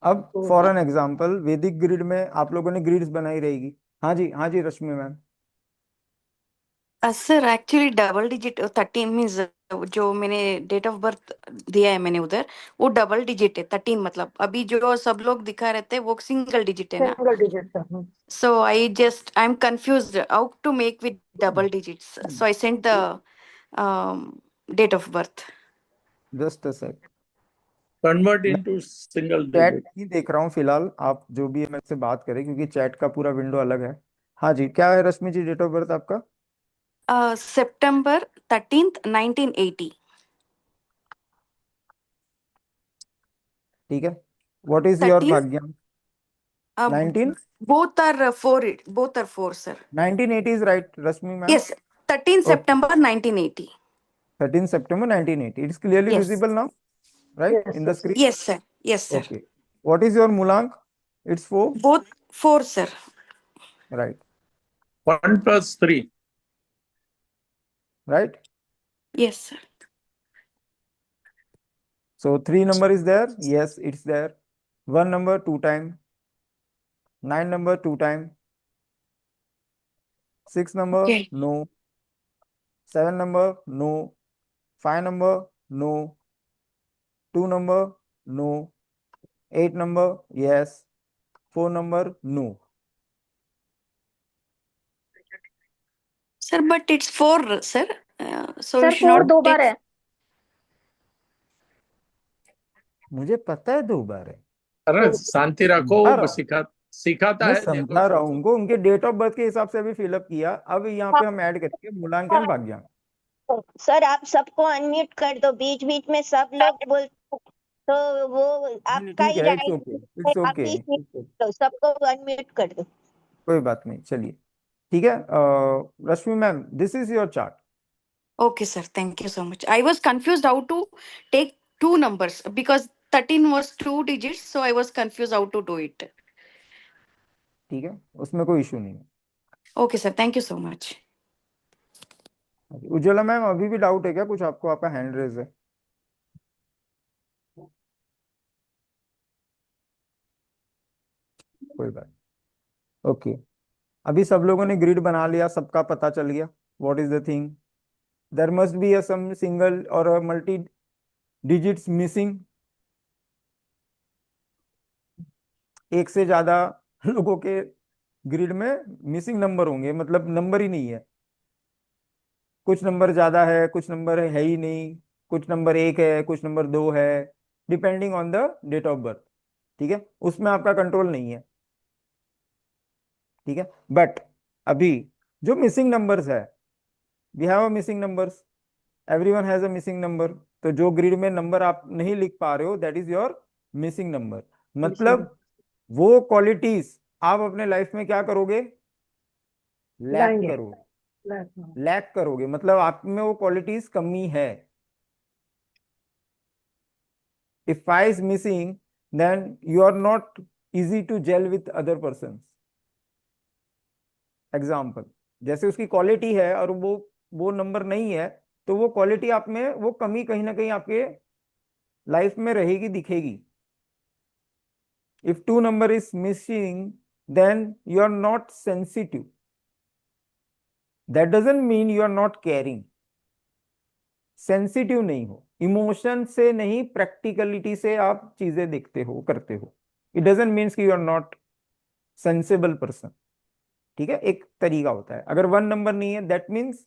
Speaker 1: अब फॉर एन एग्जाम्पल, वैदिक ग्रिड में आप लोगों ने ग्रिड्स बनाई रहेगी। हाँ जी, हाँ जी, Rashmi ma'am.
Speaker 3: Sir actually double digit 13 means जो मैंने डेट ऑफ बर्थ दिया है मैंने उधर, वो डबल डिजिट है 13। मतलब अभी जो सब लोग दिखा रहते हैं वो सिंगल डिजिट है ना।
Speaker 2: सिंगल डिजिट का।
Speaker 3: So I'm confused how to make with double digits. So I sent the date of birth.
Speaker 1: Just a sec.
Speaker 6: Convert
Speaker 1: मैं
Speaker 6: इनटू सिंगल
Speaker 1: चैट
Speaker 6: डिजिट।
Speaker 1: नहीं देख रहा हूँ फिलहाल, आप जो भी है मेरे से बात करें, क्योंकि चैट का पूरा विंडो अलग है। हाँ जी, क्या है रश्मि जी डेट ऑफ बर्थ आपका?
Speaker 3: September 13th, 1980.
Speaker 1: ठीक है। What is your
Speaker 3: 13.
Speaker 1: भाग्यांक?
Speaker 3: Uh,
Speaker 1: 19?
Speaker 3: both are four. Both are four, sir.
Speaker 1: 1980 is right, Rashmi ma'am.
Speaker 3: Yes, 13
Speaker 1: Okay.
Speaker 3: September 1980.
Speaker 1: 13 September 1980. It's clearly
Speaker 3: Yes.
Speaker 1: visible now, right,
Speaker 2: Yes,
Speaker 1: in the
Speaker 2: yes,
Speaker 1: screen?
Speaker 2: yes.
Speaker 3: Yes, sir. Yes, sir.
Speaker 1: Okay. What is your Mulank? It's 4,
Speaker 3: Both four, sir.
Speaker 1: right?
Speaker 6: 1 + 3.
Speaker 1: Right?
Speaker 3: Yes, sir.
Speaker 1: So 3 number is there? Yes, it's there. 1 number 2 time. 9 number 2 time. 6 number?
Speaker 3: Okay.
Speaker 1: No. 7 number? No. 5 number? No. 2 number? No. 8 number? Yes. 4 number? No.
Speaker 3: Sir, but it's four, sir. So you
Speaker 2: sir
Speaker 3: should
Speaker 2: 4
Speaker 3: not
Speaker 2: 2 bar
Speaker 3: take.
Speaker 2: है।
Speaker 1: मुझे पता है 2 बार है।
Speaker 6: अरे शांति रखो,
Speaker 1: समझा
Speaker 6: वो
Speaker 1: रहा हूँ,
Speaker 6: सिखाता
Speaker 1: मैं
Speaker 6: है, देखो
Speaker 1: समझा रहा हूँ
Speaker 6: सब।
Speaker 1: उनको, उनके डेट ऑफ बर्थ के हिसाब से अभी फिलअप किया। अब यहाँ पे हम ऐड करेंगे मूलांकन भाग्यांक।
Speaker 7: सर आप सबको अनम्यूट कर दो, बीच बीच में सब लोग बोलते हैं, तो वो
Speaker 1: नहीं नहीं,
Speaker 7: आपका
Speaker 1: ठीक
Speaker 7: ही
Speaker 1: है, इट्स ओके,
Speaker 7: राइट है,
Speaker 1: इट्स
Speaker 7: आप
Speaker 1: ओके।
Speaker 7: ही तो सबको अनम्यूट कर दो।
Speaker 1: कोई बात नहीं, चलिए। ठीक है। Rashmi ma'am, this is your chart.
Speaker 3: Okay, sir. Thank you so much. I was confused how to take two numbers because 13 was two digits, so I was confused how to do it.
Speaker 1: ठीक है, उसमें कोई issue नहीं है।
Speaker 3: Okay, sir. Thank you so much.
Speaker 1: Ujjwala ma'am, अभी भी doubt है क्या कुछ आपको? आपका हैंड रेज है। कोई बात। ओके। अभी सब लोगों ने ग्रिड बना लिया, सबका पता चल गया what is the thing. There must be a some single और मल्टी डिजिट्स मिसिंग। एक से ज्यादा लोगों के ग्रिड में मिसिंग नंबर होंगे, मतलब नंबर ही नहीं है। कुछ नंबर ज्यादा है, कुछ नंबर है ही नहीं, कुछ नंबर 1 है, कुछ नंबर 2 है, depending on the date of birth. ठीक है, उसमें आपका कंट्रोल नहीं है। ठीक है। बट अभी जो मिसिंग नंबर्स है, we have a missing numbers, everyone has a missing number. तो जो ग्रिड में नंबर आप नहीं लिख पा रहे हो, that is your missing number. मतलब वो क्वालिटीज आप अपने लाइफ में क्या करोगे? लैक
Speaker 2: लाएंगे।
Speaker 1: करोगे। लैक करोगे मतलब आप में वो क्वालिटीज कमी है। if phi is missing, then you are not easy to gel with other persons. Example, जैसे उसकी क्वालिटी है और वो नंबर नहीं है, तो वो क्वालिटी आप में वो कमी कहीं ना कहीं आपके लाइफ में रहेगी, दिखेगी. If two number is missing, then you are not sensitive. That doesn't mean you are not caring. Sensitive नहीं हो, इमोशन से नहीं, प्रैक्टिकलिटी से आप चीजें देखते हो, करते हो. इट डजंट मीन्स कि you are not sensible person. ठीक है, एक तरीका होता है. अगर वन नंबर नहीं है, that means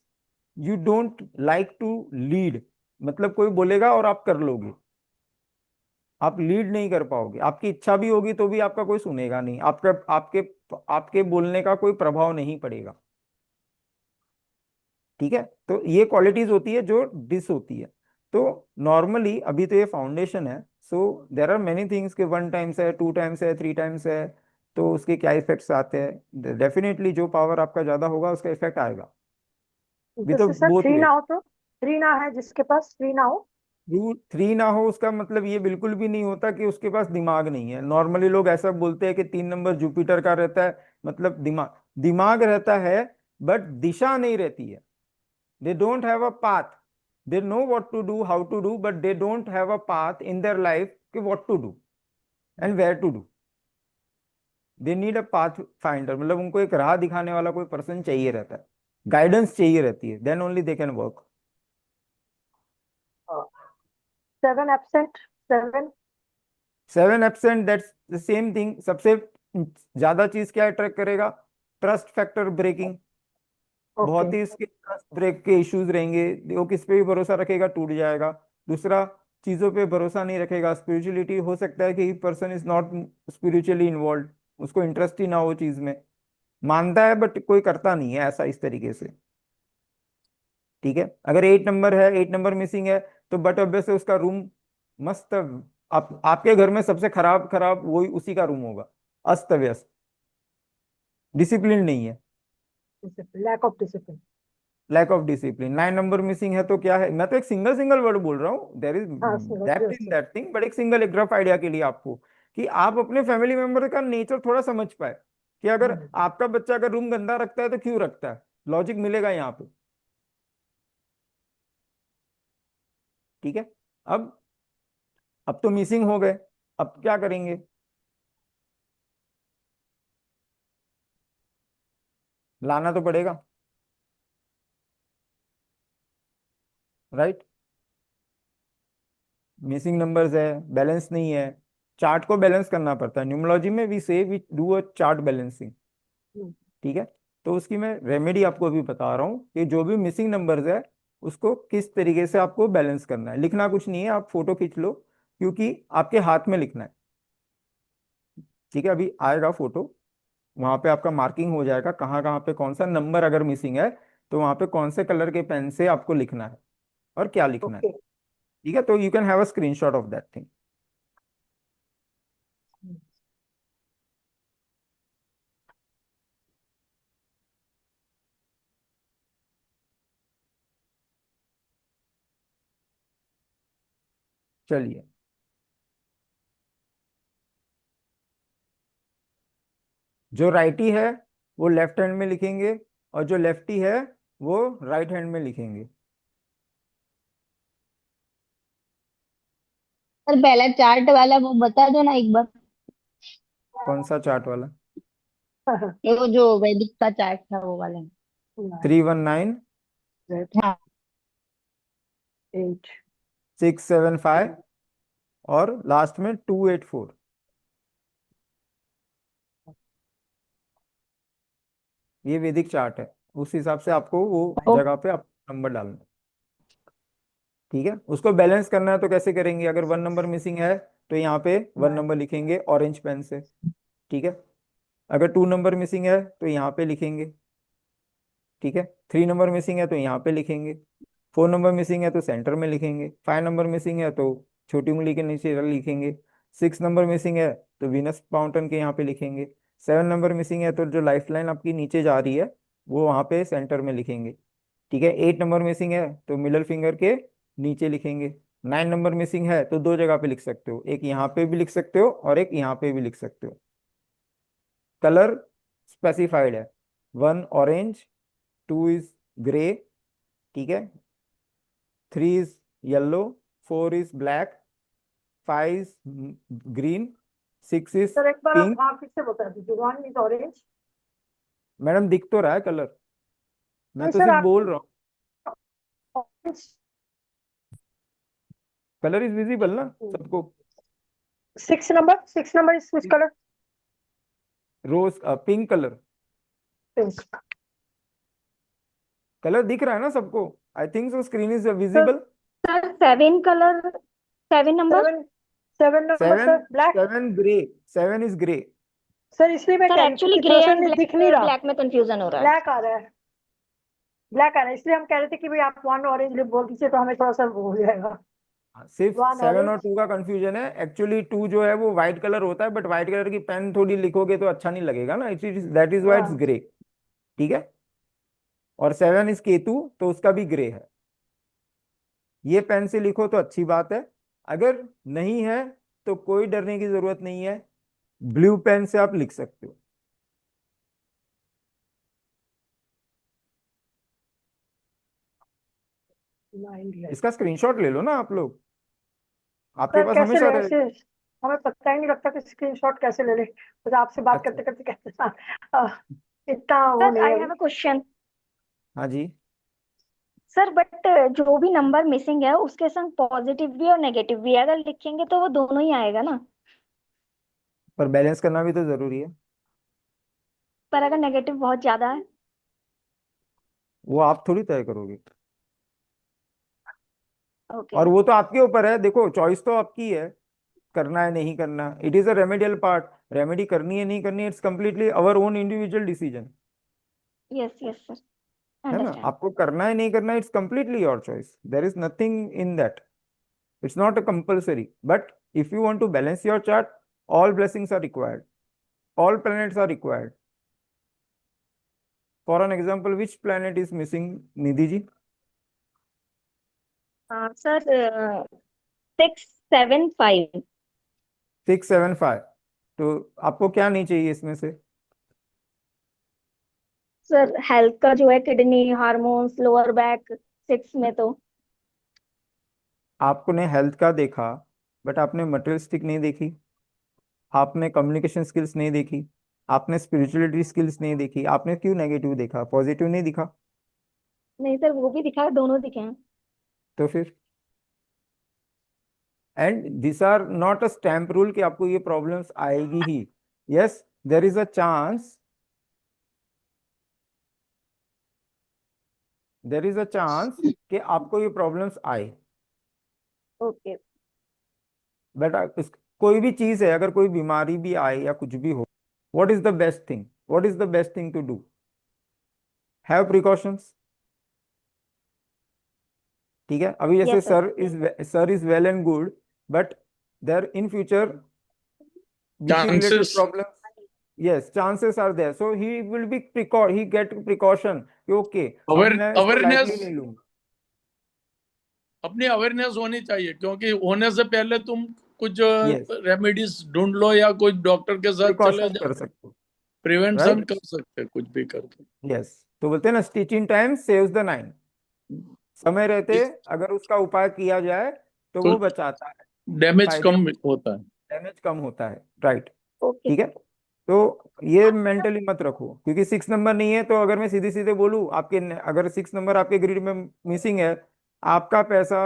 Speaker 1: you don't like to lead. मतलब कोई बोलेगा और आप कर लोगे, आप लीड नहीं कर पाओगे. आपकी इच्छा भी होगी तो भी आपका कोई सुनेगा नहीं, आपका आपके आपके बोलने का कोई प्रभाव नहीं पड़ेगा. ठीक है, तो ये क्वालिटीज होती है जो डिस होती है. तो नॉर्मली अभी तो ये फाउंडेशन है, सो देर आर मेनी थिंग्स के 1 टाइम्स है, 2 टाइम्स है, 3 टाइम्स है, तो उसके क्या इफेक्ट्स आते हैं. डेफिनेटली जो पावर आपका ज्यादा होगा उसका इफेक्ट आएगा. विद
Speaker 2: जैसे सर
Speaker 1: बोथ
Speaker 2: 3
Speaker 1: वे.
Speaker 2: ना हो तो, 3 ना है जिसके पास 3 ना हो,
Speaker 1: रूट 3 ना हो उसका मतलब ये बिल्कुल भी नहीं होता कि उसके पास दिमाग नहीं है. नॉर्मली लोग ऐसा बोलते हैं कि 3 नंबर जुपिटर का रहता है, मतलब दिमाग दिमाग रहता है, बट दिशा नहीं रहती है. They don't have a path. They know what to do, how to do, but they don't have a path in their life कि what to do and where to do. They need a path finder. मतलब उनको एक राह दिखाने वाला कोई person चाहिए रहता है, गाइडेंस चाहिए रहती है. Then only they can work.
Speaker 2: 7 absent, 7
Speaker 1: 7 absent, that's the same thing. सबसे ज्यादा चीज क्या अट्रैक्ट करेगा? Trust factor breaking.
Speaker 2: ओके
Speaker 1: बहुत ही इसके ट्रस्ट ब्रेक के इश्यूज रहेंगे. वो किस पे भी भरोसा रखेगा, टूट जाएगा. दूसरा, चीजों पे भरोसा नहीं रखेगा. स्पिरिचुअलिटी, हो सकता है कि person is not spiritually involve, उसको इंटरेस्ट ही ना हो चीज में, मानता है बट कोई करता नहीं है ऐसा, इस तरीके से. ठीक है, अगर 8 नंबर है, 8 नंबर मिसिंग है, तो बट ऑब्वियस है उसका रूम मस्त. आपके घर में सबसे खराब खराब वही उसी का रूम होगा, अस्त व्यस्त, डिसिप्लिन नहीं है,
Speaker 2: lack of discipline.
Speaker 1: Lack of discipline. 9 number missing है तो क्या है? मैं तो एक सिंगल सिंगल वर्ड बोल रहा हूँ, देर इज
Speaker 2: हाँ
Speaker 1: depth in that thing, but एक सिंगल, एक रफ आइडिया के लिए आपको, कि आप अपने फैमिली मेंबर का नेचर थोड़ा समझ पाए, कि अगर आपका बच्चा अगर रूम गंदा रखता है तो क्यों रखता है, लॉजिक मिलेगा यहाँ पे. ठीक है, अब तो मिसिंग हो गए, अब क्या करेंगे? लाना तो पड़ेगा, राइट. मिसिंग नंबर्स है, बैलेंस नहीं है, चार्ट को बैलेंस करना पड़ता है. न्यूमरोलॉजी में we say we do a chart balancing. ठीक है, तो उसकी मैं रेमेडी आपको अभी बता रहा हूँ कि जो भी मिसिंग नंबर्स है उसको किस तरीके से आपको बैलेंस करना है. लिखना कुछ नहीं है, आप फोटो खींच लो, क्योंकि आपके हाथ में लिखना है. ठीक है, अभी आएगा फोटो, वहां पे आपका मार्किंग हो जाएगा कहाँ कहाँ पे कौन सा नंबर अगर मिसिंग है, तो वहां पे कौन से कलर के पेन से आपको लिखना है और क्या लिखना है.
Speaker 2: ओके
Speaker 1: ठीक है, तो you can have a screenshot of that thing. चलिए, जो राइटी है वो लेफ्ट हैंड में लिखेंगे, और जो लेफ्टी है वो राइट हैंड में लिखेंगे.
Speaker 10: सर पहला चार्ट वाला वो बता दो ना एक बार।
Speaker 1: कौन सा चार्ट वाला?
Speaker 10: ये वो जो वैदिक का चार्ट था वो वाला।
Speaker 1: 319
Speaker 10: हाँ
Speaker 2: 8
Speaker 1: 675 और लास्ट में 284. ये वैदिक चार्ट है, उस हिसाब से आपको वो जगह पे आप नंबर डालना है. ठीक है, उसको बैलेंस करना है तो कैसे करेंगे? अगर 1 नंबर मिसिंग है तो यहाँ पे 1 नंबर लिखेंगे ऑरेंज पेन से. ठीक है, अगर 2 नंबर मिसिंग है तो यहाँ पे लिखेंगे. ठीक है, 3 नंबर मिसिंग है तो यहाँ पे लिखेंगे. 4 नंबर मिसिंग है तो सेंटर में लिखेंगे. 5 नंबर मिसिंग है तो छोटी उंगली के नीचे लिखेंगे. 6 नंबर मिसिंग है तो वीनस माउंटेन के यहाँ पे लिखेंगे. 7 नंबर मिसिंग है तो जो लाइफ लाइन आपकी नीचे जा रही है वो वहाँ पे सेंटर में लिखेंगे. ठीक है, 8 नंबर मिसिंग है तो मिडल फिंगर के नीचे लिखेंगे. 9 नंबर मिसिंग है तो दो जगह पे लिख सकते हो, एक यहाँ पे भी लिख सकते हो और एक यहाँ पे भी लिख सकते हो. कलर स्पेसिफाइड है, 1 ऑरेंज, 2 इज ग्रे, ठीक है, 3 is yellow, 4 is black, 5 is green, 6 is
Speaker 2: sir एक बार आप
Speaker 1: पिंक।
Speaker 2: हाँ फिर से बता दीजिए। 1 इज ऑरेंज।
Speaker 1: मैडम दिख तो रहा है कलर, मैं
Speaker 2: नहीं
Speaker 1: तो
Speaker 2: सर
Speaker 1: सिर्फ
Speaker 2: आप
Speaker 1: बोल रहा हूँ,
Speaker 2: ऑरेंज।
Speaker 1: कलर इज विजिबल ना सबको।
Speaker 2: 6 number is which colour?
Speaker 1: Rose pink colour,
Speaker 2: pink.
Speaker 1: Colour दिख रहा है ना सबको? I think so, screen is
Speaker 2: sir
Speaker 1: visible.
Speaker 8: Sir 7 colour, 7 number.
Speaker 2: 7 number
Speaker 1: 7,
Speaker 2: sir black.
Speaker 1: 7 grey, 7 is grey.
Speaker 2: Sir इसलिए मैं
Speaker 8: सर
Speaker 2: कह रही हूँ
Speaker 8: एक्चुअली
Speaker 2: क्योंकि
Speaker 8: ग्रे
Speaker 2: थोड़ा सा
Speaker 8: एंड
Speaker 2: दिख नहीं रहा।
Speaker 8: ब्लैक में कंफ्यूजन हो रहा है।
Speaker 2: ब्लैक आ रहा है, ब्लैक आ रहा है, इसलिए हम कह रहे थे कि भाई आप 1 ऑरेंज बोल दीजिए तो हमें थोड़ा सा वो हो जाएगा।
Speaker 1: सिर्फ
Speaker 2: 1
Speaker 1: 7 और
Speaker 2: ऑरेंज।
Speaker 1: 2 का कंफ्यूजन है। एक्चुअली 2 जो है वो व्हाइट कलर होता है, बट व्हाइट कलर की पेन थोड़ी लिखोगे तो अच्छा नहीं लगेगा ना, it is that is why it's
Speaker 2: हाँ
Speaker 1: ग्रे, ठीक है। और 7 इज केतु, तो उसका भी ग्रे है। ये पेन से लिखो तो अच्छी बात है, अगर नहीं है तो कोई डरने की जरूरत नहीं है, ब्लू पेन से आप लिख सकते हो। इसका स्क्रीनशॉट ले लो ना आप लोग, आपके
Speaker 2: सर
Speaker 1: पास
Speaker 2: कैसे
Speaker 1: हमेशा
Speaker 2: ले
Speaker 1: रहेगा।
Speaker 2: ऐसे? हमें पता ही नहीं लगता कि स्क्रीनशॉट कैसे ले ले, बस आपसे बात
Speaker 1: अच्छा,
Speaker 2: करते करते कहते इतना वो
Speaker 8: सर
Speaker 2: नहीं
Speaker 8: आई
Speaker 2: है
Speaker 8: हैव
Speaker 2: अभी।
Speaker 8: A question.
Speaker 1: हाँ जी।
Speaker 8: सर बट जो भी नंबर मिसिंग है उसके संग पॉजिटिव भी और नेगेटिव भी है, अगर लिखेंगे तो वो दोनों ही आएगा ना।
Speaker 1: पर बैलेंस करना भी तो जरूरी है।
Speaker 8: पर अगर नेगेटिव बहुत ज्यादा है।
Speaker 1: वो आप थोड़ी तय करोगे,
Speaker 8: ओके।
Speaker 1: और वो तो आपके ऊपर है। देखो, चॉइस तो आपकी है, करना है नहीं करना। It is a remedial part, remedy करनी है नहीं करनी, it's completely our own individual decision,
Speaker 8: yes yes sir,
Speaker 1: है ना।
Speaker 8: अंडरस्टैंड।
Speaker 1: आपको करना है नहीं करना, it's completely your choice, there is nothing in that, it's not a compulsory. But if you want to balance your chart, all blessings are required, all planets are required. For an example, which planet is missing, Nidhi ji?
Speaker 8: Sir 6 7 5।
Speaker 1: 6 7 5। तो आपको क्या नहीं चाहिए इसमें से?
Speaker 8: Sir health का जो है, किडनी, हार्मोन्स, लोअर बैक, 6 में तो।
Speaker 1: आपने हेल्थ का देखा, बट आपने मटेरियलिस्टिक नहीं देखी, आपने कम्युनिकेशन स्किल्स नहीं देखी, आपने स्पिरिचुअलिटी स्किल्स नहीं देखी, आपने क्यों नेगेटिव देखा, पॉजिटिव नहीं दिखा?
Speaker 8: नहीं सर वो भी दिखा है, दोनों दिखे हैं।
Speaker 1: तो फिर, and this are not a stamp rule कि आपको ये प्रॉब्लम्स आएगी ही। Yes, there is a chance, there is a chance कि आपको ये प्रॉब्लम्स आए।
Speaker 8: ओके।
Speaker 1: बट कोई भी चीज है, अगर कोई बीमारी भी आए या कुछ भी हो, what is the best thing, what is the best thing to do? Have precautions, ठीक है। अभी जैसे
Speaker 8: yes sir.
Speaker 1: Sir is well and good, but there in future BP related
Speaker 6: chances,
Speaker 1: problem, yes, chances are there, so he will be he get precaution कि okay, अब मैं इसको
Speaker 6: awareness,
Speaker 1: lightly नहीं लूंगा।
Speaker 6: अपनी अवेयरनेस होनी चाहिए, क्योंकि होने से पहले तुम कुछ
Speaker 1: yes,
Speaker 6: रेमेडीज ढूंढ लो या कोई डॉक्टर के साथ चले
Speaker 1: precautions कर
Speaker 6: जाओ,
Speaker 1: सकते हो,
Speaker 6: प्रिवेंशन
Speaker 1: right?
Speaker 6: कर सकते, कुछ भी करके।
Speaker 1: yes, तो बोलते हैं ना, stitch in time saves the nine। समय रहते अगर उसका उपाय किया जाए तो
Speaker 6: तो
Speaker 1: वो बचाता है,
Speaker 6: डैमेज
Speaker 1: फायदे,
Speaker 6: कम होता है।
Speaker 1: डैमेज कम होता है, राइट।
Speaker 8: ओके।
Speaker 1: ठीक है, तो ये मेंटली मत रखो, क्योंकि 6 नंबर नहीं है, तो अगर मैं सीधे सीधे बोलूं, आपके अगर 6 नंबर आपके ग्रिड में मिसिंग है, आपका पैसा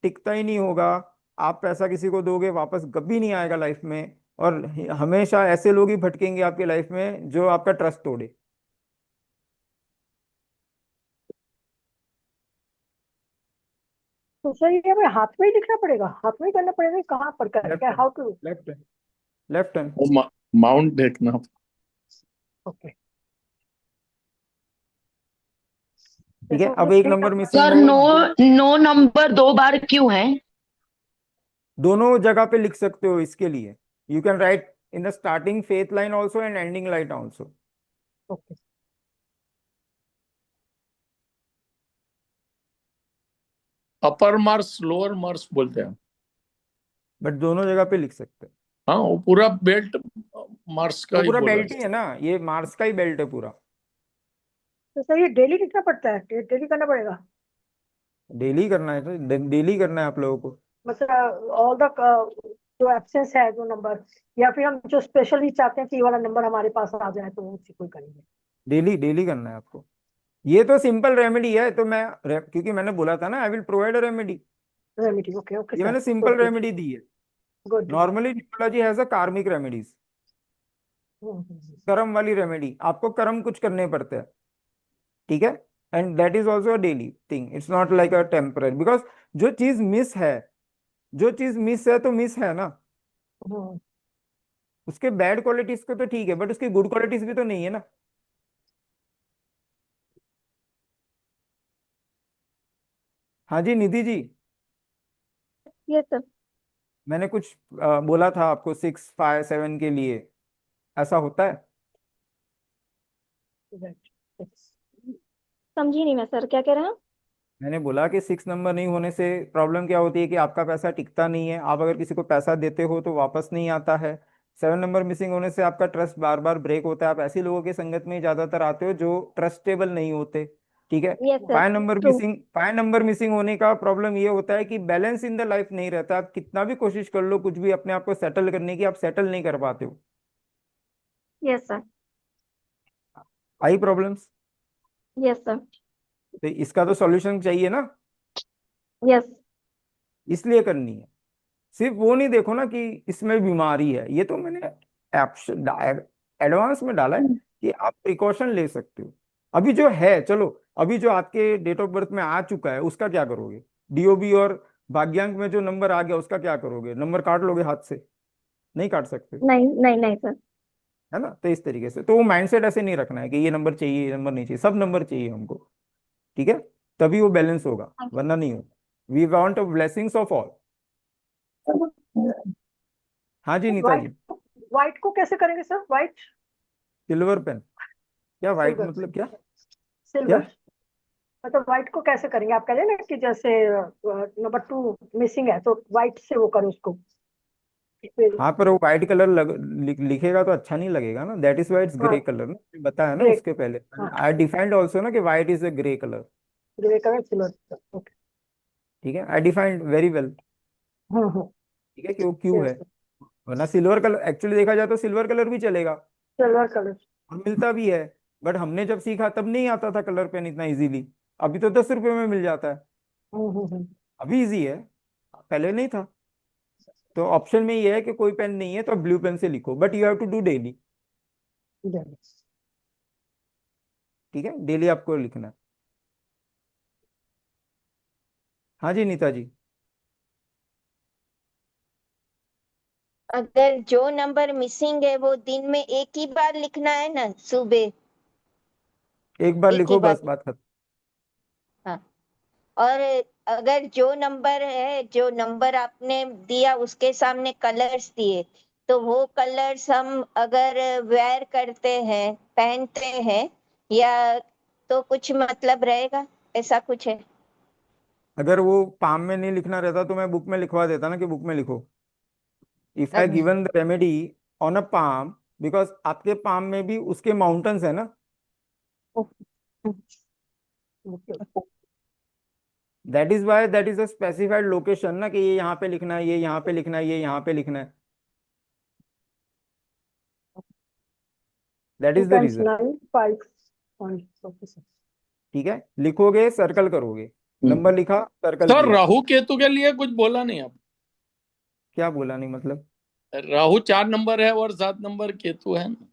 Speaker 1: टिकता ही नहीं होगा। आप पैसा किसी को दोगे, वापस कभी नहीं आएगा लाइफ में, और हमेशा ऐसे लोग ही भटकेंगे आपके लाइफ में जो आपका ट्रस्ट तोड़े।
Speaker 2: तो सर ये हमें हाथ में ही लिखना पड़ेगा, हाथ में ही करना पड़ेगा, कहाँ पर कर
Speaker 1: लेफ्ट
Speaker 2: क्या,
Speaker 1: hand,
Speaker 2: how to?
Speaker 1: Left hand, left hand.
Speaker 6: वो माउंट देखना।
Speaker 2: ओके।
Speaker 1: ठीक है,
Speaker 2: जैसे
Speaker 1: अब
Speaker 2: उसमें
Speaker 1: एक
Speaker 2: three
Speaker 1: number
Speaker 2: number.
Speaker 1: Missing
Speaker 5: sir
Speaker 1: है,
Speaker 5: नो, नो नंबर 2 बार क्यों है?
Speaker 1: दोनों जगह पे लिख सकते हो इसके लिए। You can write in the starting faith line also and ending line also.
Speaker 2: Okay.
Speaker 6: Upper marks, lower marks बोलते हैं।
Speaker 1: बट दोनों जगह पे लिख सकते हैं।
Speaker 6: हाँ, वो पूरा बेल्ट मार्क्स का
Speaker 1: वो
Speaker 6: ही
Speaker 1: पूरा
Speaker 6: बोला
Speaker 1: बेल्ट ही
Speaker 6: जाता
Speaker 1: है ना, ये मार्स का ही बेल्ट है पूरा।
Speaker 2: तो सर ये डेली कितना पड़ता है, डेली करना पड़ेगा?
Speaker 1: डेली करना है, तो डेली करना है आप लोगों को।
Speaker 2: मतलब ऑल द जो एब्सेंस है जो नंबर, या फिर हम जो स्पेशली चाहते हैं कि ये वाला नंबर हमारे पास आ जाए तो उसी को ही करेंगे?
Speaker 1: डेली डेली करना है आपको। ये तो सिंपल रेमेडी है, तो क्योंकि मैंने बोला था ना I will provide a remedy.
Speaker 2: Remedy, okay okay
Speaker 1: ये
Speaker 2: सर,
Speaker 1: मैंने
Speaker 2: गुड
Speaker 1: सिंपल
Speaker 2: गुड
Speaker 1: रेमेडी दी है।
Speaker 2: Good.
Speaker 1: Normally numerology has a कार्मिक रेमेडीज, कर्म वाली रेमेडी, आपको कर्म कुछ करने पड़ते हैं, ठीक है। And that is also a daily thing, it's not like a temporary, because जो चीज मिस है, जो चीज मिस है तो मिस है ना।
Speaker 2: हम्म,
Speaker 1: उसके बैड क्वालिटीज को तो ठीक है, बट उसकी गुड क्वालिटीज भी तो नहीं है ना। हाँ जी निधि जी,
Speaker 8: ये सर।
Speaker 1: मैंने कुछ बोला था आपको 6 5 7 के लिए, ऐसा होता है।
Speaker 2: right.
Speaker 8: समझी नहीं मैं सर, क्या कह रहे हैं?
Speaker 1: मैंने बोला कि 6 नंबर नहीं होने से प्रॉब्लम क्या होती है कि आपका पैसा टिकता नहीं है, आप अगर किसी को पैसा देते हो तो वापस नहीं आता है। 7 नंबर मिसिंग होने से आपका ट्रस्ट बार बार ब्रेक होता है, आप ऐसी लोगों की संगत में ही ज्यादातर आते हो जो ट्रस्टेबल नहीं होते, ठीक है।
Speaker 8: Yes sir.
Speaker 1: 5 नंबर मिसिंग होने का प्रॉब्लम ये होता है कि बैलेंस इन द लाइफ नहीं रहता, आप कितना भी कोशिश कर लो कुछ भी अपने आप को सेटल करने की, आप सेटल नहीं कर पाते हो।
Speaker 8: Yes sir.
Speaker 1: Eye problems.
Speaker 8: Yes sir.
Speaker 1: तो इसका तो सॉल्यूशन चाहिए ना,
Speaker 8: यस।
Speaker 1: इसलिए करनी है। सिर्फ वो नहीं देखो ना कि इसमें बीमारी है, ये तो मैंने एडवांस में डाला है कि आप प्रिकॉशन ले सकते हो। अभी जो है चलो, अभी जो आपके डेट ऑफ बर्थ में आ चुका है उसका क्या करोगे? डीओबी और भाग्यांक में जो नंबर आ गया उसका क्या करोगे? नंबर काट लोगे हाथ से? नहीं काट सकते,
Speaker 8: नहीं नहीं नहीं सर।
Speaker 1: है ना। तो इस तरीके से तो वो माइंडसेट ऐसे नहीं रखना है कि ये नंबर चाहिए ये नंबर नहीं चाहिए, सब नंबर चाहिए हमको, ठीक है। तभी वो बैलेंस होगा, वरना नहीं होगा। We want blessings of all. हाँ जी नीता जी।
Speaker 2: व्हाइट, व्हाइट को कैसे करेंगे सर? White,
Speaker 1: silver pen? क्या व्हाइट
Speaker 2: सिल्वर,
Speaker 1: मतलब क्या? क्या?
Speaker 2: सिल्वर मतलब व्हाइट को कैसे करेंगे? आप कह रहे हैं ना कि जैसे नंबर 2 मिसिंग है तो व्हाइट से वो करो उसको फिर।
Speaker 1: हाँ पर वो व्हाइट कलर लिखेगा तो अच्छा नहीं लगेगा ना, दैट इज वाई इट्स
Speaker 2: हाँ,
Speaker 1: ग्रे कलर ना, बताया ना
Speaker 2: ग्रे,
Speaker 1: उसके पहले।
Speaker 2: हाँ,
Speaker 1: आई डिफाइंड ऑल्सो ना कि white is a grey colour,
Speaker 2: grey colour silver, okay.
Speaker 1: ठीक है। आई डिफाइंड वेरी वेल,
Speaker 2: हम्म,
Speaker 1: ठीक है कि वो क्यों है।
Speaker 2: यस,
Speaker 1: वरना सिल्वर कलर एक्चुअली देखा जाए तो सिल्वर कलर भी चलेगा
Speaker 2: सिल्वर कलर।
Speaker 1: और मिलता भी है, बट हमने जब सीखा तब नहीं आता था कलर पेन इतना इजीली। अभी तो 10 रुपए में मिल जाता है,
Speaker 2: हम्म,
Speaker 1: अभी इजी है, पहले नहीं था। तो ऑप्शन में ये है कि कोई पेन नहीं है तो ब्लू पेन से लिखो, but you have to do daily, ठीक है, डेली आपको लिखना है। हाँ जी नीता जी।
Speaker 7: अगर जो नंबर मिसिंग है वो दिन में एक ही बार लिखना है ना, सुबह
Speaker 1: एक बार
Speaker 7: एक ही
Speaker 1: लिखो
Speaker 7: बार?
Speaker 1: बस, बात खत्म।
Speaker 7: हाँ। और अगर जो नंबर है, जो नंबर आपने दिया उसके सामने कलर्स दिए, तो वो कलर्स हम अगर वेयर करते हैं, पहनते हैं, या तो कुछ मतलब रहेगा, ऐसा कुछ है?
Speaker 1: अगर वो पाम में नहीं लिखना रहता तो मैं बुक में लिखवा देता ना कि बुक में लिखो। इफ आई
Speaker 7: अच्छा।
Speaker 1: Given the remedy on a palm, because आपके पाम में भी उसके माउंटेन्स है ना, that is why that is a specified location ना, कि ये यहाँ पे लिखना है, ये यहाँ पे लिखना है, ये यहाँ पे लिखना है, that is the reason,
Speaker 2: 2 times 9 5, okay sir.
Speaker 1: ठीक है। लिखोगे सर्कल करोगे, नंबर लिखा सर्कल
Speaker 6: सर
Speaker 1: किया।
Speaker 6: राहु केतु के लिए कुछ बोला नहीं आप?
Speaker 1: क्या बोला नहीं मतलब?
Speaker 6: राहु 4 नंबर है और 7 नंबर केतु है ना,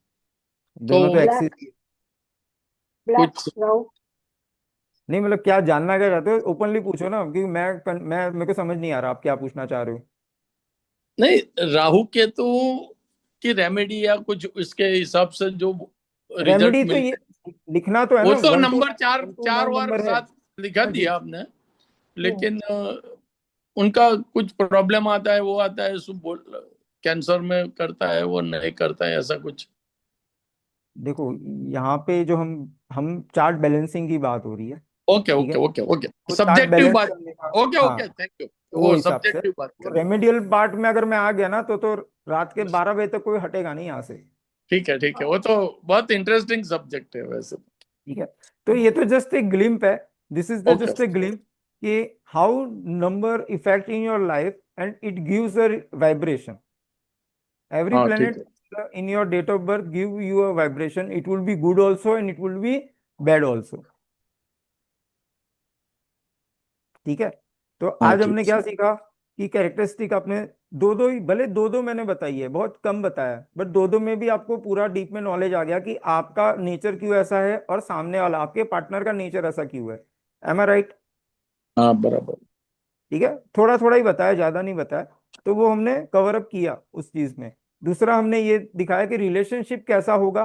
Speaker 1: दोनों तो
Speaker 6: तो
Speaker 1: एक्सिस।
Speaker 2: ब्लैक, ब्लैक
Speaker 6: कुछ
Speaker 2: राहु।
Speaker 1: नहीं मतलब क्या जानना क्या चाहते हो, ओपनली पूछो ना, क्योंकि मैं मेरे को समझ नहीं आ रहा आप क्या पूछना चाह रहे हो।
Speaker 6: नहीं, राहु केतु की रेमेडी या कुछ इसके हिसाब से जो रिजल्ट
Speaker 1: रेमेडी तो
Speaker 6: मिल,
Speaker 1: ये लिखना तो है
Speaker 6: वो
Speaker 1: ना,
Speaker 6: तो
Speaker 1: 1 to
Speaker 6: नंबर 4
Speaker 1: 1 to 9
Speaker 6: 4 और
Speaker 1: नंबर है।
Speaker 6: 7 लिखा
Speaker 1: हाँ जी।
Speaker 6: दिया आपने, लेकिन उनका कुछ प्रॉब्लम आता है, वो आता है बोल कैंसर में करता है, वो नहीं करता है, ऐसा कुछ।
Speaker 1: देखो यहाँ पे जो हम चार्ट बैलेंसिंग की बात हो रही है,
Speaker 6: ओके
Speaker 1: ठीक है।
Speaker 6: ओके ओके ओके,
Speaker 1: वो चार्ट
Speaker 6: सब्जेक्टिव
Speaker 1: बैलेंस
Speaker 6: बात।
Speaker 1: करने का,
Speaker 6: ओके
Speaker 1: हाँ,
Speaker 6: ओके, थैंक यू।
Speaker 1: तो वो
Speaker 6: वो
Speaker 1: हिसाब से
Speaker 6: सब्जेक्टिव बात कर रहे
Speaker 1: रेमेडियल पार्ट में अगर मैं आ गया ना तो रात के 12 बजे तक कोई हटेगा नहीं यहाँ से।
Speaker 6: हैं। ठीक है, वो तो बहुत इंटरेस्टिंग सब्जेक्ट है वैसे।
Speaker 1: ठीक है। तो ये तो जस्ट ए ग्लिम्प है, this is the
Speaker 6: okay
Speaker 1: just a glimpse कि how number effect in your life and it gives a vibration. Every
Speaker 6: हाँ ठीक
Speaker 1: planet
Speaker 6: है.
Speaker 1: in your date of birth give you a vibration. It will be good also and it will be bad also. ठीक है. तो
Speaker 6: हाँ
Speaker 1: आज
Speaker 6: ठीक
Speaker 1: हमने क्या सीखा कि कैरेक्टरिस्टिक आपने दो दो ही, भले दो दो मैंने बताई है, बहुत कम बताया, बट दो दो में भी आपको पूरा डीप में नॉलेज आ गया कि आपका नेचर क्यों ऐसा है और सामने वाला आपके पार्टनर का नेचर ऐसा क्यों है. एम आई राइट?
Speaker 6: हाँ बराबर.
Speaker 1: ठीक है. थोड़ा थोड़ा ही बताया, ज्यादा नहीं बताया, तो वो हमने कवर अप किया उस चीज में. दूसरा हमने ये दिखाया कि रिलेशनशिप कैसा होगा,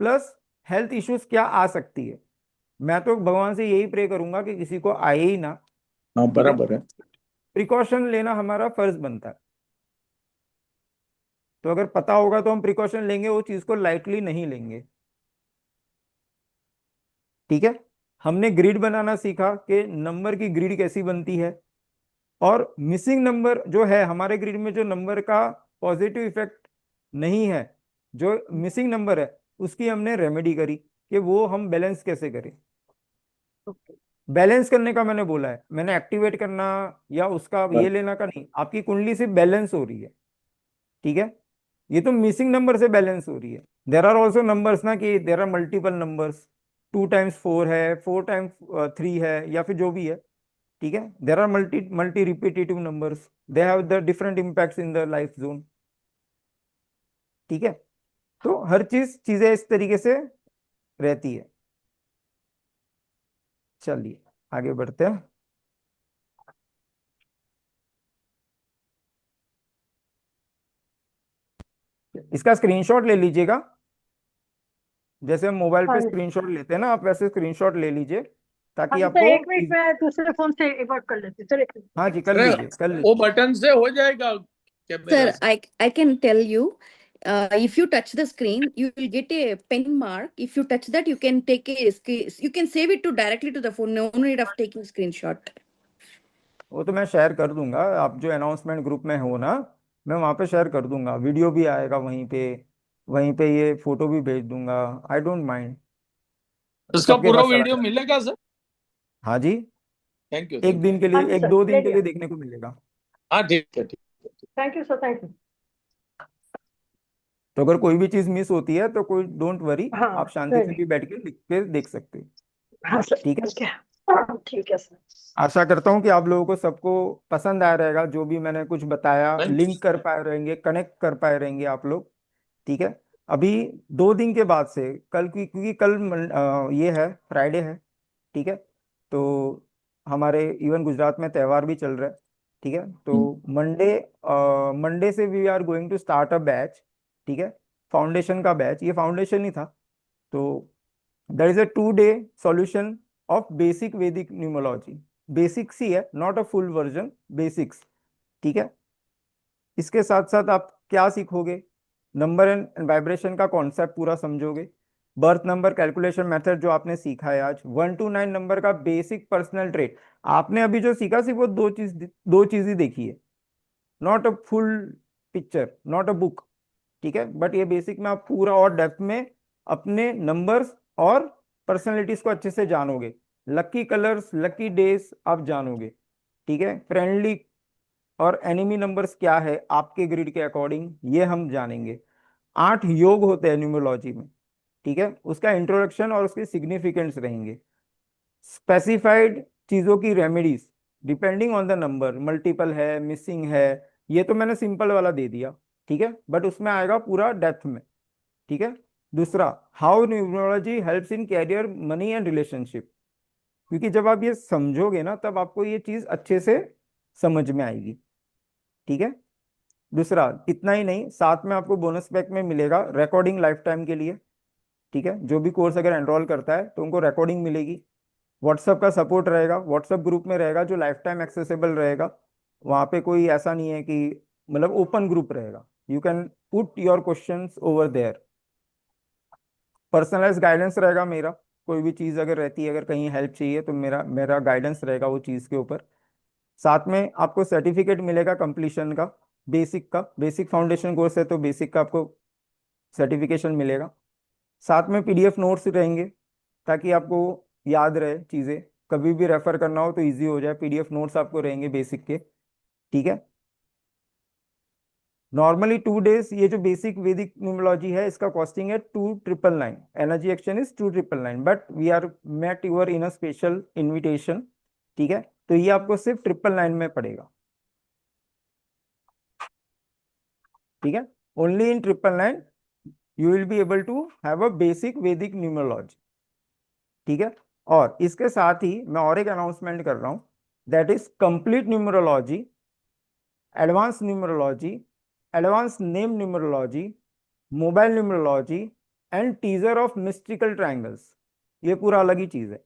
Speaker 1: प्लस हेल्थ इश्यूज क्या आ सकती है. मैं तो भगवान से यही प्रे करूंगा कि किसी को आए ही ना.
Speaker 6: हाँ
Speaker 1: ठीक है.
Speaker 6: बराबर है.
Speaker 1: प्रिकॉशन लेना हमारा फर्ज बनता है. तो अगर पता होगा तो हम प्रिकॉशन लेंगे, वो चीज को लाइटली नहीं लेंगे. ठीक है. हमने ग्रिड बनाना सीखा कि नंबर की ग्रिड कैसी बनती है, और मिसिंग नंबर जो है हमारे ग्रिड में, जो नंबर का पॉजिटिव इफेक्ट नहीं है, जो मिसिंग नंबर है, उसकी हमने रेमेडी करी कि वो हम बैलेंस कैसे करें. बैलेंस करने का मैंने बोला है, मैंने एक्टिवेट करना या उसका ये लेना का नहीं. आपकी कुंडली से बैलेंस हो रही है. ठीक है. ये तो मिसिंग नंबर से बैलेंस हो रही है. देर आर ऑल्सो नंबर्स ना, कि there are multiple numbers, 2 times 4 है, 4 times 3 है, या फिर जो भी है. ठीक है. There are multi multi repetitive numbers, they have the different impacts in the life zone. ठीक है. तो हर चीजें इस तरीके से रहती है. चलिए आगे बढ़ते हैं. इसका स्क्रीनशॉट ले लीजिएगा. जैसे हम मोबाइल पे
Speaker 2: हाँ
Speaker 1: स्क्रीनशॉट लेते हैं ना, आप वैसे स्क्रीनशॉट ले लीजिए
Speaker 2: हाँ
Speaker 1: ताकि
Speaker 2: जी सर,
Speaker 1: आपको
Speaker 2: 1 मिनट में दूसरे फोन से एक बार कर लेती हूँ सर, 1 मिनट।
Speaker 1: हाँ जी, कर
Speaker 6: अरे
Speaker 1: लीजिए कर
Speaker 6: वो
Speaker 1: लीजिए.
Speaker 6: बटन से हो जाएगा कैमरा
Speaker 3: Sir,
Speaker 6: से.
Speaker 3: I can tell you, if you touch the screen, you will get a pen mark. If you touch that, you can take you can save it to directly to the phone. No need of taking screenshot.
Speaker 1: वो तो मैं share कर दूंगा, आप जो announcement group में हो ना, मैं वहाँ पे शेयर कर दूंगा, वीडियो भी आएगा वहीं पे, वहीं पे ये फोटो भी भेज दूंगा. आई डोंट माइंड,
Speaker 6: इसका
Speaker 1: सबके
Speaker 6: पूरा
Speaker 1: पास चला
Speaker 6: वीडियो
Speaker 1: जाए.
Speaker 6: मिलेगा सर?
Speaker 1: हाँ जी.
Speaker 6: थैंक यू
Speaker 1: एक
Speaker 6: थैंक यू.
Speaker 1: दिन के
Speaker 2: हाँ
Speaker 1: लिए,
Speaker 2: जी
Speaker 1: एक
Speaker 2: सर,
Speaker 1: दो
Speaker 2: ले
Speaker 1: दिन के
Speaker 2: लिया।
Speaker 1: लिए देखने को मिलेगा.
Speaker 6: हाँ ठीक है ठीक है.
Speaker 2: Thank you sir, thank you.
Speaker 1: तो अगर कोई भी चीज मिस होती है तो कोई डोंट वरी,
Speaker 2: हाँ
Speaker 1: आप शांति से
Speaker 2: नहीं,
Speaker 1: भी बैठ के लिख के देख सकते हो.
Speaker 2: हाँ सर,
Speaker 1: ठीक है.
Speaker 2: ठीक है। हाँ, ठीक है सर।
Speaker 1: आशा करता हूँ कि आप लोगों को सबको पसंद आया रहेगा, जो भी मैंने कुछ बताया,
Speaker 6: थैंक
Speaker 1: लिंक कर पाए रहेंगे, कनेक्ट कर पाए रहेंगे आप लोग. ठीक है. अभी 2 दिन के बाद से कल की, क्योंकि कल ये है फ्राइडे है. ठीक है. तो हमारे इवन गुजरात में त्योहार भी चल रहा है. ठीक है. तो
Speaker 6: यू.
Speaker 1: मंडे, मंडे से we are going to start a batch. ठीक है. फाउंडेशन का बैच, ये फाउंडेशन ही था. तो that is a 2 day solution of basic Vedic numerology. Basics ही है, not a full version, basics. ठीक है. इसके साथ साथ आप क्या सीखोगे, नंबर एंड वाइब्रेशन का कॉन्सेप्ट पूरा समझोगे. बर्थ नंबर कैलकुलेशन मेथड जो आपने सीखा है आज, 1 to 9 नंबर का बेसिक पर्सनल ट्रेट. आपने अभी जो सीखा सिर्फ वो दो चीज ही देखी है, not a full picture, not a book. ठीक है. बट ये बेसिक में आप पूरा और डेप्थ में अपने नंबर्स और पर्सनैलिटीज को अच्छे से जानोगे. लकी कलर्स, लकी डेज आप जानोगे. ठीक है. फ्रेंडली और एनिमी नंबर्स क्या है आपके ग्रिड के अकॉर्डिंग, ये हम जानेंगे. 8 योग होते हैं न्यूमरोलॉजी में. ठीक है. उसका इंट्रोडक्शन और उसके सिग्निफिकेंस रहेंगे. स्पेसिफाइड चीजों की remedies depending on the number, multiple है, मिसिंग है, ये तो मैंने सिंपल वाला दे दिया. ठीक है. बट उसमें आएगा पूरा डेप्थ में. ठीक है. दूसरा, how numerology helps in career, money and relationship. क्योंकि जब आप ये समझोगे ना, तब आपको ये चीज अच्छे से समझ में आएगी. ठीक है. दूसरा, इतना ही नहीं, साथ में आपको बोनस पैक में मिलेगा रिकॉर्डिंग लाइफ टाइम के लिए. ठीक है. जो भी कोर्स अगर एनरोल करता है तो उनको रिकॉर्डिंग मिलेगी. व्हाट्सएप का सपोर्ट रहेगा, व्हाट्सएप ग्रुप में रहेगा जो लाइफ टाइम एक्सेसिबल रहेगा. वहाँ पे कोई ऐसा नहीं है कि, मतलब ओपन ग्रुप रहेगा, you can put your questions over there. Personalize guidance रहेगा मेरा, कोई भी चीज़ अगर रहती है, अगर कहीं हेल्प चाहिए तो मेरा मेरा गाइडेंस रहेगा वो चीज़ के ऊपर. साथ में आपको सर्टिफिकेट मिलेगा कंप्लीशन का, बेसिक का. बेसिक फाउंडेशन कोर्स है तो बेसिक का आपको सर्टिफिकेशन मिलेगा. साथ में पीडीएफ नोट्स रहेंगे. ताकि आपको याद रहे चीजें, कभी भी रेफर करना हो तो इजी हो जाए। पीडीएफ नोट्स आपको रहेंगे बेसिक के, ठीक है। नॉर्मली 2 days ये जो बेसिक वैदिक न्यूमरोलॉजी है इसका कॉस्टिंग है 2,999। Energy exchange is 2,999, but we are met your in a special invitation, ठीक है। तो ये आपको सिर्फ 999 में पड़ेगा, ठीक है। Only in 999 you will be able to have a basic Vedic numerology, ठीक है। और इसके साथ ही मैं और एक अनाउंसमेंट कर रहा हूं, that is complete numerology, advance numerology, advance name numerology, mobile numerology and teaser of mystical triangles. ये पूरा अलग ही चीज है,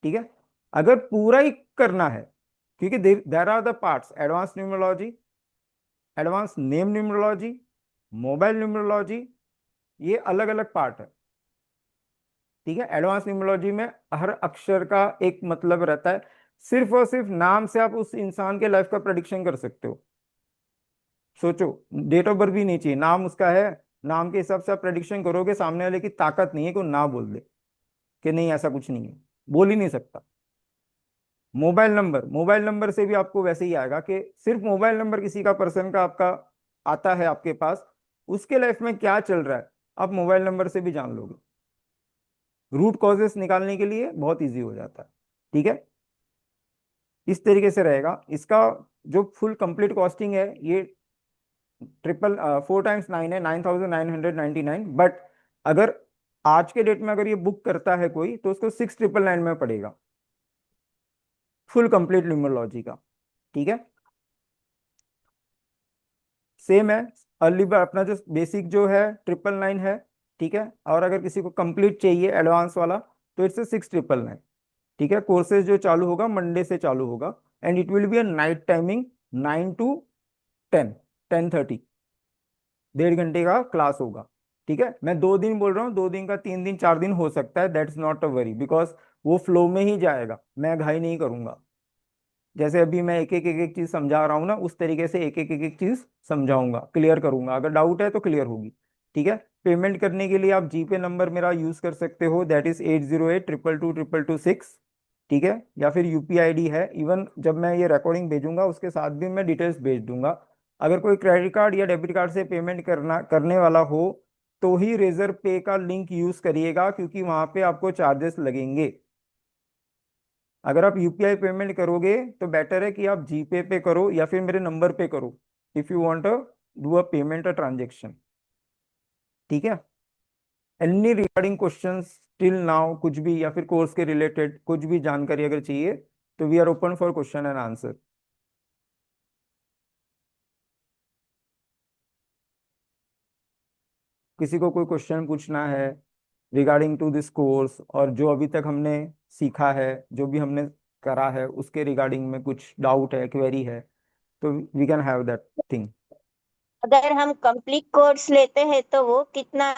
Speaker 1: ठीक है। अगर पूरा ही करना है, क्योंकि there are the parts, advance numerology, advance name numerology, mobile numerology, ये अलग अलग पार्ट है, ठीक है। एडवांस न्यूमरोलॉजी में हर अक्षर का एक मतलब रहता है, सिर्फ और सिर्फ नाम से आप उस इंसान के लाइफ का प्रेडिक्शन कर सकते हो। सोचो, डेट ऑफ बर्थ भी नहीं चाहिए, नाम उसका है, नाम के हिसाब से आप प्रेडिक्शन करोगे, सामने वाले की ताकत नहीं है कि वो ना बोल दे कि नहीं ऐसा कुछ नहीं है, बोल ही नहीं सकता। मोबाइल नंबर, मोबाइल नंबर से भी आपको वैसे ही आएगा कि सिर्फ मोबाइल नंबर किसी का, पर्सन का आपका आता है आपके पास, उसके लाइफ में क्या चल रहा है आप मोबाइल नंबर से भी जान लोगे। रूट कॉजेस निकालने के लिए बहुत इजी हो जाता है, ठीक है। इस तरीके से रहेगा इसका। जो फुल कंप्लीट कॉस्टिंग है ये 4 times 9 है, 9,999, बट अगर आज के डेट में अगर ये बुक करता है कोई तो उसको 6,999 में पड़ेगा, फुल कंप्लीट न्यूमरोलॉजी का, ठीक है। सेम है, अर्ली अपना जो बेसिक जो है 999 है, ठीक है। और अगर किसी को कंप्लीट चाहिए एडवांस वाला तो इट्स 6,999, ठीक है। कोर्सेज जो चालू होगा मंडे से चालू होगा, and it will be a night timing 9 to 10, 10:30, 1.5 घंटे का क्लास होगा, ठीक है। मैं 2 दिन बोल रहा हूँ, 2 दिन का 3 दिन 4 दिन हो सकता है, that's not a worry, because वो फ्लो में ही जाएगा, मैं घाई नहीं करूंगा। जैसे अभी मैं एक एक चीज समझा रहा हूँ ना, उस तरीके से एक एक चीज समझाऊंगा, क्लियर करूंगा। अगर डाउट है तो क्लियर होगी, ठीक है। पेमेंट करने के लिए आप जीपे नंबर मेरा यूज कर सकते हो, दैट इज 808222226, ठीक है। या फिर यूपीआई आईडी है, इवन जब मैं ये रिकॉर्डिंग भेजूंगा उसके साथ भी मैं डिटेल्स भेज दूंगा। अगर कोई क्रेडिट कार्ड या डेबिट कार्ड से पेमेंट करने वाला हो तो ही रेजर पे का लिंक यूज करिएगा, क्योंकि वहां पे आपको चार्जेस लगेंगे। अगर आप यूपीआई पेमेंट करोगे तो बेटर है कि आप जीपे पे करो या फिर मेरे नंबर पे करो, if you want to do a payment a transaction, ठीक है। Any regarding questions till now, कुछ भी, या फिर कोर्स के रिलेटेड कुछ भी जानकारी अगर चाहिए तो we are open for question and answer. किसी को कोई क्वेश्चन पूछना है रिगार्डिंग टू दिस कोर्स, और जो अभी तक हमने सीखा है, जो भी हमने करा है उसके रिगार्डिंग में कुछ डाउट है, क्वेरी है, तो we can have that thing.
Speaker 7: अगर हम कंप्लीट कोर्स लेते हैं तो वो कितना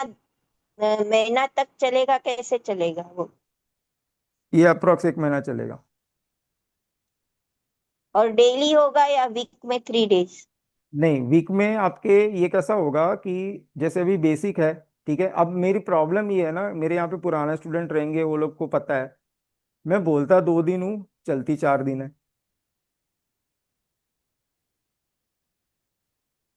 Speaker 7: महीना तक चलेगा, कैसे चलेगा वो?
Speaker 1: ये अप्रोक्स 1 महीना चलेगा।
Speaker 7: और डेली होगा या वीक में 3 days?
Speaker 1: नहीं, वीक में आपके ये कैसा होगा कि जैसे अभी बेसिक है, ठीक है। अब मेरी प्रॉब्लम ये है ना, मेरे यहाँ पे पुराने स्टूडेंट रहेंगे, वो लोग को पता है मैं बोलता 2 दिन हूँ, चलती 4 दिन है,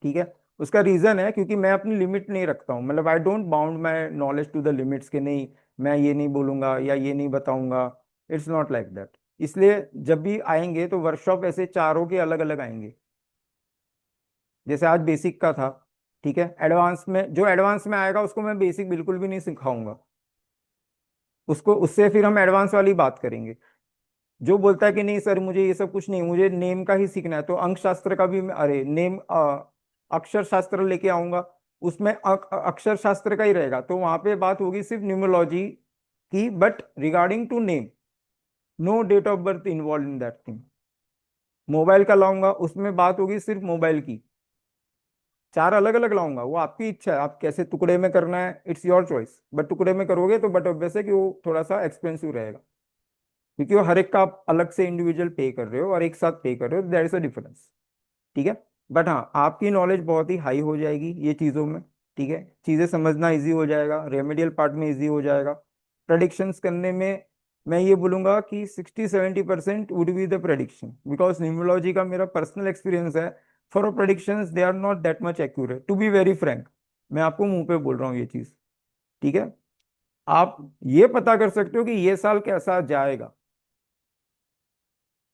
Speaker 1: ठीक है। उसका रीजन है क्योंकि मैं अपनी लिमिट नहीं रखता हूँ, मतलब I don't bound my knowledge to the limits के, नहीं मैं ये नहीं बोलूंगा या ये नहीं बताऊंगा, इट्स नॉट लाइक दैट। इसलिए जब भी आएंगे तो वर्कशॉप ऐसे चारों के अलग अलग आएंगे। जैसे आज बेसिक का था, ठीक है। एडवांस में, जो एडवांस में आएगा उसको मैं बेसिक बिल्कुल भी नहीं सिखाऊंगा, उसको उससे फिर हम एडवांस वाली बात करेंगे। जो बोलता है कि नहीं सर मुझे ये सब कुछ नहीं, मुझे नेम का ही सीखना है, तो अंक शास्त्र का भी अरे नेम अक्षर शास्त्र लेके आऊंगा, उसमें अक्षर शास्त्र का ही रहेगा, तो वहां पे बात होगी सिर्फ न्यूमरोलॉजी की, but regarding to name, no date of birth involve in that thing. Mobile का लाऊंगा, उसमें बात होगी सिर्फ मोबाइल की। चार अलग अलग लाऊंगा, वो आपकी इच्छा है, आप कैसे टुकड़े में करना है, इट्स योर चॉइस, बट टुकड़े में करोगे तो बट ऑब्वियस है कि वो थोड़ा सा एक्सपेंसिव रहेगा, क्योंकि वो हर एक का आप अलग से इंडिविजुअल पे कर रहे हो और एक साथ पे कर रहे हो, दैट इज अ डिफरेंस, ठीक है। बट हाँ, आपकी नॉलेज बहुत ही हाई हो जाएगी ये चीज़ों में, ठीक है। चीज़ें समझना इजी हो जाएगा, रेमेडियल पार्ट में इजी हो जाएगा, प्रेडिक्शंस करने में मैं ये बोलूंगा कि 60-70% would be the prediction, because numerology का मेरा पर्सनल एक्सपीरियंस है, for predictions they are not that much accurate, to be very frank. मैं आपको मुंह पे बोल रहा हूँ ये चीज, ठीक है। आप ये पता कर सकते हो कि ये साल कैसा जाएगा,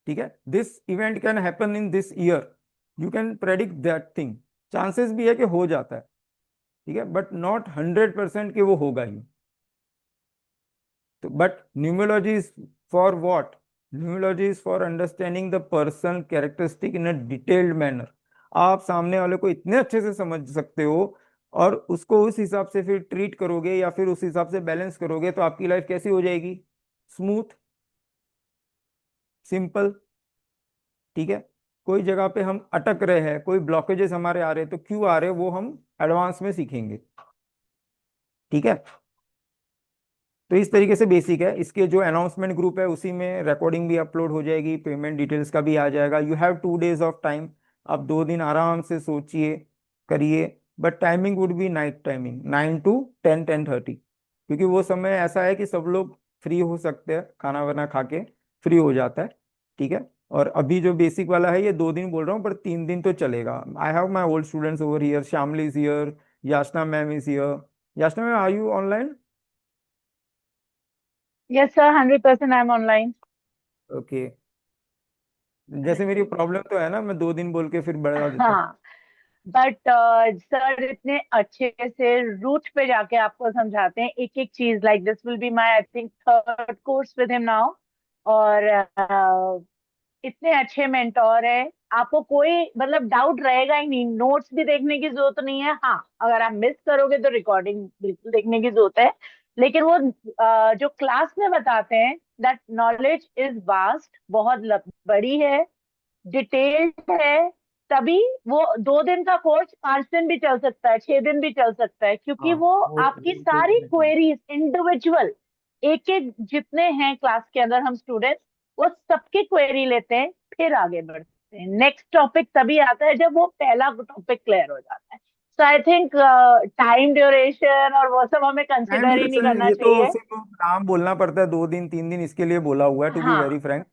Speaker 1: ठीक है। This event can happen in this year, you can predict that thing, chances भी है कि हो जाता है, ठीक है, बट नॉट 100% कि वो होगा ही। तो but numerology is for what? Numerology is for understanding the person characteristic in a detailed manner. आप सामने वाले को इतने अच्छे से समझ सकते हो और उसको उस हिसाब से फिर ट्रीट करोगे या फिर उस हिसाब से बैलेंस करोगे, तो आपकी लाइफ कैसी हो जाएगी? स्मूथ, सिंपल, ठीक है। कोई जगह पे हम अटक रहे हैं, कोई ब्लॉकेजेस हमारे आ रहे हैं, तो क्यों आ रहे हैं वो हम एडवांस में सीखेंगे, ठीक है। तो इस तरीके से बेसिक है। इसके जो अनाउंसमेंट ग्रुप है उसी में रिकॉर्डिंग भी अपलोड हो जाएगी, पेमेंट डिटेल्स का भी आ जाएगा। You have 2 days of time, आप 2 दिन आराम से सोचिए, करिए, but timing would be night timing, 9 to 10, 10:30, क्योंकि वो समय ऐसा है कि सब लोग फ्री हो सकते हैं, खाना वाना खा के फ्री हो जाता है, ठीक है। और अभी जो बेसिक वाला है ये 2 दिन बोल रहा हूँ, पर 3 दिन तो चलेगा। I have my old students over here, Shyamali is here, Yachna ma'am is here. Yachna ma'am, are you online?
Speaker 9: Yes sir, 100% I am online.
Speaker 1: Okay. जैसे मेरी प्रॉब्लम तो है ना, मैं 2 दिन बोल के फिर बढ़ा देता हूँ।
Speaker 9: हाँ, बट सर इतने अच्छे से रूट पे जाके आपको समझाते हैं एक एक चीज। Like this will be my I think third course with him now. और इतने अच्छे मेंटोर है, आपको कोई मतलब डाउट रहेगा ही नहीं। नोट्स भी देखने की जरूरत नहीं है। हाँ, अगर आप मिस करोगे तो रिकॉर्डिंग बिल्कुल देखने की जरूरत है। लेकिन वो जो क्लास में बताते हैं, दैट नॉलेज इज वास्ट, बहुत बड़ी है, डिटेल्ड है। तभी वो 2 दिन का कोर्स 5 दिन भी चल सकता है, 6 दिन भी चल सकता है, क्योंकि
Speaker 1: हाँ,
Speaker 9: वो आपकी
Speaker 1: वो तो
Speaker 9: सारी
Speaker 1: definitely।
Speaker 9: क्वेरीज इंडिविजुअल, एक एक जितने हैं क्लास के अंदर हम स्टूडेंट्स, वो सबकी क्वेरी लेते हैं, फिर आगे बढ़ते हैं। नेक्स्ट टॉपिक तभी आता है जब वो पहला टॉपिक क्लियर हो जाता है। सो आई थिंक टाइम ड्यूरेशन और वो सब हमें
Speaker 1: टाइम
Speaker 9: कंसिडर ही नहीं
Speaker 1: ड्यूरेशन
Speaker 9: करना
Speaker 1: ये तो
Speaker 9: चाहिए।
Speaker 1: सिर्फ नाम बोलना पड़ता है, 2 दिन 3 दिन इसके लिए बोला हुआ है, टू बी वेरी
Speaker 9: हाँ,
Speaker 1: फ्रैंक।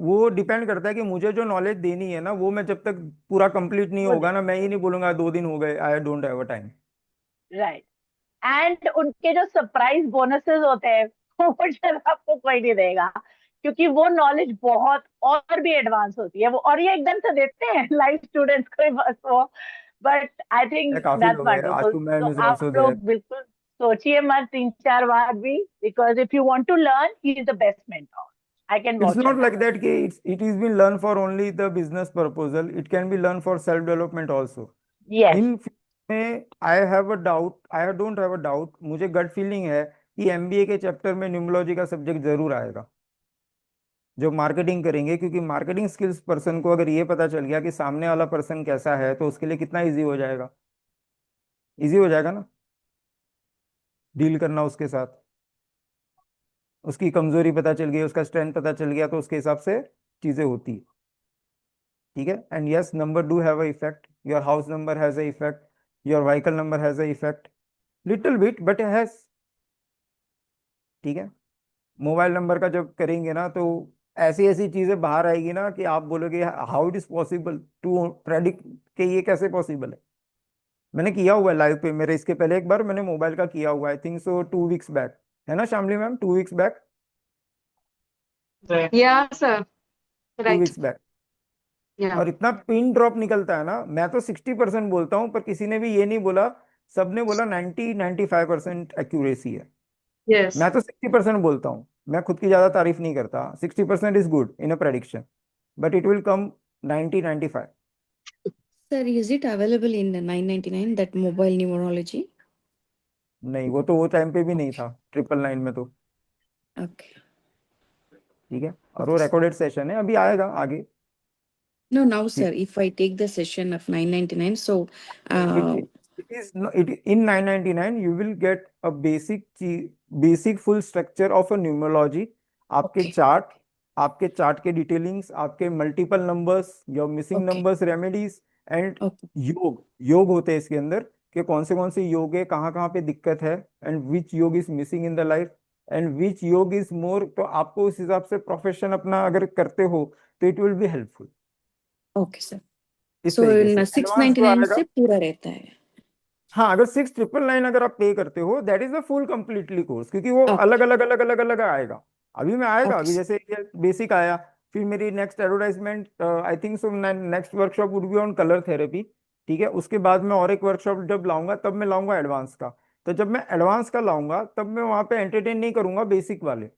Speaker 1: वो डिपेंड करता है कि मुझे जो नॉलेज देनी है ना, वो मैं जब तक पूरा कंप्लीट नहीं
Speaker 9: वो
Speaker 1: होगा ना, मैं ये नहीं बोलूंगा 2 दिन हो गए, I don't have a time.
Speaker 9: Right. And उनके जो सरप्राइज बोनसेस होते हैं वो शायद आपको कोई नहीं देगा, क्योंकि वो नॉलेज बहुत और भी एडवांस होती है वो, और ये एकदम से देते हैं लाइव स्टूडेंट्स को ही बस वो। बट आई थिंक
Speaker 1: काफी
Speaker 9: दैट्स
Speaker 1: लोग हैं,
Speaker 9: वंडरफुल।
Speaker 1: आशु मैम
Speaker 9: तो
Speaker 1: इज
Speaker 9: आप
Speaker 1: आल्सो देयर।
Speaker 9: लोग बिल्कुल सोचिए मत 3 4 बार भी, because if you want to learn he is the best mentor. I can
Speaker 1: it's
Speaker 9: vouch
Speaker 1: not
Speaker 9: on
Speaker 1: like that कि it is been learn for only the business proposal, it can be learn for self development also.
Speaker 9: That. Yes.
Speaker 1: इन में I have a doubt, I don't have a doubt, मुझे gut feeling है कि MBA के chapter में numerology का subject जरूर आएगा जो मार्केटिंग करेंगे, क्योंकि मार्केटिंग स्किल्स पर्सन को अगर ये पता चल गया कि सामने वाला पर्सन कैसा है, तो उसके लिए कितना इजी हो जाएगा, इजी हो जाएगा ना डील करना उसके साथ। उसकी कमजोरी पता चल गई, उसका स्ट्रेंथ पता चल गया, तो उसके हिसाब से चीजें होती है, ठीक है। And yes, number do have a effect, your house number has a effect, your vehicle number has a effect, little bit but has, ठीक है। मोबाइल नंबर का जब करेंगे ना, तो ऐसी ऐसी चीजें बाहर आएगी ना कि आप बोलोगे how it is possible to predict, कि ये कैसे पॉसिबल है। मैंने किया हुआ है लाइव पे, मेरे इसके पहले एक बार मैंने मोबाइल का किया हुआ है, I think so 2 weeks back, है ना श्यामली मैम, 2 weeks back,
Speaker 11: Yeah, sir.
Speaker 1: Two
Speaker 11: Right.
Speaker 1: Weeks back.
Speaker 11: Yeah.
Speaker 1: और इतना पिन ड्रॉप निकलता है ना, मैं तो 60% बोलता हूँ, पर किसी ने भी ये नहीं बोला, सबने बोला 90-95% एक्यूरेसी है।
Speaker 11: Yes.
Speaker 1: मैं तो 60% बोलता हूँ, मैं खुद की ज्यादा तारीफ नहीं करता, 60% is good in a prediction, but it will come 90-95।
Speaker 3: Sir, is it available in the 999 that mobile numerology?
Speaker 1: नहीं, वो तो वो टाइम पे भी नहीं था, 999 में तो,
Speaker 3: Okay.
Speaker 1: ठीक है। और वो
Speaker 3: Okay, sir.
Speaker 1: रिकॉर्डेड सेशन है, अभी आएगा आगे।
Speaker 3: No, now, sir, if I take the session of 999, so
Speaker 1: it
Speaker 3: uh,
Speaker 1: it is it in 999 you will get a basic full structure of a numerology, आपके
Speaker 3: okay,
Speaker 1: chart, आपके chart के detailings, आपके multiple numbers, your missing
Speaker 3: okay,
Speaker 1: numbers, remedies and
Speaker 3: okay,
Speaker 1: योग, योग होते हैं इसके अंदर कि कौन से योग है, कहाँ कहाँ पे दिक्कत है, एंड विच योग is missing in the life, and which योग इज मोर, तो आपको उस हिसाब से प्रोफेशन अपना अगर करते हो तो it will be helpful.
Speaker 3: Okay sir.
Speaker 1: इस
Speaker 3: सो
Speaker 1: तरीके से
Speaker 3: सिक्स
Speaker 1: एडवांस
Speaker 3: नाइन्टी
Speaker 1: जो
Speaker 3: नाइन
Speaker 1: आएगा,
Speaker 3: से पूरा रहता है?
Speaker 1: हाँ अगर 6,999 अगर आप पे करते हो that is the full completely course, क्योंकि वो अलग
Speaker 3: ओके।
Speaker 1: अलग अलग अलग अलग आएगा। अभी मैं आएगा,
Speaker 3: ओके
Speaker 1: अभी जैसे ये बेसिक आया, फिर मेरी next advertisement I think so next workshop would be on colour therapy. ठीक है, उसके बाद मैं और एक वर्कशॉप जब लाऊंगा तब मैं लाऊंगा एडवांस का। तो जब मैं एडवांस का लाऊंगा तब मैं वहां पे एंटरटेन नहीं करूंगा बेसिक वाले,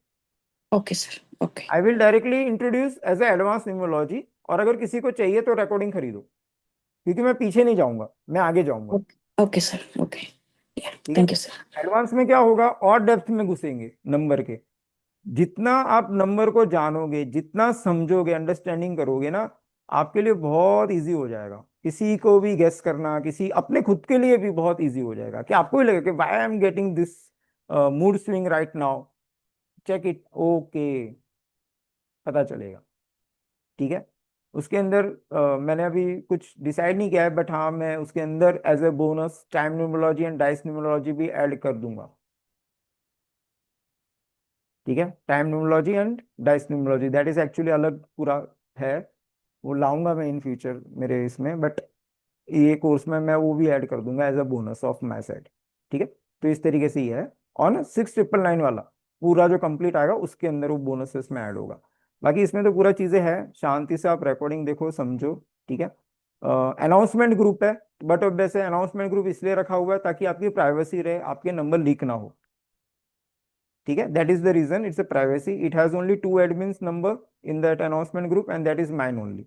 Speaker 3: okay sir. Okay
Speaker 1: I will directly introduce as a advance numerology. और अगर किसी को चाहिए तो रिकॉर्डिंग खरीदो, क्योंकि मैं पीछे नहीं जाऊंगा, मैं आगे जाऊंगा।
Speaker 3: Okay okay sir. ओके,
Speaker 1: ठीक है,
Speaker 3: थैंक यू सर।
Speaker 1: एडवांस में क्या होगा और डेप्थ में घुसेंगे नंबर के। जितना आप नंबर को जानोगे, जितना समझोगे, अंडरस्टैंडिंग करोगे ना, आपके लिए बहुत इजी हो जाएगा। किसी को भी गेस करना, किसी अपने खुद के लिए भी बहुत इजी हो जाएगा कि आपको ही लगेगा कि why I am getting this mood swing right now, check it, okay, पता चलेगा। ठीक है, उसके अंदर मैंने अभी कुछ डिसाइड नहीं किया है, बट हाँ मैं उसके अंदर as a bonus time numerology and dice numerology भी ऐड कर दूंगा। ठीक है, time numerology and dice numerology that is actually अलग पूरा है, वो लाऊंगा मैं इन फ्यूचर मेरे इसमें, बट ये कोर्स में मैं वो भी ऐड कर दूंगा as a bonus of my side. ठीक है, तो इस तरीके से ही है। और 6,999 वाला पूरा जो कंप्लीट आएगा उसके अंदर वो बोनसेस में ऐड होगा। बाकी इसमें तो पूरा चीजें हैं, शांति से आप रिकॉर्डिंग देखो समझो। ठीक है, अनाउंसमेंट ग्रुप है, बट वैसे अनाउंसमेंट ग्रुप इसलिए रखा हुआ है ताकि आपकी प्राइवेसी रहे, आपके नंबर लीक ना हो। ठीक है, that is the reason, it's a privacy, it has only 2 admins number in that announcement group and that is mine only.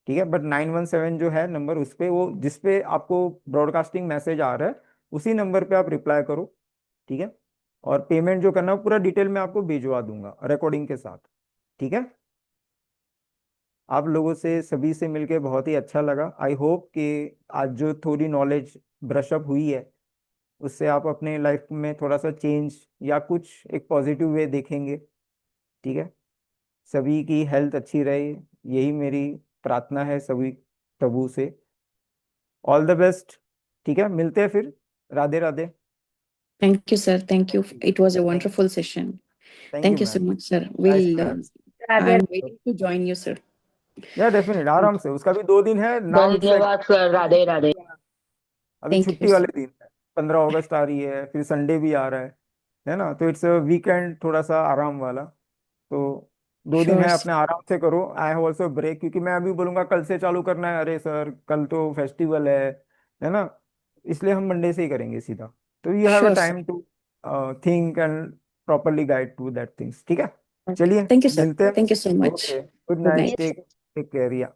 Speaker 1: ठीक है, बट 917 जो है नंबर, उस पे वो जिस पे आपको ब्रॉडकास्टिंग मैसेज आ रहा है उसी नंबर पे आप रिप्लाई करो। ठीक है, और पेमेंट जो करना है पूरा डिटेल में आपको भिजवा दूंगा रिकॉर्डिंग के साथ। ठीक है, आप लोगों से सभी से मिलके बहुत ही अच्छा लगा। आई होप कि आज जो थोड़ी नॉलेज ब्रशअप हुई है उससे आप अपने लाइफ में थोड़ा सा चेंज या कुछ एक पॉजिटिव वे देखेंगे। ठीक है, सभी की हेल्थ अच्छी रहे, यही मेरी प्रार्थना है सभी प्रभु से। All the best. ठीक है, मिलते हैं फिर। Radhe Radhe.
Speaker 3: Thank you sir, thank you, it was a
Speaker 1: thank
Speaker 3: wonderful session.
Speaker 1: You
Speaker 3: thank you so
Speaker 1: ma'am,
Speaker 3: much sir.
Speaker 1: Nice
Speaker 3: will
Speaker 1: to
Speaker 3: I
Speaker 9: Radhe
Speaker 3: am waiting to join you sir.
Speaker 1: Yeah definite, आराम से, उसका भी 2 दिन है नाउ, इट्स
Speaker 5: धन्यवाद सर। राधे राधे।
Speaker 1: अभी
Speaker 3: thank you
Speaker 1: छुट्टी वाले दिन है, 15 अगस्त आ रही है, फिर संडे भी आ रहा है ना, तो इट्स वीकेंड थोड़ा सा आराम वाला। तो 2 दिन
Speaker 3: श्योर
Speaker 1: है,
Speaker 3: सर।
Speaker 1: अपने आराम से करो। आई हैव ऑल्सो ब्रेक, क्योंकि मैं अभी बोलूंगा कल से चालू करना है, अरे सर कल तो फेस्टिवल है ना, इसलिए हम मंडे से ही करेंगे सीधा। तो you have a
Speaker 3: sure sir.
Speaker 1: Time to think and properly guide to that things. ठीक है,
Speaker 3: ओके,
Speaker 1: चलिए
Speaker 3: थैंक यू सर,
Speaker 1: मिलते हैं।
Speaker 3: Thank you so much.
Speaker 1: Okay, good
Speaker 3: good
Speaker 1: night,
Speaker 3: night.
Speaker 7: Yes,
Speaker 1: take take care.